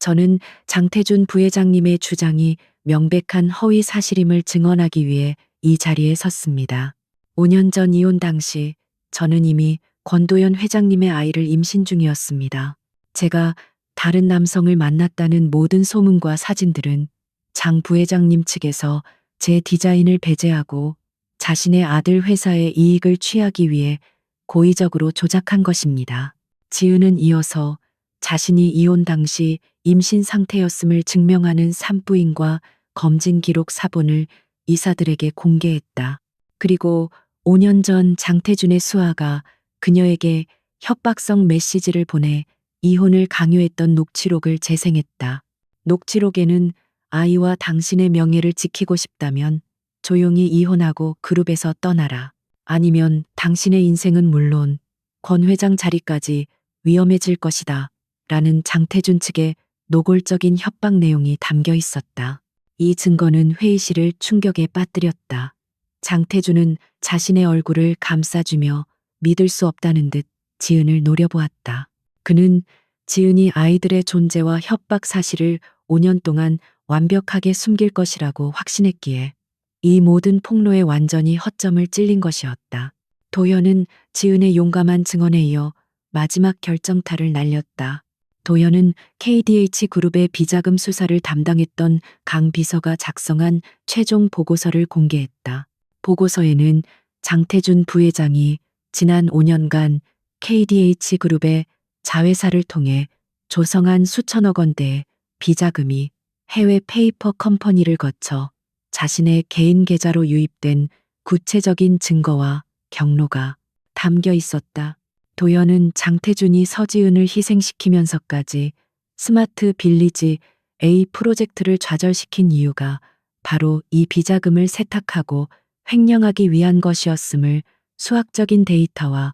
저는 장태준 부회장님의 주장이 명백한 허위 사실임을 증언하기 위해 이 자리에 섰습니다. 5년 전 이혼 당시 저는 이미 권도연 회장님의 아이를 임신 중이었습니다. 제가 다른 남성을 만났다는 모든 소문과 사진들은 장 부회장님 측에서 제 디자인을 배제하고 자신의 아들 회사의 이익을 취하기 위해 고의적으로 조작한 것입니다. 지은은 이어서 자신이 이혼 당시 임신 상태였음을 증명하는 산부인과 검진 기록 사본을 이사들에게 공개했다. 그리고 5년 전 장태준의 수아가 그녀에게 협박성 메시지를 보내 이혼을 강요했던 녹취록을 재생했다. 녹취록에는 아이와 당신의 명예를 지키고 싶다면 조용히 이혼하고 그룹에서 떠나라. 아니면 당신의 인생은 물론 권 회장 자리까지 위험해질 것이다. 라는 장태준 측의 노골적인 협박 내용이 담겨 있었다. 이 증거는 회의실을 충격에 빠뜨렸다. 장태준은 자신의 얼굴을 감싸주며 믿을 수 없다는 듯 지은을 노려보았다. 그는 지은이 아이들의 존재와 협박 사실을 5년 동안 완벽하게 숨길 것이라고 확신했기에 이 모든 폭로에 완전히 허점을 찔린 것이었다. 도현은 지은의 용감한 증언에 이어 마지막 결정타를 날렸다. 도현은 KDH 그룹의 비자금 수사를 담당했던 강 비서가 작성한 최종 보고서를 공개했다. 보고서에는 장태준 부회장이 지난 5년간 KDH 그룹의 자회사를 통해 조성한 수천억 원대의 비자금이 해외 페이퍼 컴퍼니를 거쳐 자신의 개인 계좌로 유입된 구체적인 증거와 경로가 담겨 있었다. 도현은 장태준이 서지은을 희생시키면서까지 스마트 빌리지 A 프로젝트를 좌절시킨 이유가 바로 이 비자금을 세탁하고 횡령하기 위한 것이었음을 수학적인 데이터와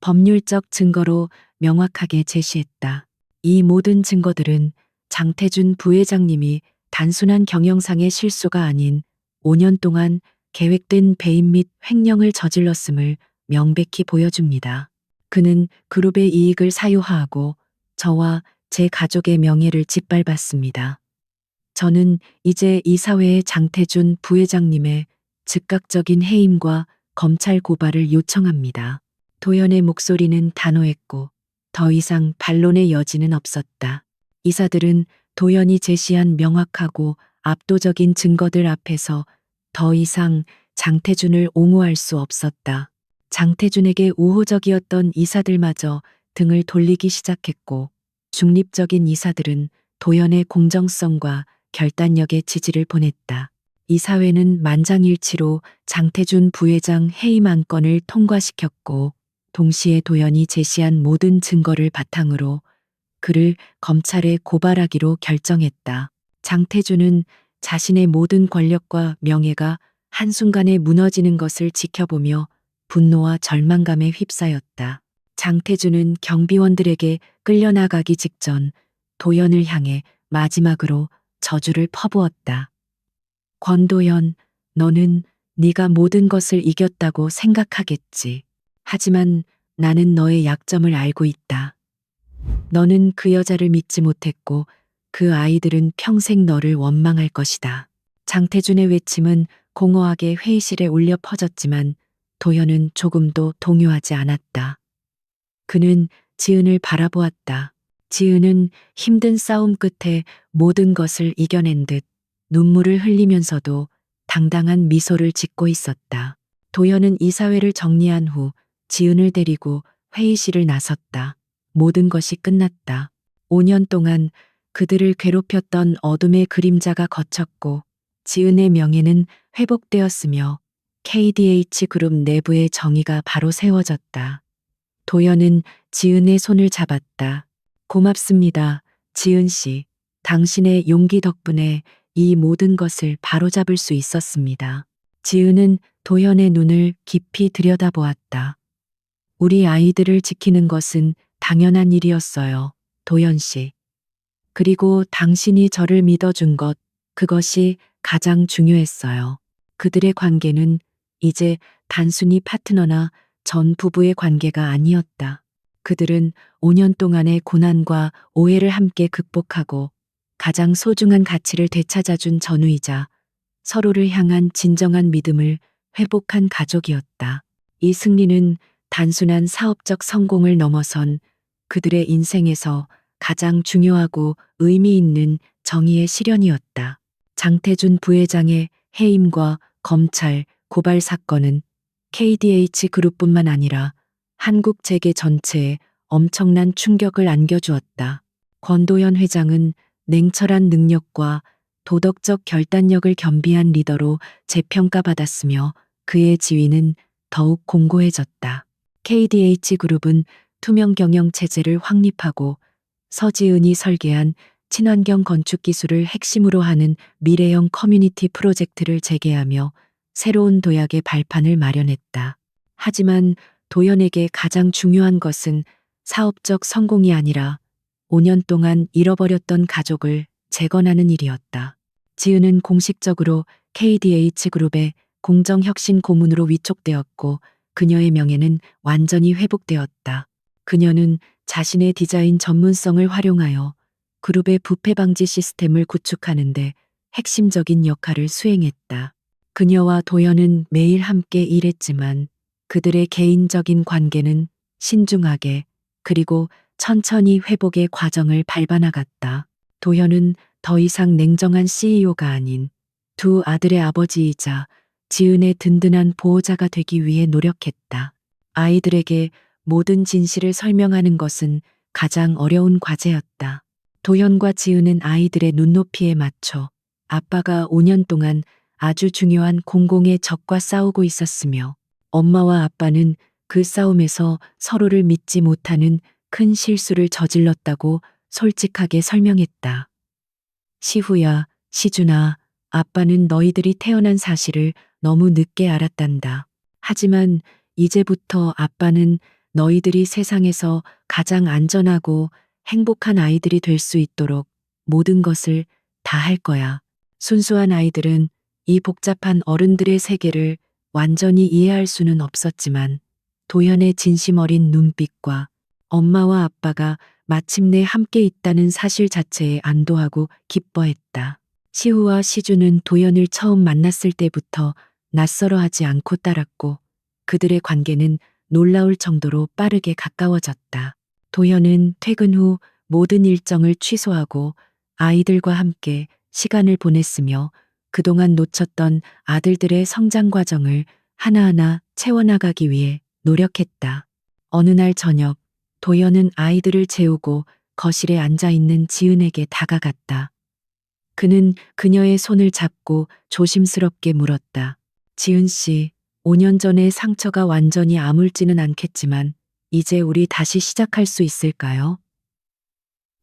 법률적 증거로 명확하게 제시했다. 이 모든 증거들은 장태준 부회장님이 단순한 경영상의 실수가 아닌 5년 동안 계획된 배임 및 횡령을 저질렀음을 명백히 보여줍니다. 그는 그룹의 이익을 사유화하고 저와 제 가족의 명예를 짓밟았습니다. 저는 이제 이 사회의 장태준 부회장님의 즉각적인 해임과 검찰 고발을 요청합니다. 도연의 목소리는 단호했고 더 이상 반론의 여지는 없었다. 이사들은 도연이 제시한 명확하고 압도적인 증거들 앞에서 더 이상 장태준을 옹호할 수 없었다. 장태준에게 우호적이었던 이사들마저 등을 돌리기 시작했고 중립적인 이사들은 도연의 공정성과 결단력에 지지를 보냈다. 이 사회는 만장일치로 장태준 부회장 해임 안건을 통과시켰고 동시에 도연이 제시한 모든 증거를 바탕으로 그를 검찰에 고발하기로 결정했다. 장태준은 자신의 모든 권력과 명예가 한순간에 무너지는 것을 지켜보며 분노와 절망감에 휩싸였다. 장태준은 경비원들에게 끌려나가기 직전 도연을 향해 마지막으로 저주를 퍼부었다. 권도연, 너는 네가 모든 것을 이겼다고 생각하겠지. 하지만 나는 너의 약점을 알고 있다. 너는 그 여자를 믿지 못했고 그 아이들은 평생 너를 원망할 것이다. 장태준의 외침은 공허하게 회의실에 울려 퍼졌지만 도현은 조금도 동요하지 않았다. 그는 지은을 바라보았다. 지은은 힘든 싸움 끝에 모든 것을 이겨낸 듯 눈물을 흘리면서도 당당한 미소를 짓고 있었다. 도현은 이사회를 정리한 후 지은을 데리고 회의실을 나섰다. 모든 것이 끝났다. 5년 동안 그들을 괴롭혔던 어둠의 그림자가 걷혔고 지은의 명예는 회복되었으며 KDH 그룹 내부의 정의가 바로 세워졌다. 도연은 지은의 손을 잡았다. 고맙습니다, 지은 씨. 당신의 용기 덕분에 이 모든 것을 바로잡을 수 있었습니다. 지은은 도연의 눈을 깊이 들여다보았다. 우리 아이들을 지키는 것은 당연한 일이었어요, 도연 씨. 그리고 당신이 저를 믿어준 것, 그것이 가장 중요했어요. 그들의 관계는 이제 단순히 파트너나 전 부부의 관계가 아니었다. 그들은 5년 동안의 고난과 오해를 함께 극복하고 가장 소중한 가치를 되찾아준 전우이자 서로를 향한 진정한 믿음을 회복한 가족이었다. 이 승리는 단순한 사업적 성공을 넘어선 그들의 인생에서 가장 중요하고 의미 있는 정의의 실현이었다. 장태준 부회장의 해임과 검찰 고발 사건은 KDH 그룹뿐만 아니라 한국 재계 전체에 엄청난 충격을 안겨주었다. 권도현 회장은 냉철한 능력과 도덕적 결단력을 겸비한 리더로 재평가받았으며 그의 지위는 더욱 공고해졌다. KDH 그룹은 투명 경영 체제를 확립하고 서지은이 설계한 친환경 건축 기술을 핵심으로 하는 미래형 커뮤니티 프로젝트를 재개하며 새로운 도약의 발판을 마련했다. 하지만 도연에게 가장 중요한 것은 사업적 성공이 아니라 5년 동안 잃어버렸던 가족을 재건하는 일이었다. 지은은 공식적으로 KDH 그룹의 공정혁신 고문으로 위촉되었고 그녀의 명예는 완전히 회복되었다. 그녀는 자신의 디자인 전문성을 활용하여 그룹의 부패 방지 시스템을 구축하는데 핵심적인 역할을 수행했다. 그녀와 도연은 매일 함께 일했지만 그들의 개인적인 관계는 신중하게 그리고 천천히 회복의 과정을 밟아나갔다. 도현은 더 이상 냉정한 CEO가 아닌 두 아들의 아버지이자 지은의 든든한 보호자가 되기 위해 노력했다. 아이들에게 모든 진실을 설명하는 것은 가장 어려운 과제였다. 도현과 지은은 아이들의 눈높이에 맞춰 아빠가 5년 동안 아주 중요한 공공의 적과 싸우고 있었으며 엄마와 아빠는 그 싸움에서 서로를 믿지 못하는 큰 실수를 저질렀다고 솔직하게 설명했다. 시후야, 시준아, 아빠는 너희들이 태어난 사실을 너무 늦게 알았단다. 하지만 이제부터 아빠는 너희들이 세상에서 가장 안전하고 행복한 아이들이 될 수 있도록 모든 것을 다 할 거야. 순수한 아이들은 이 복잡한 어른들의 세계를 완전히 이해할 수는 없었지만 도현의 진심 어린 눈빛과 엄마와 아빠가 마침내 함께 있다는 사실 자체에 안도하고 기뻐했다. 시우와 시주는 도현을 처음 만났을 때부터 낯설어하지 않고 따랐고 그들의 관계는 놀라울 정도로 빠르게 가까워졌다. 도현은 퇴근 후 모든 일정을 취소하고 아이들과 함께 시간을 보냈으며 그동안 놓쳤던 아들들의 성장 과정을 하나하나 채워나가기 위해 노력했다. 어느 날 저녁, 도연은 아이들을 재우고 거실에 앉아 있는 지은에게 다가갔다. 그는 그녀의 손을 잡고 조심스럽게 물었다. 지은 씨, 5년 전의 상처가 완전히 아물지는 않겠지만 이제 우리 다시 시작할 수 있을까요?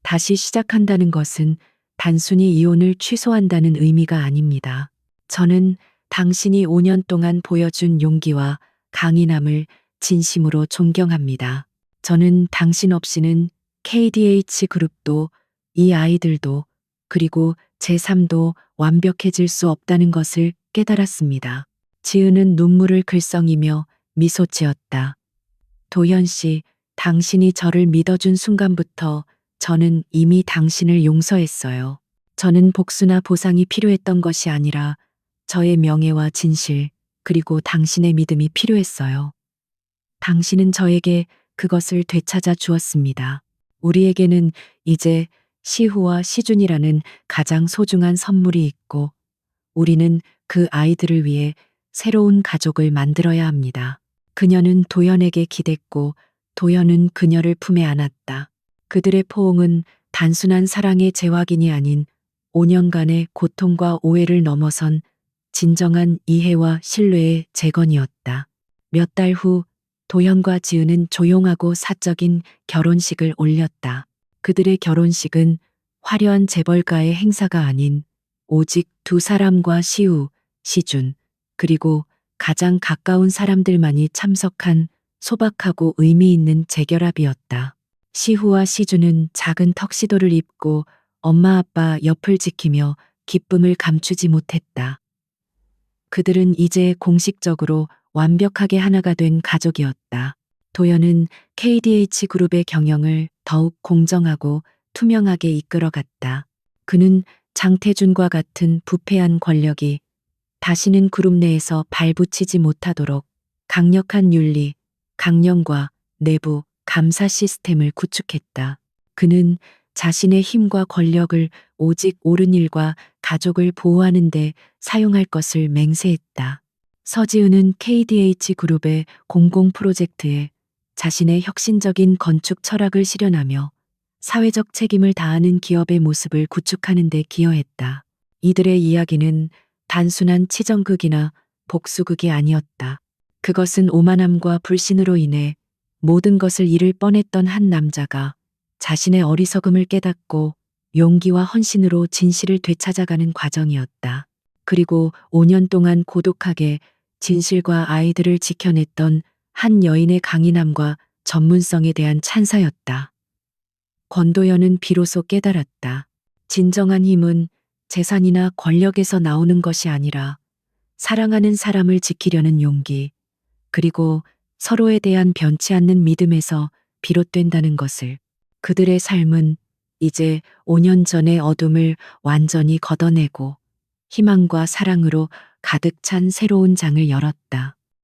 다시 시작한다는 것은 단순히 이혼을 취소한다는 의미가 아닙니다. 저는 당신이 5년 동안 보여준 용기와 강인함을 진심으로 존경합니다. 저는 당신 없이는 KDH 그룹도 이 아이들도 그리고 제 삶도 완벽해질 수 없다는 것을 깨달았습니다. 지은은 눈물을 글썽이며 미소 지었다. 도현 씨, 당신이 저를 믿어준 순간부터 저는 이미 당신을 용서했어요. 저는 복수나 보상이 필요했던 것이 아니라 저의 명예와 진실, 그리고 당신의 믿음이 필요했어요. 당신은 저에게 그것을 되찾아 주었습니다. 우리에게는 이제 시후와 시준이라는 가장 소중한 선물이 있고 우리는 그 아이들을 위해 새로운 가족을 만들어야 합니다. 그녀는 도연에게 기댔고 도연은 그녀를 품에 안았다. 그들의 포옹은 단순한 사랑의 재확인이 아닌 5년간의 고통과 오해를 넘어선 진정한 이해와 신뢰의 재건이었다. 몇 달 후 도현과 지은은 조용하고 사적인 결혼식을 올렸다. 그들의 결혼식은 화려한 재벌가의 행사가 아닌 오직 두 사람과 시우, 시준, 그리고 가장 가까운 사람들만이 참석한 소박하고 의미 있는 재결합이었다. 시후와 시준은 작은 턱시도를 입고 엄마 아빠 옆을 지키며 기쁨을 감추지 못했다. 그들은 이제 공식적으로 완벽하게 하나가 된 가족이었다. 도연은 KDH 그룹의 경영을 더욱 공정하고 투명하게 이끌어갔다. 그는 장태준과 같은 부패한 권력이 다시는 그룹 내에서 발붙이지 못하도록 강력한 윤리, 강령과 내부 감사 시스템을 구축했다. 그는 자신의 힘과 권력을 오직 옳은 일과 가족을 보호하는 데 사용할 것을 맹세했다. 서지은은 KDH 그룹의 공공 프로젝트에 자신의 혁신적인 건축 철학을 실현하며 사회적 책임을 다하는 기업의 모습을 구축하는 데 기여했다. 이들의 이야기는 단순한 치정극이나 복수극이 아니었다. 그것은 오만함과 불신으로 인해 모든 것을 잃을 뻔했던 한 남자가 자신의 어리석음을 깨닫고 용기와 헌신으로 진실을 되찾아가는 과정이었다. 그리고 5년 동안 고독하게 진실과 아이들을 지켜냈던 한 여인의 강인함과 전문성에 대한 찬사였다. 권도연은 비로소 깨달았다. 진정한 힘은 재산이나 권력에서 나오는 것이 아니라 사랑하는 사람을 지키려는 용기, 그리고 서로에 대한 변치 않는 믿음에서 비롯된다는 것을. 그들의 삶은 이제 5년 전의 어둠을 완전히 걷어내고 희망과 사랑으로 가득 찬 새로운 장을 열었다.